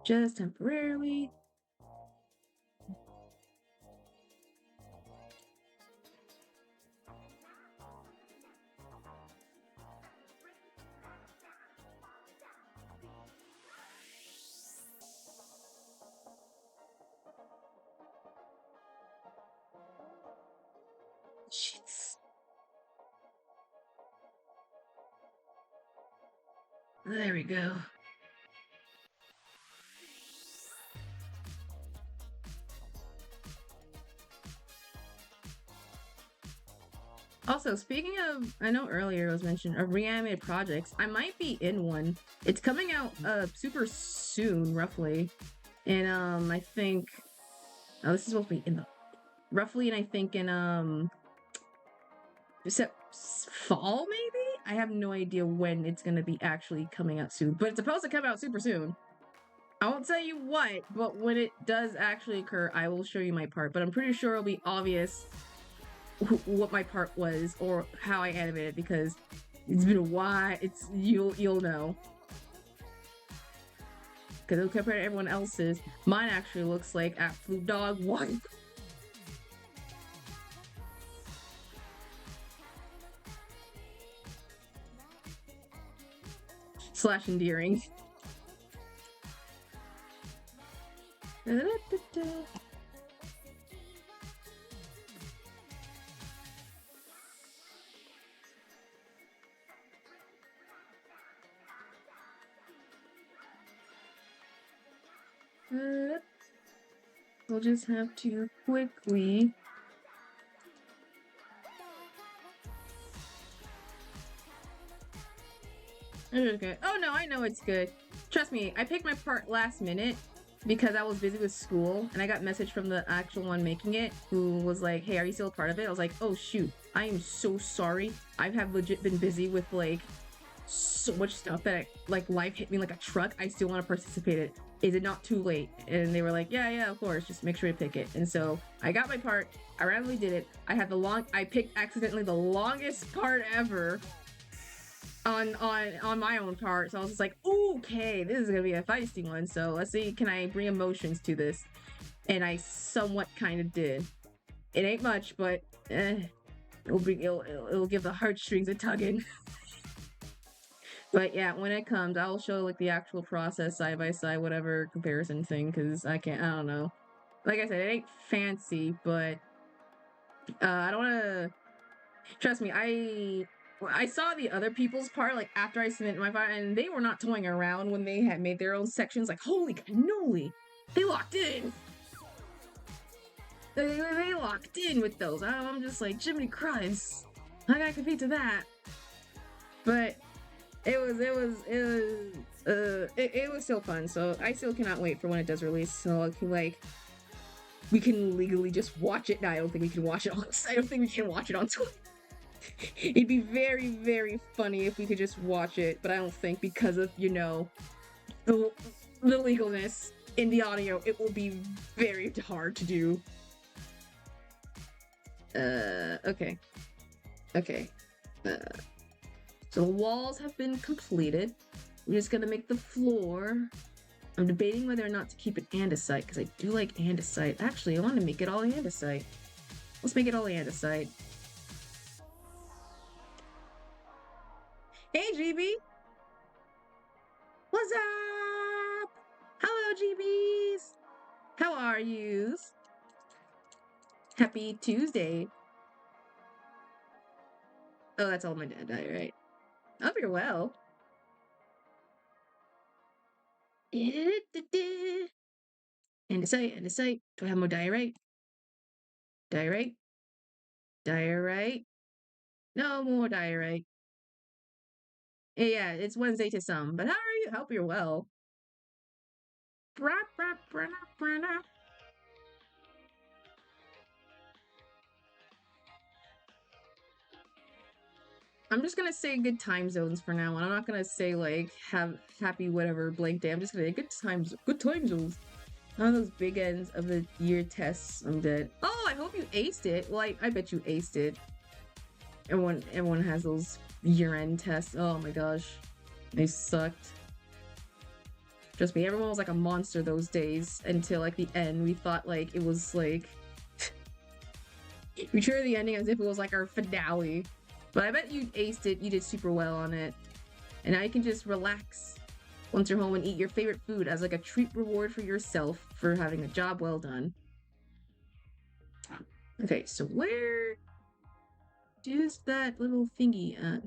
just temporarily. Shits. There we go. Also, speaking of, I know earlier it was mentioned of reanimated projects. I might be in one. It's coming out super soon, roughly. And I think this is supposed to be in the roughly, and I think in fall maybe. I have no idea when it's gonna be actually coming out soon, but it's supposed to come out super soon. I won't tell you what, but when it does actually occur, I will show you my part. But I'm pretty sure it'll be obvious what my part was or how I animated because it's been a while. It's you'll know because compared to everyone else's, mine actually looks like absolute dog one. Slash endearing. We'll just have to quickly. It's good. Oh no, I know it's good. Trust me, I picked my part last minute because I was busy with school and I got a message from the actual one making it who was like, hey, are you still a part of it? I was like, oh shoot, I am so sorry. I have legit been busy with like so much stuff that like life hit me like a truck. I still want to participate in it. Is it not too late? And they were like, yeah, of course. Just make sure you pick it. And so I got my part. I randomly did it. I picked accidentally the longest part ever on my own part. So I was just like, okay, this is gonna be a feisty one. So let's see, can I bring emotions to this? And I somewhat kind of did. It ain't much, but it'll give the heartstrings a tugging. But yeah, when it comes, I'll show like the actual process side by side, whatever comparison thing, because I don't know. Like I said, it ain't fancy, but I don't want to. Trust me, I saw the other people's part like after I submitted my part, and they were not toying around when they had made their own sections. Like holy cannoli, they locked in. They locked in with those. I'm just like Jiminy Christ, I gotta compete to that. But it was still fun, so I still cannot wait for when it does release. So I can like we can legally just watch it. No, I don't think we can watch it on. I don't think we can watch it on Twitter. It'd be very, very funny if we could just watch it, but I don't think because of the legalness in the audio, it will be very hard to do. Okay. So the walls have been completed. We're just gonna make the floor. I'm debating whether or not to keep it andesite, because I do like andesite. Actually, I want to make it all andesite. Let's make it all andesite. Hey, GB! What's up? Hello, GBs! How are yous? Happy Tuesday. Oh, that's all my dad died, right? I hope you're well. Andesite. Do I have more diorite? Diorite? No more diorite. Yeah, it's Wednesday to some, but how are you? Hope you're well. I'm just gonna say good time zones for now, and I'm not gonna say like have happy whatever blank day. I'm just gonna say good time zones. None of those big ends of the year tests. I'm dead. Oh, I hope you aced it. Well, I bet you aced it. Everyone has those year-end tests. Oh my gosh, they sucked. Trust me, everyone was like a monster those days until like the end. We thought like it was like we treated the ending as if it was like our finale. But I bet you aced it. You did super well on it. And now you can just relax once you're home and eat your favorite food as like a treat reward for yourself for having a job well done. Okay, so where is that little thingy at?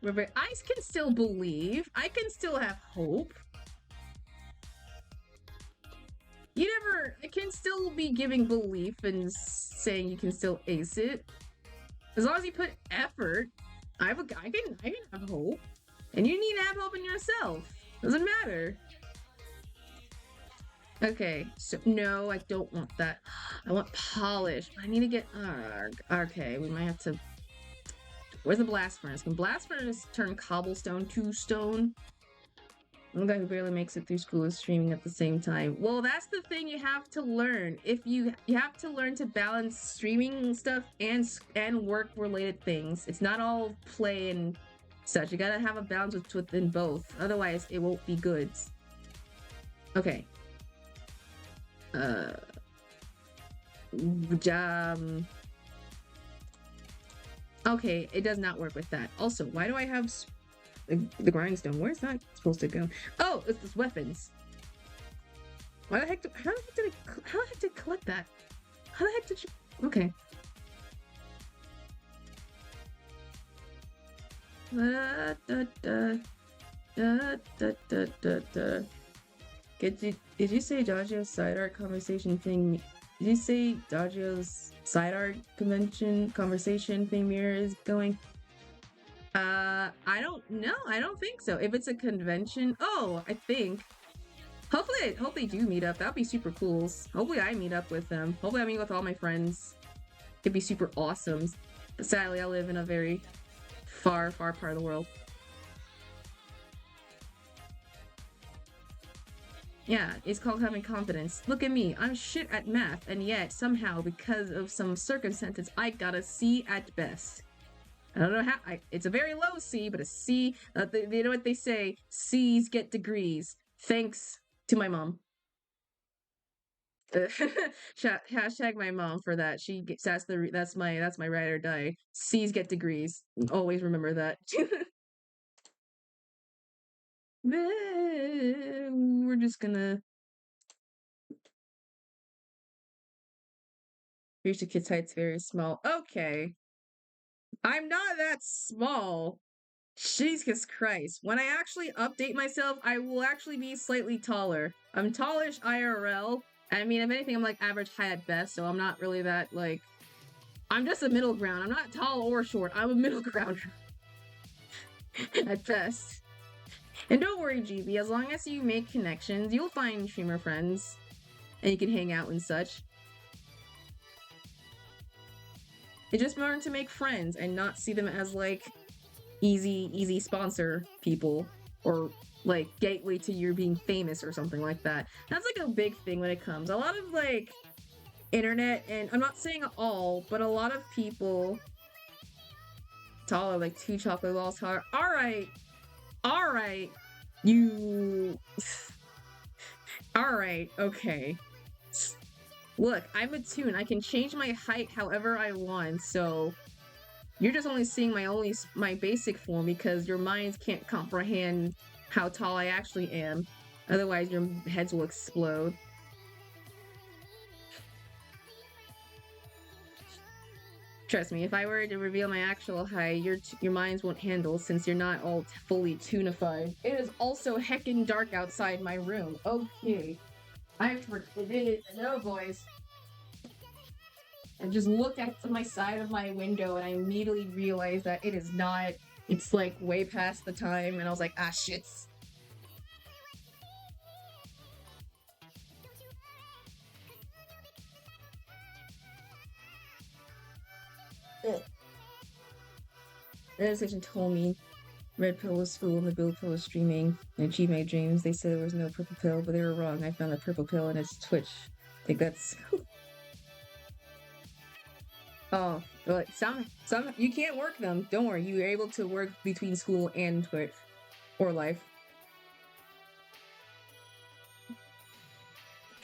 I can still believe. I can still have hope. I can still be giving belief and saying you can still ace it. As long as you put effort, I can have hope. And you need to have hope in yourself. Doesn't matter. Okay, so no, I don't want that. I want polish. I need to get okay, we might have to. Where's the blast furnace? Can blast furnace turn cobblestone to stone? One guy who barely makes it through school is streaming at the same time. Well, that's the thing you have to learn. If you have to learn to balance streaming stuff and work related things. It's not all play and such. You gotta have a balance within both. Otherwise, it won't be good. Okay. Okay, it does not work with that. Also, why do I have the grindstone? Where's that supposed to go? Oh, it's this weapons. Why the heck how the heck did I collect that? How the heck did you? Okay. Did you say Dodgeo's side art conversation thing? Did you say Dodgeo's side art conversation thing mirror is going? I don't know. I don't think so. If it's a convention, I think. Hopefully, I hope they do meet up. That'd be super cool. Hopefully, I meet up with them. Hopefully, I meet with all my friends. It'd be super awesome. But sadly, I live in a very far, far part of the world. Yeah, it's called having confidence. Look at me, I'm shit at math, and yet, somehow, because of some circumstances, I got a C at best. I don't know how, it's a very low C, but a C, you know what they say, C's get degrees. Thanks to my mom. Hashtag my mom for that. That's my ride or die. C's get degrees. Always remember that. We're just gonna. Reach the kid's height's very small. Okay. I'm not that small. Jesus Christ. When I actually update myself, I will actually be slightly taller. I'm tallish IRL. I mean, if anything, I'm like average height at best, so I'm not really that, like... I'm just a middle ground. I'm not tall or short. I'm a middle grounder. At best. And don't worry, GB. As long as you make connections, you'll find streamer friends. And you can hang out and such. It's just learn to make friends and not see them as, like, easy sponsor people. Or, like, gateway to your being famous or something like that. That's, like, a big thing when it comes. A lot of, like, internet, and I'm not saying all, but a lot of people... taller, like 2 chocolate balls taller. Alright. You... Alright, okay. Look, I'm a toon. I can change my height however I want, so... You're just only seeing my basic form because your minds can't comprehend how tall I actually am. Otherwise, your heads will explode. Trust me, if I were to reveal my actual height, your minds won't handle since you're not all fully toonified. It is also heckin' dark outside my room. Okay. No, boys. I just looked at my side of my window and I immediately realized that it is not. It's like way past the time, and I was like, ah, shits. The organization told me red pill was school and the blue pill was streaming. And achieve my dreams. They said there was no purple pill, but they were wrong. I found a purple pill and it's Twitch. I think that's... Oh, but some you can't work them. Don't worry, you're able to work between school and Twitch. Or life.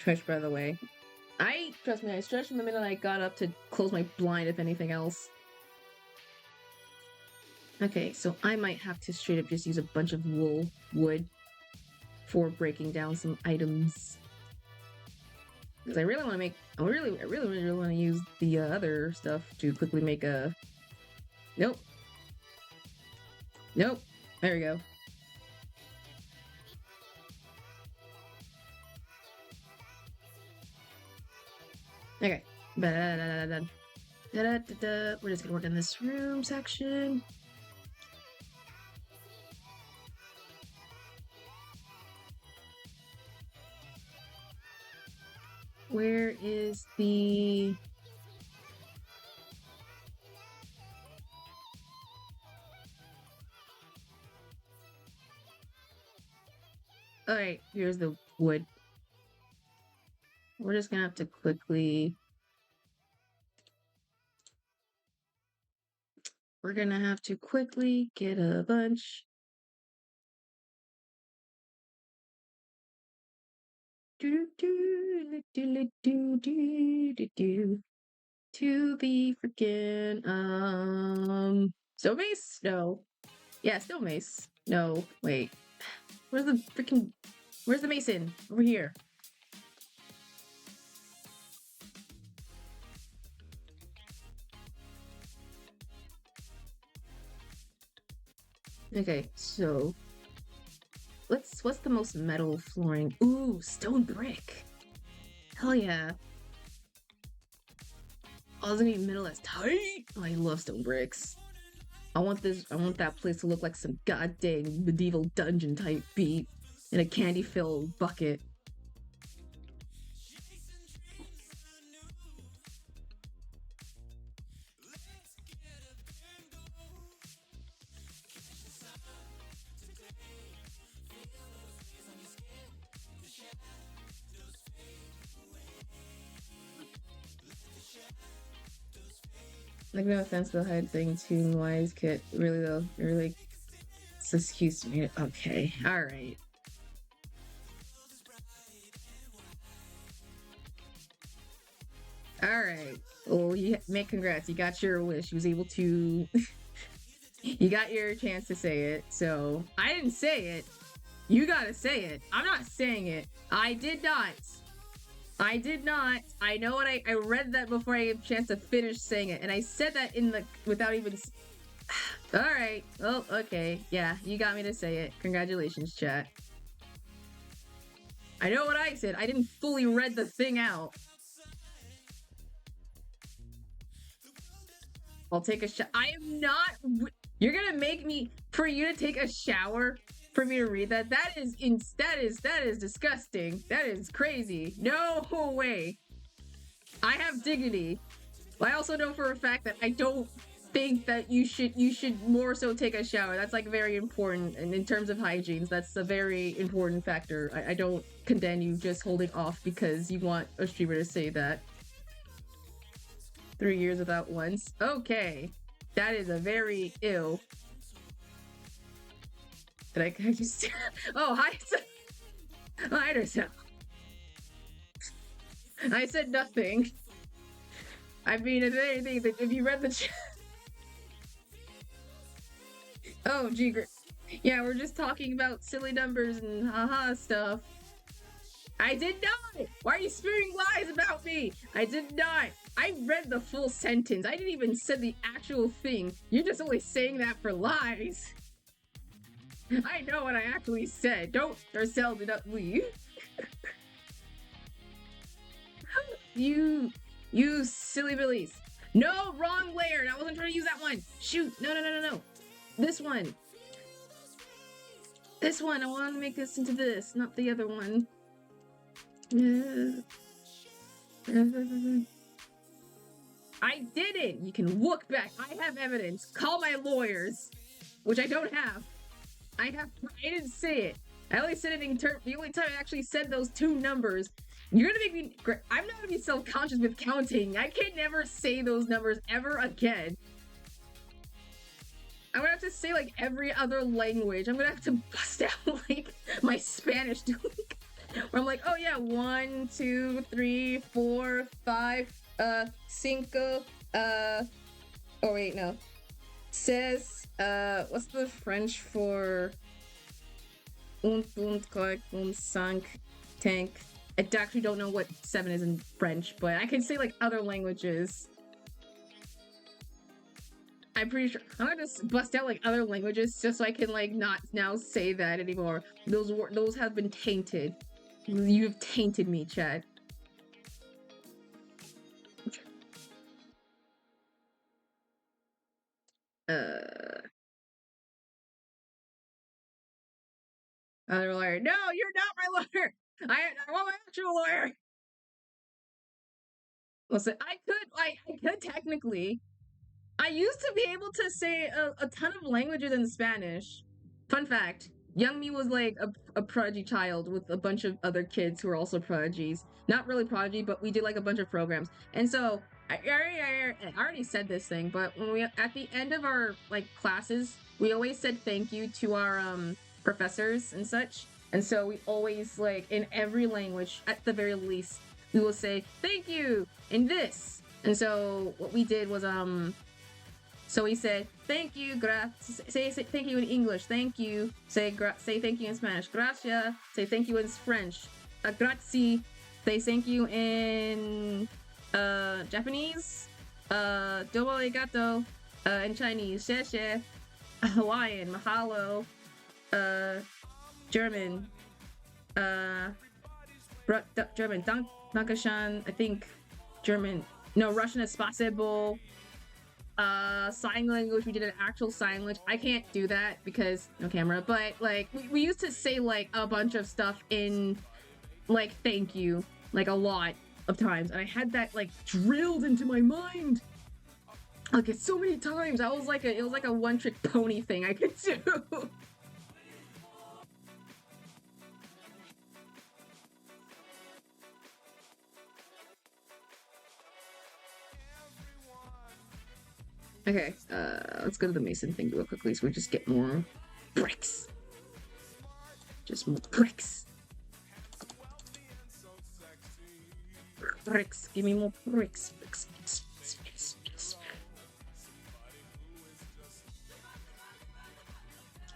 Twitch, by the way. Trust me, I stretched from the minute I got up to close my blind, if anything else. Okay, so I might have to straight up just use a bunch of wood for breaking down some items. Because I really want to make, I really want to use the other stuff to quickly make a, nope. Nope. There we go. Okay. Da-da-da-da-da. We're just gonna work in this room section. Where is the... Alright, here's the wood. We're just gonna have to quickly... We're gonna have to quickly get a bunch. To the freaking stone mace? No. Yeah, stone mace. No, wait. Where's the mason? Over here. Okay, so what's the most metal flooring? Ooh, stone brick. Hell yeah. Oh, doesn't even metal as tight. Oh, I love stone bricks. I want that place to look like some goddamn medieval dungeon type beat in a candy filled bucket. Like, no offense to the hide thing, too wise kit. Really though, really. It's excuse to me. Okay, all right. All right. Well, you make congrats. You got your wish. You was able to. You got your chance to say it. So I didn't say it. You gotta say it. I'm not saying it. I did not. I did not. I know what I read that before I had a chance to finish saying it, and I said that in the without even. All right. Oh, okay. Yeah, you got me to say it. Congratulations, chat. I know what I said. I didn't fully read the thing out. I'll take a shower. I am not. You're gonna make me for you to take a shower for me to read that. That is disgusting. That is crazy. No way. I have dignity. I also know for a fact that I don't think that you should more so take a shower. That's like very important, and in terms of hygiene, that's a very important factor. I don't condemn you just holding off because you want a streamer to say that. 3 years without once. Okay. That is a very ill. Did I just... Oh, hi. Hi, yourself. I said nothing. I mean, if anything, if you read the chat... Oh, gee. Yeah, we're just talking about silly numbers and haha stuff. I did not! Why are you spewing lies about me? I did not! I read the full sentence. I didn't even say the actual thing. You're just only saying that for lies. I know what I actually said. Don't yourself did not leave. You silly billies. No, wrong layer. I wasn't trying to use that one. Shoot. No. This one. This one. I want to make this into this, not the other one. I didn't! You can look back. I have evidence. Call my lawyers. Which I don't have. I didn't say it. I only said it in the only time I actually said those two numbers. You're gonna make me... I'm not gonna be self-conscious with counting. I can never say those numbers ever again. I'm gonna have to say, like, every other language. I'm gonna have to bust out, like, my Spanish to where I'm like, oh yeah, 1, 2, 3, 4, 5, cinco, oh wait, no. Says, what's the French for cinq, tank? I actually don't know what 7 is in French, but I can say like other languages. I'm pretty sure I'm gonna just bust out like other languages just so I can like not now say that anymore. Those have been tainted. You've tainted me, Chad. Other lawyer. No, you're not my lawyer. I want my actual lawyer. Listen, I could technically. I used to be able to say a ton of languages in Spanish. Fun fact: Young Me was like a prodigy child with a bunch of other kids who were also prodigies. Not really prodigy, but we did like a bunch of programs. And so I already said this thing, but when we at the end of our like classes, we always said thank you to our professors and such. And so we always like in every language, at the very least, we will say thank you in this. And so what we did was so we said thank you, say thank you in English, thank you. Say thank you in Spanish, gracias. Say thank you in French, grazie. Say thank you in Japanese, domo arigato. In Chinese, 谢谢. Hawaiian, mahalo. German, German, Dankashan. I think German. No, Russian is spasibo. Sign language, we did an actual sign language. I can't do that because no camera, but like we used to say like a bunch of stuff in like thank you like a lot of times, and I had that like drilled into my mind like it's so many times. It was like a one-trick pony thing I could do. Okay, let's go to the Mason thing real quickly so we just get more bricks. Just more bricks. Bricks. Give me more bricks. Bricks.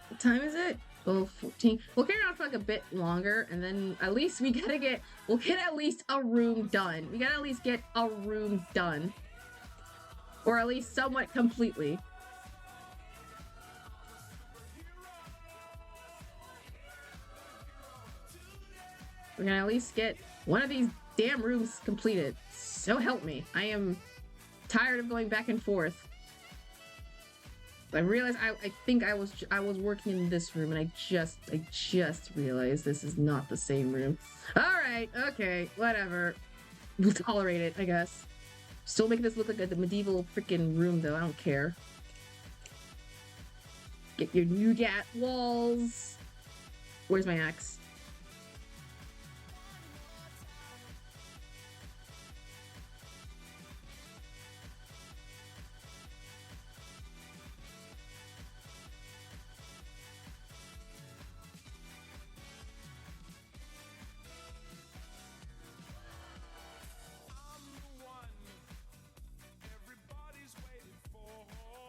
What time is it? 12:14. We'll carry on for like a bit longer, and then at least we'll get at least a room done. We gotta at least get a room done. Or at least somewhat completely. We're gonna at least get one of these damn rooms completed. So help me. I am tired of going back and forth. I realized I think I was working in this room, and I just realized this is not the same room. Alright, okay, whatever. We'll tolerate it, I guess. Still making this look like a medieval freaking room, though. I don't care. Get your nougat walls. Where's my axe?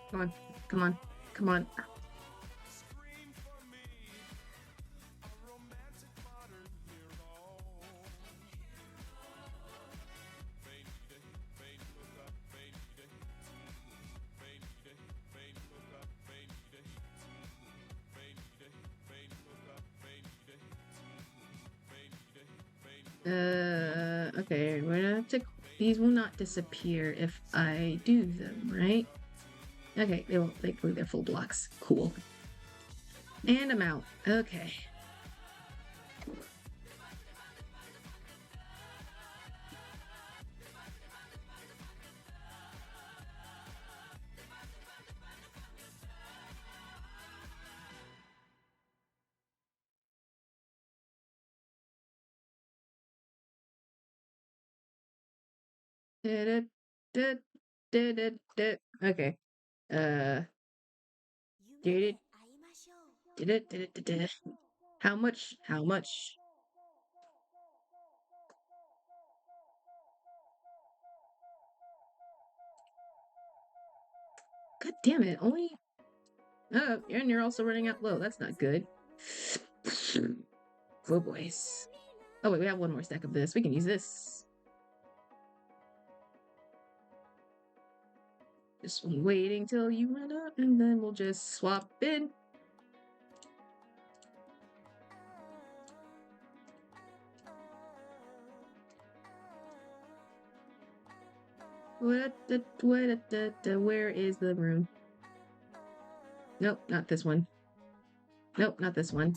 Come on, come on, come on. Okay, we're gonna have to. These will not disappear if I do them, right? Okay, they won't. They're full blocks. Cool. And I'm out. Okay. Okay. Did it? Did it? Did it? Did it? How much? How much? God damn it! Only. Oh, and you're also running out low. That's not good. Oh boys. Oh wait, we have one more stack of this. We can use this. Just waiting till you run up, and then we'll just swap in. Where is the room? Nope, not this one. Nope, not this one.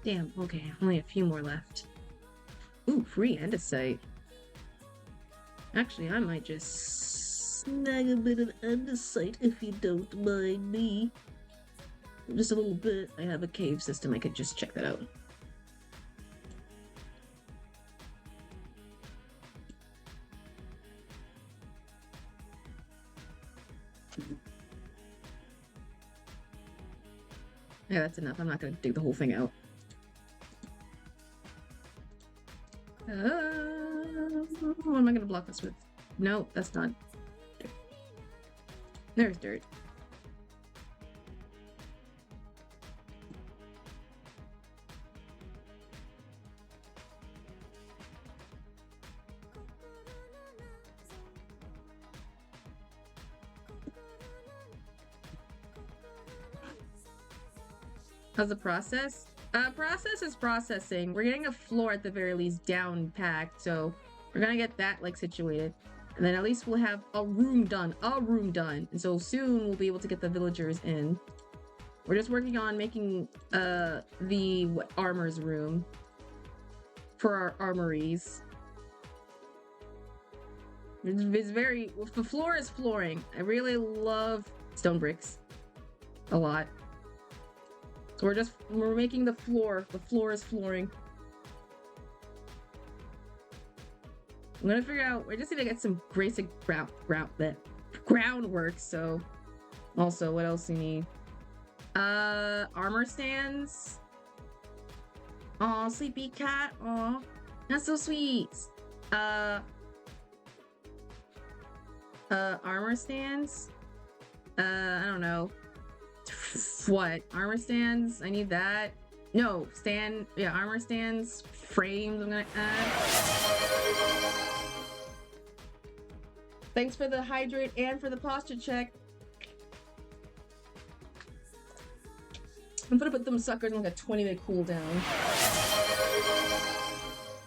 Damn, okay, only a few more left. Ooh, free andesite. Actually, I might just snag a bit of andesite if you don't mind me. Just a little bit. I have a cave system, I could just check that out. Yeah, that's enough. I'm not gonna dig the whole thing out. What am I gonna block this with? No, that's not. There's dirt. How's the process? Process is processing. We're getting a floor at the very least down packed, so we're gonna get that like situated. And then at least we'll have a room done. And so soon we'll be able to get the villagers in. We're just working on making the armor's room for our armories. It's very, the floor is flooring. I really love stone bricks a lot. So we're making the floor. The floor is flooring. I'm gonna figure out, I just need to get some basic groundwork, so. Also, what else do you need? Armor stands. Aw, sleepy cat, aw. That's so sweet. Armor stands? I don't know. What? Armor stands? I need that. No, armor stands, frames I'm gonna add. Thanks for the hydrate and for the posture check. I'm gonna put them suckers on like a 20-minute cooldown.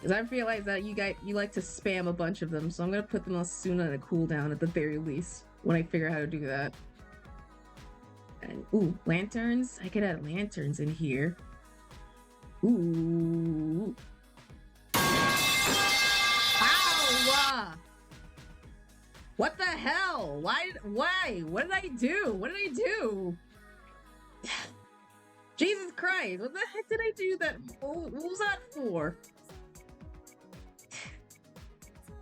Because I realize that you like to spam a bunch of them, so I'm gonna put them on soon on a cooldown at the very least, when I figure out how to do that. And, ooh, lanterns? I could add lanterns in here. Ooh. Ow! What the hell? Why? What did I do? What did I do? Jesus Christ, what the heck did I do that? What was that for?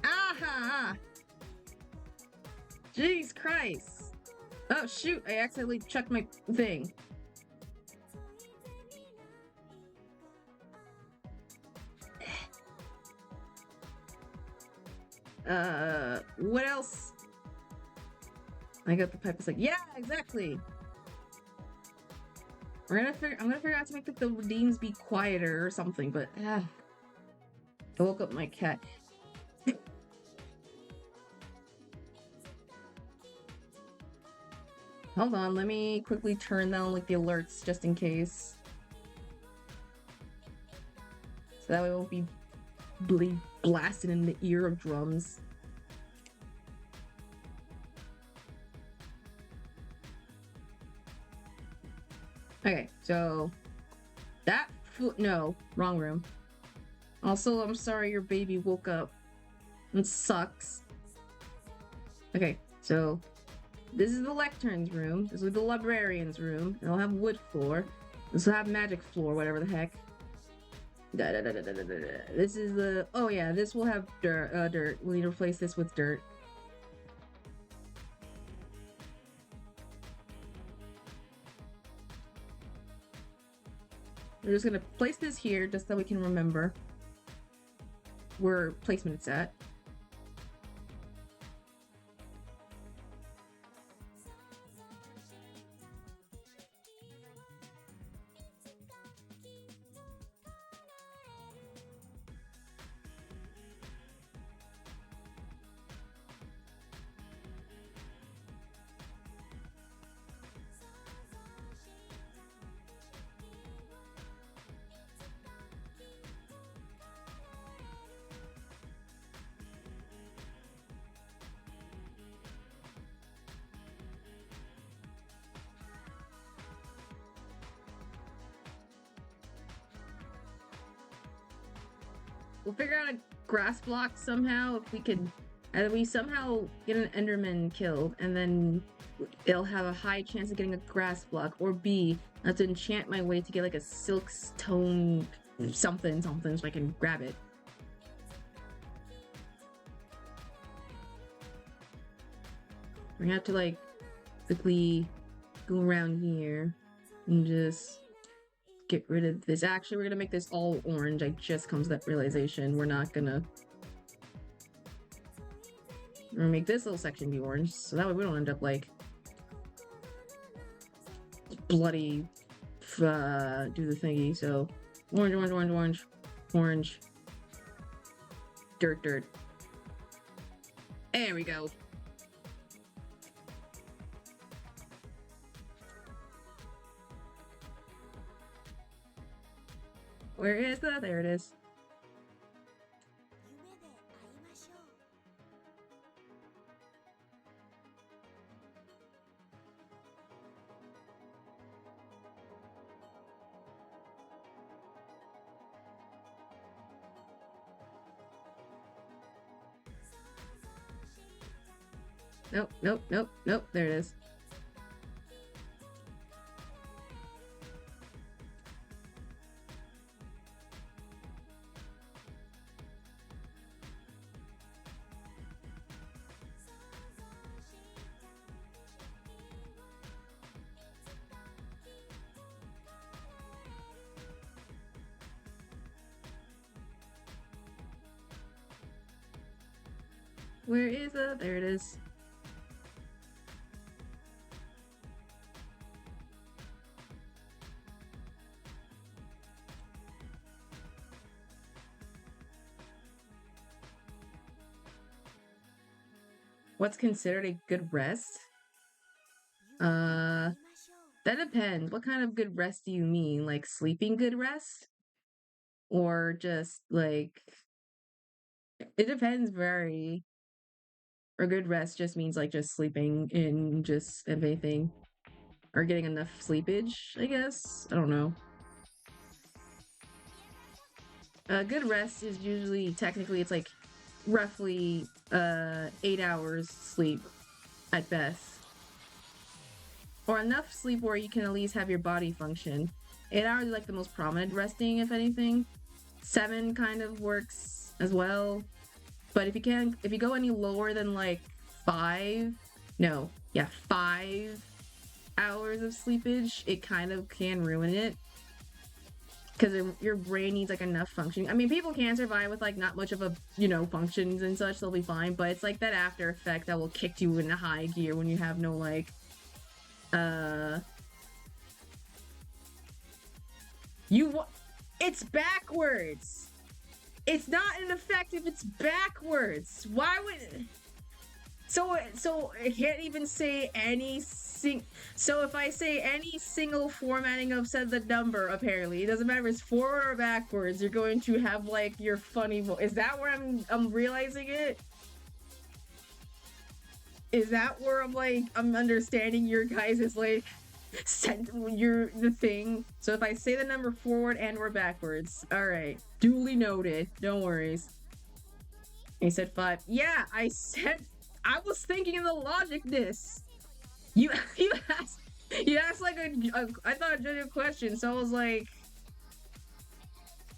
Aha! Jeez Christ. Oh shoot, I accidentally checked my thing. What else? I got the pipe. It's like, yeah, exactly. I'm gonna figure out how to make the redeems be quieter or something, but I woke up my cat. Hold on, let me quickly turn down like the alerts just in case. So that way it won't be blasted in the ear of drums. Okay, so that no, wrong room. Also, I'm sorry your baby woke up. It sucks. Okay, so this is the lectern's room. This is the librarian's room. It'll have wood floor. This will have magic floor, whatever the heck. This is the, oh yeah, this will have dirt. We need to replace this with dirt. We're just gonna place this here just so we can remember where placement it's at. We'll figure out a grass block somehow if we can, and we somehow get an Enderman killed, and then it'll have a high chance of getting a grass block. Or B, I have to enchant my way to get like a silk stone something so I can grab it. We're gonna have to like quickly go around here and just get rid of this. Actually, we're gonna make this all orange. I just come to that realization. We're gonna make this little section be orange, so that way we don't end up like bloody do the thingy. So orange, dirt. There we go. Where is that? There it is. Nope. There it is. Where is it? There it is. What's considered a good rest? That depends. What kind of good rest do you mean? Like sleeping good rest? Or just like, it depends very. Or good rest just means like just sleeping in just everything. Or getting enough sleepage, I guess. I don't know. Good rest is usually, technically, it's like roughly 8 hours sleep at best. Or enough sleep where you can at least have your body function. 8 hours is like the most prominent resting, if anything. 7 kind of works as well. But if you go any lower than like 5 hours of sleepage, it kind of can ruin it. Because your brain needs like enough functioning. I mean, people can survive with like not much of a, functions and such, they'll be fine. But it's like that after effect that will kick you into high gear when you have no like, it's backwards. It's not an effect if it's backwards. Why would... So I can't even say any so if I say any single formatting of said the number, apparently it doesn't matter if it's forward or backwards, you're going to have like your funny voice. Is that where I'm realizing it? Is that where I'm understanding your guys' like the thing? So if I say the number forward and or backwards, all right, duly noted. No worries. He said 5. Yeah, I was thinking of the logicness. You asked like I thought a genuine question, so I was like,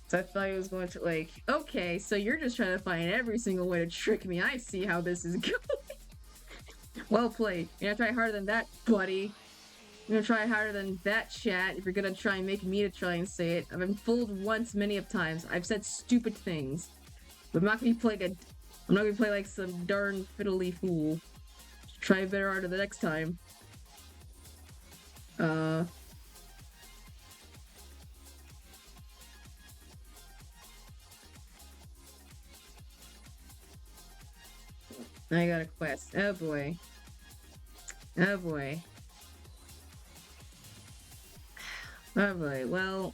So I thought he was going to like, okay, so you're just trying to find every single way to trick me. I see how this is going. Well played. You're gonna try harder than that, buddy. You're gonna try harder than that, chat, if you're gonna try and make me to try and say it. I've been fooled once many of times. I've said stupid things. But I'm not gonna play like I'm not gonna play like some darn fiddly fool. Try better harder the next time. I got a quest. Oh boy. Oh boy. Oh boy. Well,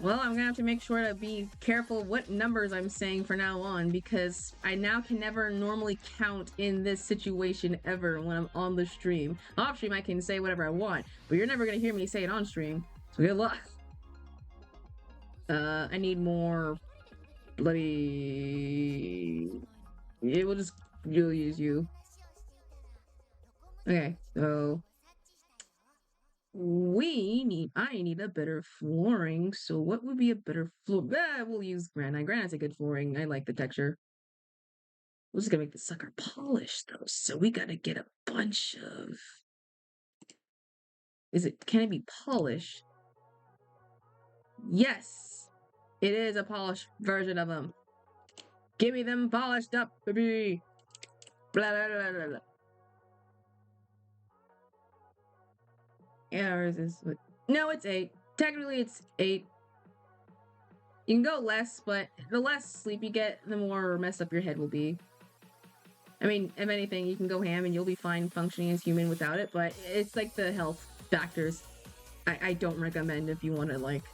I'm gonna have to make sure to be careful what numbers I'm saying from now on, because I now can never normally count in this situation ever when I'm on the stream. Off stream I can say whatever I want, but you're never gonna hear me say it on stream. So good luck. I need more bloody... It will just really use you. Okay, so I need a better flooring. So what would be a better floor? We'll use granite. Granite's a good flooring. I like the texture. We're just gonna make the sucker polished though. So we gotta get a bunch of... Can it be polished? Yes! It is a polished version of them. Give me them polished up, baby! Blah, blah, blah, blah, blah. Yeah, or is this... No, it's 8. Technically, it's 8. You can go less, but the less sleep you get, the more messed up your head will be. I mean, if anything, you can go ham and you'll be fine functioning as human without it, but it's like the health factors I don't recommend if you want to, like,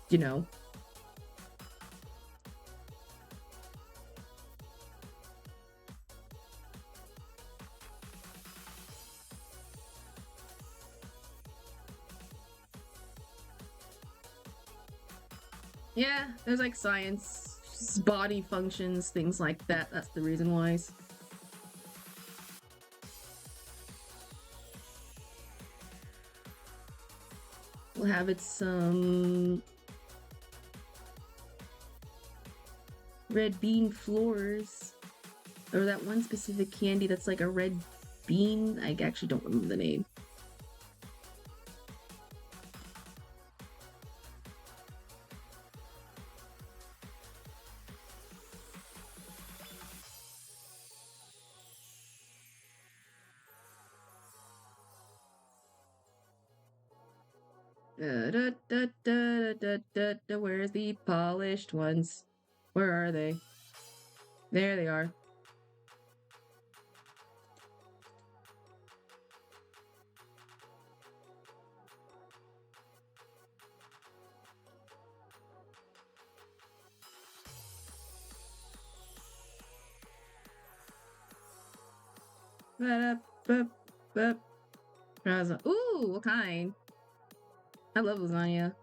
you know. Yeah, there's like science, body functions, things like that. That's the reason why. We'll have it some red bean floors, or that one specific candy that's like a red bean. I actually don't remember the name. Where's the polished ones? Where are they? There they are. Ooh, what kind? I love lasagna.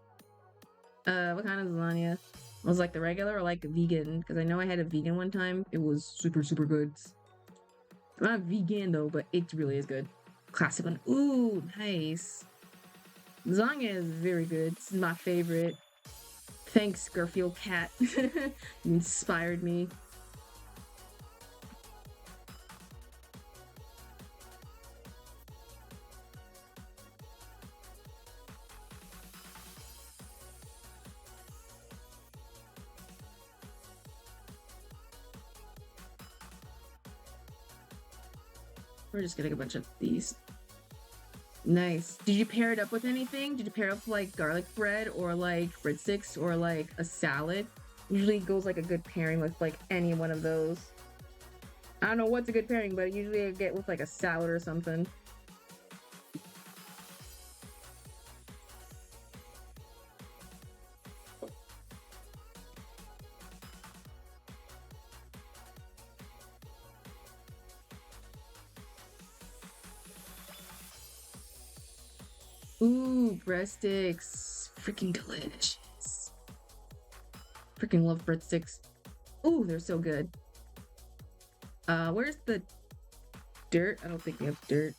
What kind of lasagna? Was like the regular or like vegan? Because I know I had a vegan one time. It was super, super good. I'm not vegan though, but it really is good. Classic one. Ooh, nice. Lasagna is very good. This is my favorite. Thanks, Garfield Cat. You inspired me. We're just getting a bunch of these. Nice. Did you pair it up with anything? Did you pair it up with like garlic bread or like breadsticks or like a salad? Usually it goes like a good pairing with like any one of those. I don't know what's a good pairing, but usually I get with like a salad or something. Ooh, breadsticks. Freaking delicious. Freaking love breadsticks. Ooh, they're so good. Where's the dirt? I don't think we have dirt.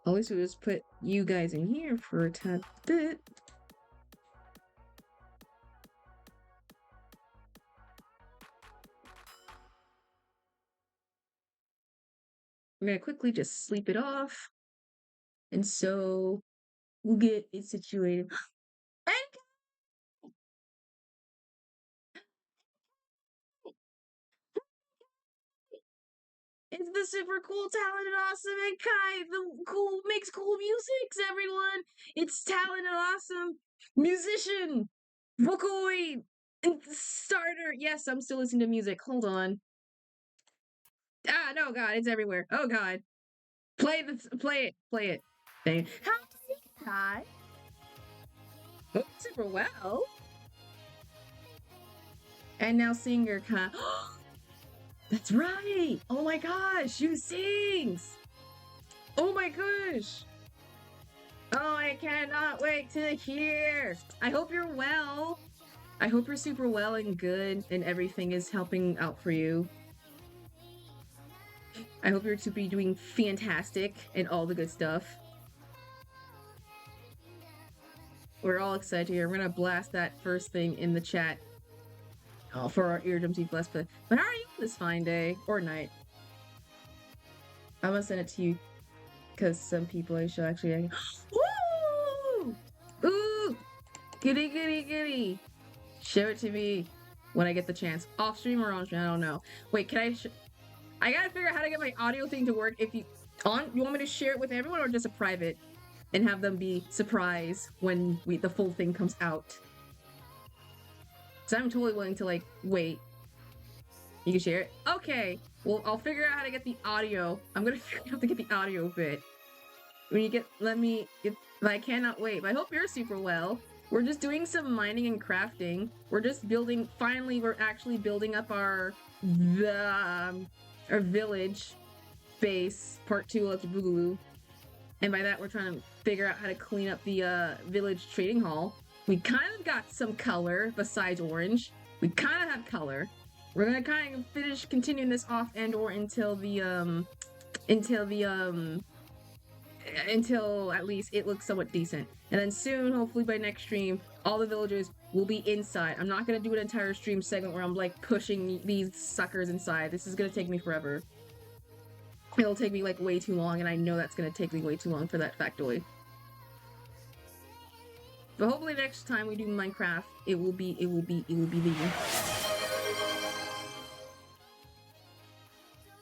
At least we'll just put you guys in here for a tad bit. We're gonna quickly just sleep it off. And so we'll get it situated. And it's the super cool, talented, awesome, and Kai, the cool makes cool musics, everyone. It's talented, awesome musician, Vocaloid, and starter. Yes, I'm still listening to music. Hold on. Ah, no, God, it's everywhere. Oh God, play it. Dang. Hi, oh, super well. And now singer Kai. That's right. Oh my gosh, you sings. Oh my gosh. Oh, I cannot wait to hear. I hope you're well. I hope you're super well and good and everything is helping out for you. I hope you're to be doing fantastic and all the good stuff. We're all excited here. We're gonna blast that first thing in the chat. Oh, for our eardrums, blessed. But how are you this fine day or night? I'm gonna send it to you because some people I should actually. Woo! Ooh! Giddy, giddy, giddy! Show it to me when I get the chance. Off stream or on stream? I don't know. Wait, can I? I gotta figure out how to get my audio thing to work. If you want me to share it with everyone or just a private, and have them be surprised when the full thing comes out. So I'm totally willing to like wait. You can share it. Okay. Well, I'll figure out how to get the audio. I'm gonna have to get the audio bit. When you get, I cannot wait. But I hope you're super well. We're just doing some mining and crafting. We're just building. Finally, we're actually building up our village base, part 2 of the Boogaloo. And by that, we're trying to figure out how to clean up the village trading hall. We kind of got some color besides orange. We kind of have color. We're gonna kind of continuing this off and or until at least it looks somewhat decent. And then soon, hopefully by next stream, all the villagers will be inside. I'm not gonna do an entire stream segment where I'm like pushing these suckers inside. This is gonna take me forever. It'll take me like way too long, and I know that's gonna take me way too long for that factoid. But hopefully next time we do Minecraft, it will be the.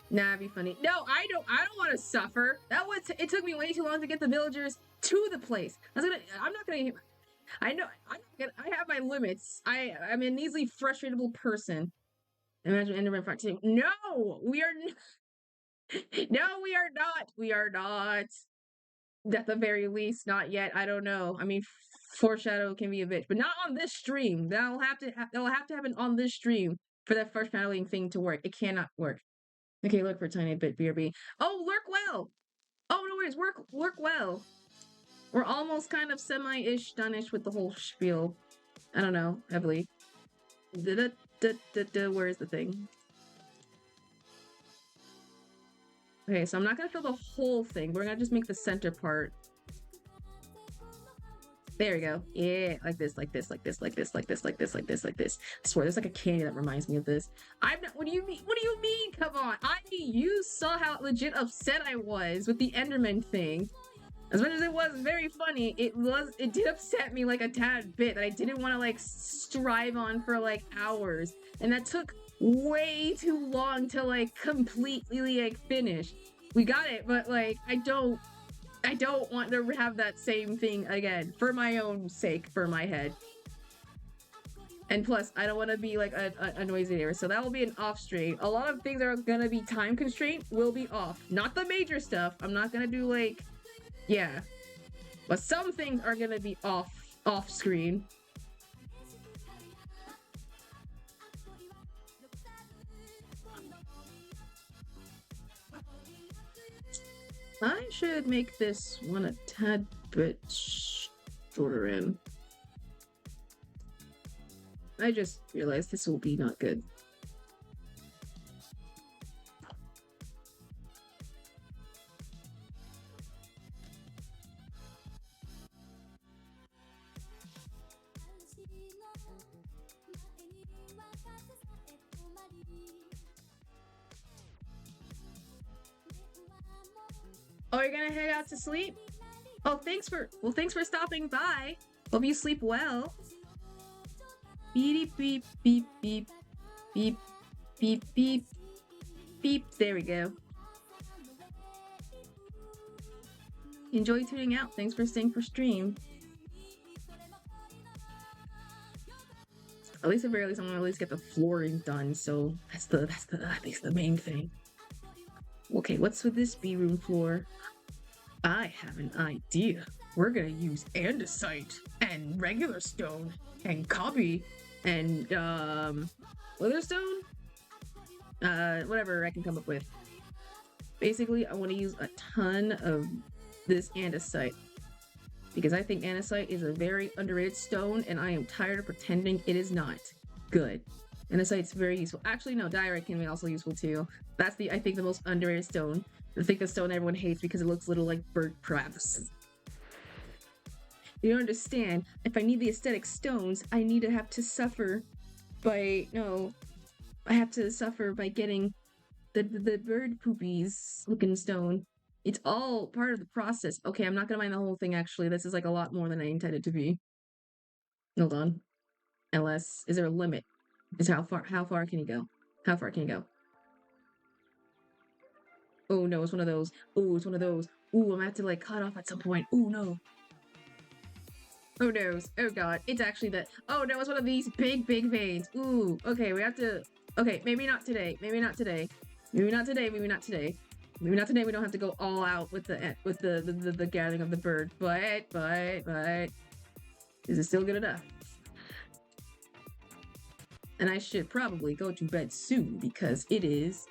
Nah, it'd be funny. No, I don't want to suffer. It took me way too long to get the villagers to the place. I have my limits. I'm an easily frustratable person. Imagine Enderman Part 2. No, we are no, we are not. We are not. At the very least, not yet. I don't know. I mean, foreshadow can be a bitch, but not on this stream. That'll have to happen on this stream for that first paneling thing to work. It cannot work. Okay, look for a tiny bit, BRB. Oh, lurk well! Oh, no worries, work well. We're almost kind of semi-ish done-ish with the whole spiel. I don't know, heavily. Where is the thing? Okay, so I'm not gonna fill the whole thing. We're gonna just make the center part. There we go. Yeah, like this. I swear, there's like a candy that reminds me of this. I'm not. What do you mean? What do you mean? Come on. You saw how legit upset I was with the Enderman thing. As much as it was very funny, it did upset me like a tad bit that I didn't want to like strive on for like hours, and that took way too long to like completely like finish. We got it, but like I don't want to have that same thing again for my own sake, for my head. And plus, I don't want to be like a noisy neighbor, so that will be an off stream. A lot of things that are gonna be time constraint will be off. Not the major stuff. I'm not gonna do like, yeah. But some things are gonna be off screen. I should make this one a tad bit shorter in. I just realized this will be not good. Oh, you're gonna head out to sleep? Oh, thanks for stopping by. Hope you sleep well. Beep beep beep beep beep beep beep beep. There we go. Enjoy tuning out. Thanks for staying for stream. At least at very least I'm gonna at least get the flooring done, so that's at least the main thing. Okay, what's with this B-room floor? I have an idea. We're gonna use andesite and regular stone and copy and Witherstone? Whatever I can come up with. Basically, I want to use a ton of this andesite because I think andesite is a very underrated stone and I am tired of pretending it is not. Good. Andesite's very useful. Actually, no, diorite can be also useful too. That's I think the most underrated stone. I think the stone everyone hates because it looks little like bird crabs. You don't understand. If I need the aesthetic stones, I need to have to suffer by I have to suffer by getting the bird poopies looking stone. It's all part of the process. Okay, I'm not gonna mind the whole thing actually. This is like a lot more than I intended to be. Hold on. Unless is there a limit? Is how far can you go? How far can you go? Oh no, it's one of those. Oh, it's one of those. Ooh, I'm gonna have to like cut off at some point. Oh no. Oh no. Oh god. It's actually that. Oh no, it's one of these big veins. Ooh. Okay, we have to. Okay, maybe not today. Maybe not today. Maybe not today. Maybe not today. Maybe not today. We don't have to go all out with the gathering of the bird. But is it still good enough? And I should probably go to bed soon because it is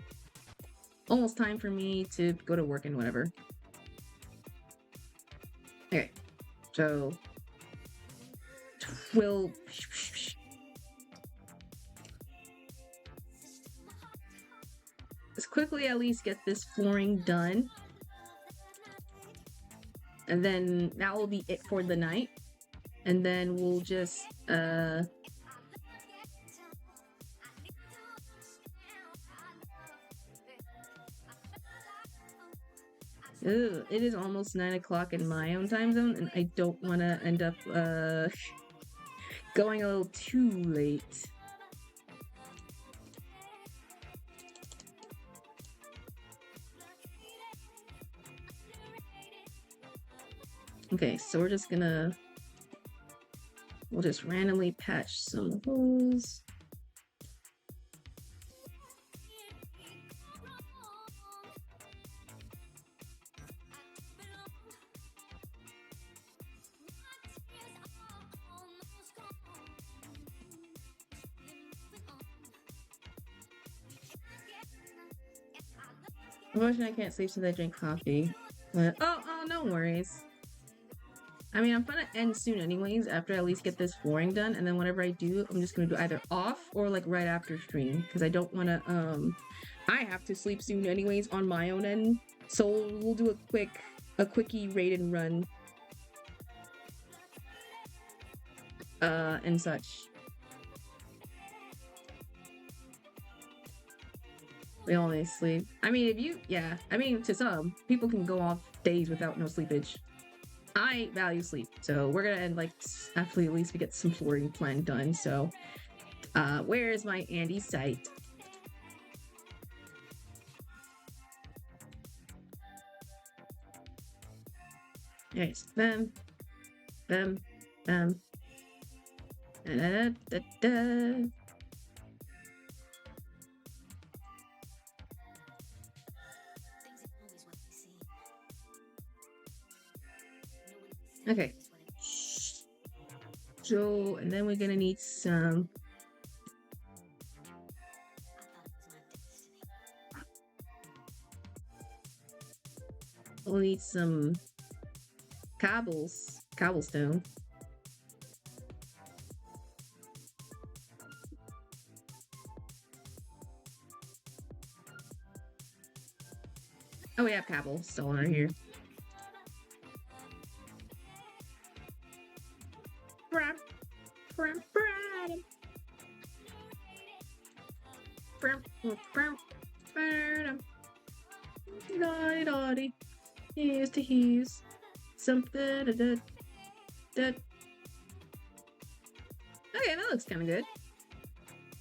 almost time for me to go to work and whatever. Okay, so we'll let's quickly at least get this flooring done. And then that will be it for the night. And then we'll just Ew, it is almost 9 o'clock in my own time zone, and I don't want to end up going a little too late. Okay, so we'll just randomly patch some holes. Unfortunately, I can't sleep since I drink coffee. But, oh, no worries. I mean, I'm gonna end soon anyways, after I at least get this flooring done, and then whenever I do, I'm just gonna do either off or like right after stream, because I don't wanna, I have to sleep soon anyways on my own end, so we'll do a quickie raid and run. And such. We only sleep. I mean, to some, people can go off days without no sleepage. I value sleep, so we're gonna end like after at least we get some flooring plan done. So, where is my Andy site? Yes, bam, bam, bam, da da da da. Okay. So, and then we're gonna need some. We'll need some cobblestone. Oh, we have cobblestone right here. Dotty. Here's to here's something. Okay, that looks kind of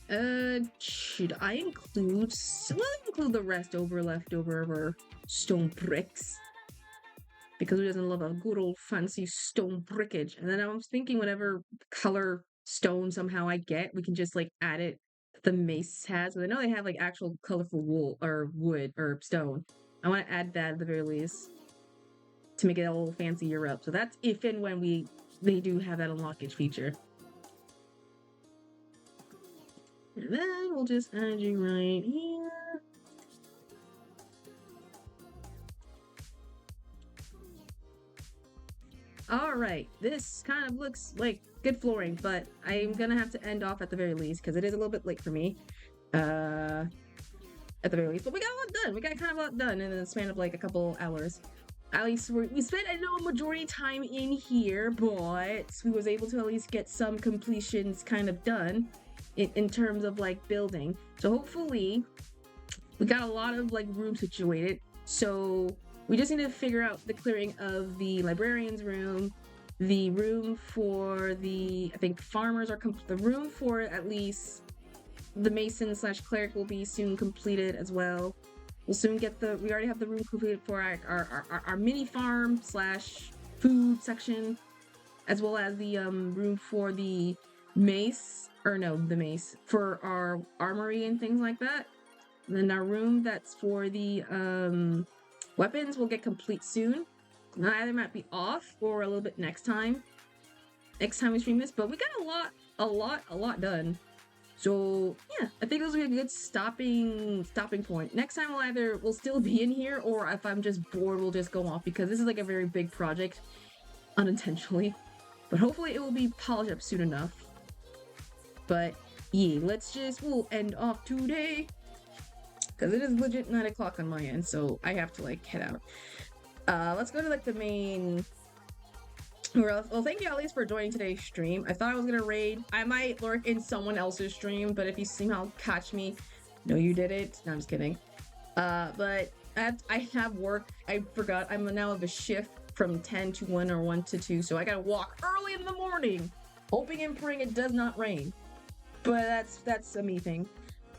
good. Should I include? We'll include the leftover stone bricks. Because who doesn't love a good old fancy stone brickage? And then I was thinking whatever color stone somehow I get, we can just like add it the mace has. But I know they have like actual colorful wool or wood or stone. I want to add that at the very least to make it a little fancier up. So that's if and when they do have that unlockage feature. And then we'll just add you right here. Alright, this kind of looks like good flooring, but I'm gonna have to end off at the very least because it is a little bit late for me. At the very least, but we got a lot done. We got kind of a lot done in the span of like a couple hours. At least we spent, I know, a majority time in here, but we was able to at least get some completions kind of done in terms of like building. So hopefully we got a lot of like room situated. So we just need to figure out the clearing of the librarian's room, the room for the, I think farmers are, the room for at least the mason slash cleric will be soon completed as well. We'll soon get we already have the room completed for our mini farm slash food section, as well as the room for the mace, for our armory and things like that. And then our room that's for the weapons will get complete soon. Either might be off or a little bit next time we stream this, but we got a lot done. So yeah, I think this will be a good stopping point. Next time we'll still be in here, or if I'm just bored, we'll just go off because this is like a very big project, unintentionally. But hopefully it will be polished up soon enough. But yeah, we'll end off today because it is legit 9 o'clock on my end, so I have to like head out. Let's go to like the main. Well, thank you at least for joining today's stream. I thought I was gonna raid. I might lurk in someone else's stream, but if you somehow catch me, no, you did it. No, I'm just kidding. But I have work. I forgot. I'm now of a shift from 10 to 1 or 1 to 2, so I gotta walk early in the morning, hoping and praying it does not rain. But that's a me thing.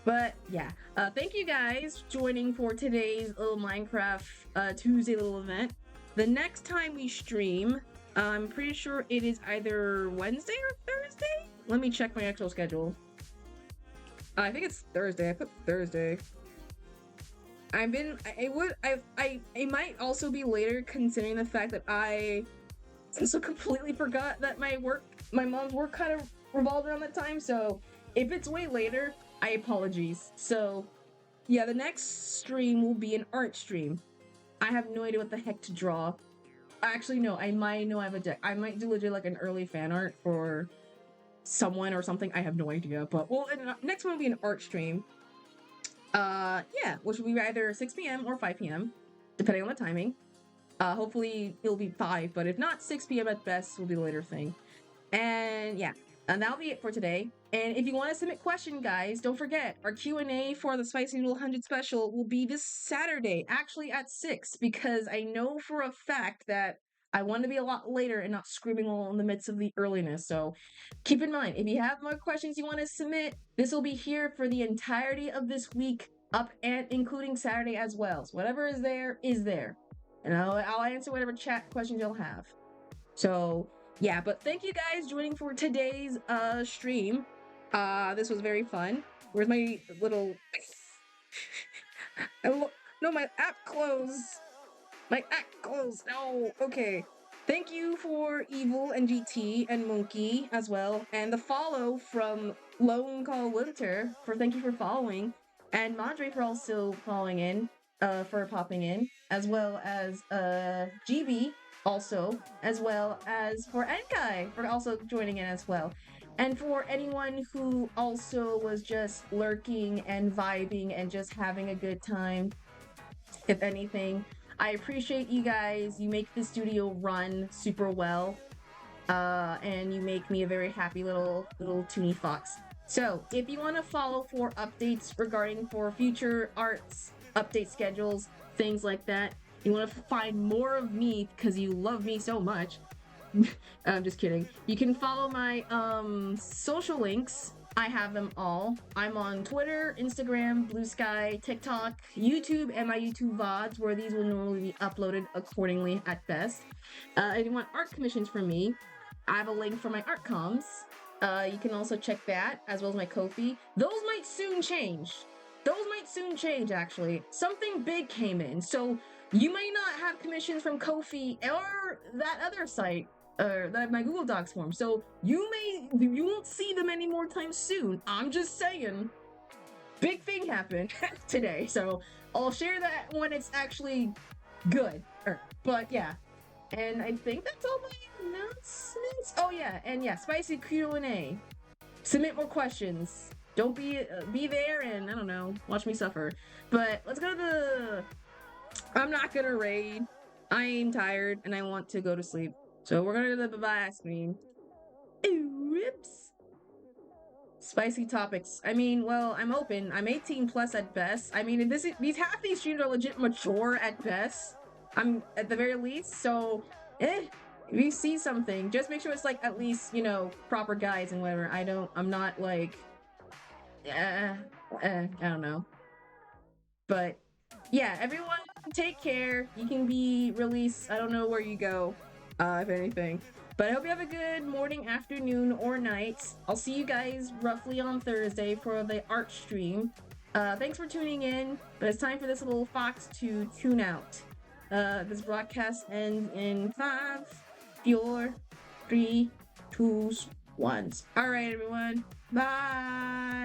But yeah, thank you guys joining for today's little Minecraft Tuesday little event. The next time we stream, I'm pretty sure it is either Wednesday or Thursday. Let me check my actual schedule. I think it's Thursday. I put Thursday. It might also be later, considering the fact that I also completely forgot that my mom's work kind of revolved around that time. So if it's way later, I apologize. So yeah, the next stream will be an art stream. I have no idea what the heck to draw. Actually, no, I might know I have a deck. I might do legit like an early fan art for someone or something. I have no idea. But well, next one will be an art stream. Yeah, which will be either 6 p.m. or 5 p.m. depending on the timing. Hopefully it'll be 5, but if not, 6 p.m. at best will be the later thing. And yeah, and that'll be it for today. And if you want to submit questions, guys, don't forget, our Q&A for the Spicy Noodle 100 special will be this Saturday, actually at 6, because I know for a fact that I want to be a lot later and not screaming all in the midst of the earliness. So keep in mind, if you have more questions you want to submit, this will be here for the entirety of this week, up and including Saturday as well. So whatever is there, is there. And I'll answer whatever chat questions you'll have. So yeah, but thank you guys joining for today's stream. This was very fun. Where's my little no, my app closed. My app closed. No. Okay. Thank you for Evil and GT and Monkey as well, and the follow from Lone Call Winter thank you for following, and Madre for also following in, for popping in, as well as GB also, as well as for Enkai for also joining in as well. And for anyone who also was just lurking and vibing and just having a good time, if anything, I appreciate you guys. You make the studio run super well, and you make me a very happy little toony fox. So if you want to follow for updates regarding for future arts, update schedules, things like that, you want to find more of me because you love me so much. I'm just kidding. You can follow my social links. I have them all. I'm on Twitter, Instagram, Blue Sky, TikTok, YouTube, and my YouTube VODs, where these will normally be uploaded accordingly at best. If you want art commissions from me, I have a link for my art comms. You can also check that, as well as my Ko-fi. Those might soon change. Actually. Something big came in, so you may not have commissions from Ko-fi or that other site, or that my Google Docs form. So you won't see them anymore time soon. I'm just saying. Big thing happened today, so I'll share that when it's actually good. But yeah. And I think that's all my announcements. Oh yeah, and yeah, spicy Q&A. Submit more questions. Don't be there and I don't know, watch me suffer. But let's go to the. I'm not gonna raid. I'm tired and I want to go to sleep. So we're gonna do the bye-bye screen. Rips. Spicy topics. I mean, well, I'm open. I'm 18 plus at best. I mean, half these streams are legit mature at best. I'm at the very least. So, if you see something, just make sure it's like at least proper guides and whatever. I'm not like, I don't know. But yeah, everyone, take care. You can be released. I don't know where you go, if anything. But I hope you have a good morning, afternoon, or night. I'll see you guys roughly on Thursday for the art stream. Thanks for tuning in, but it's time for this little fox to tune out. This broadcast ends in 5, 4, 3, 2, 1. All right, everyone. Bye.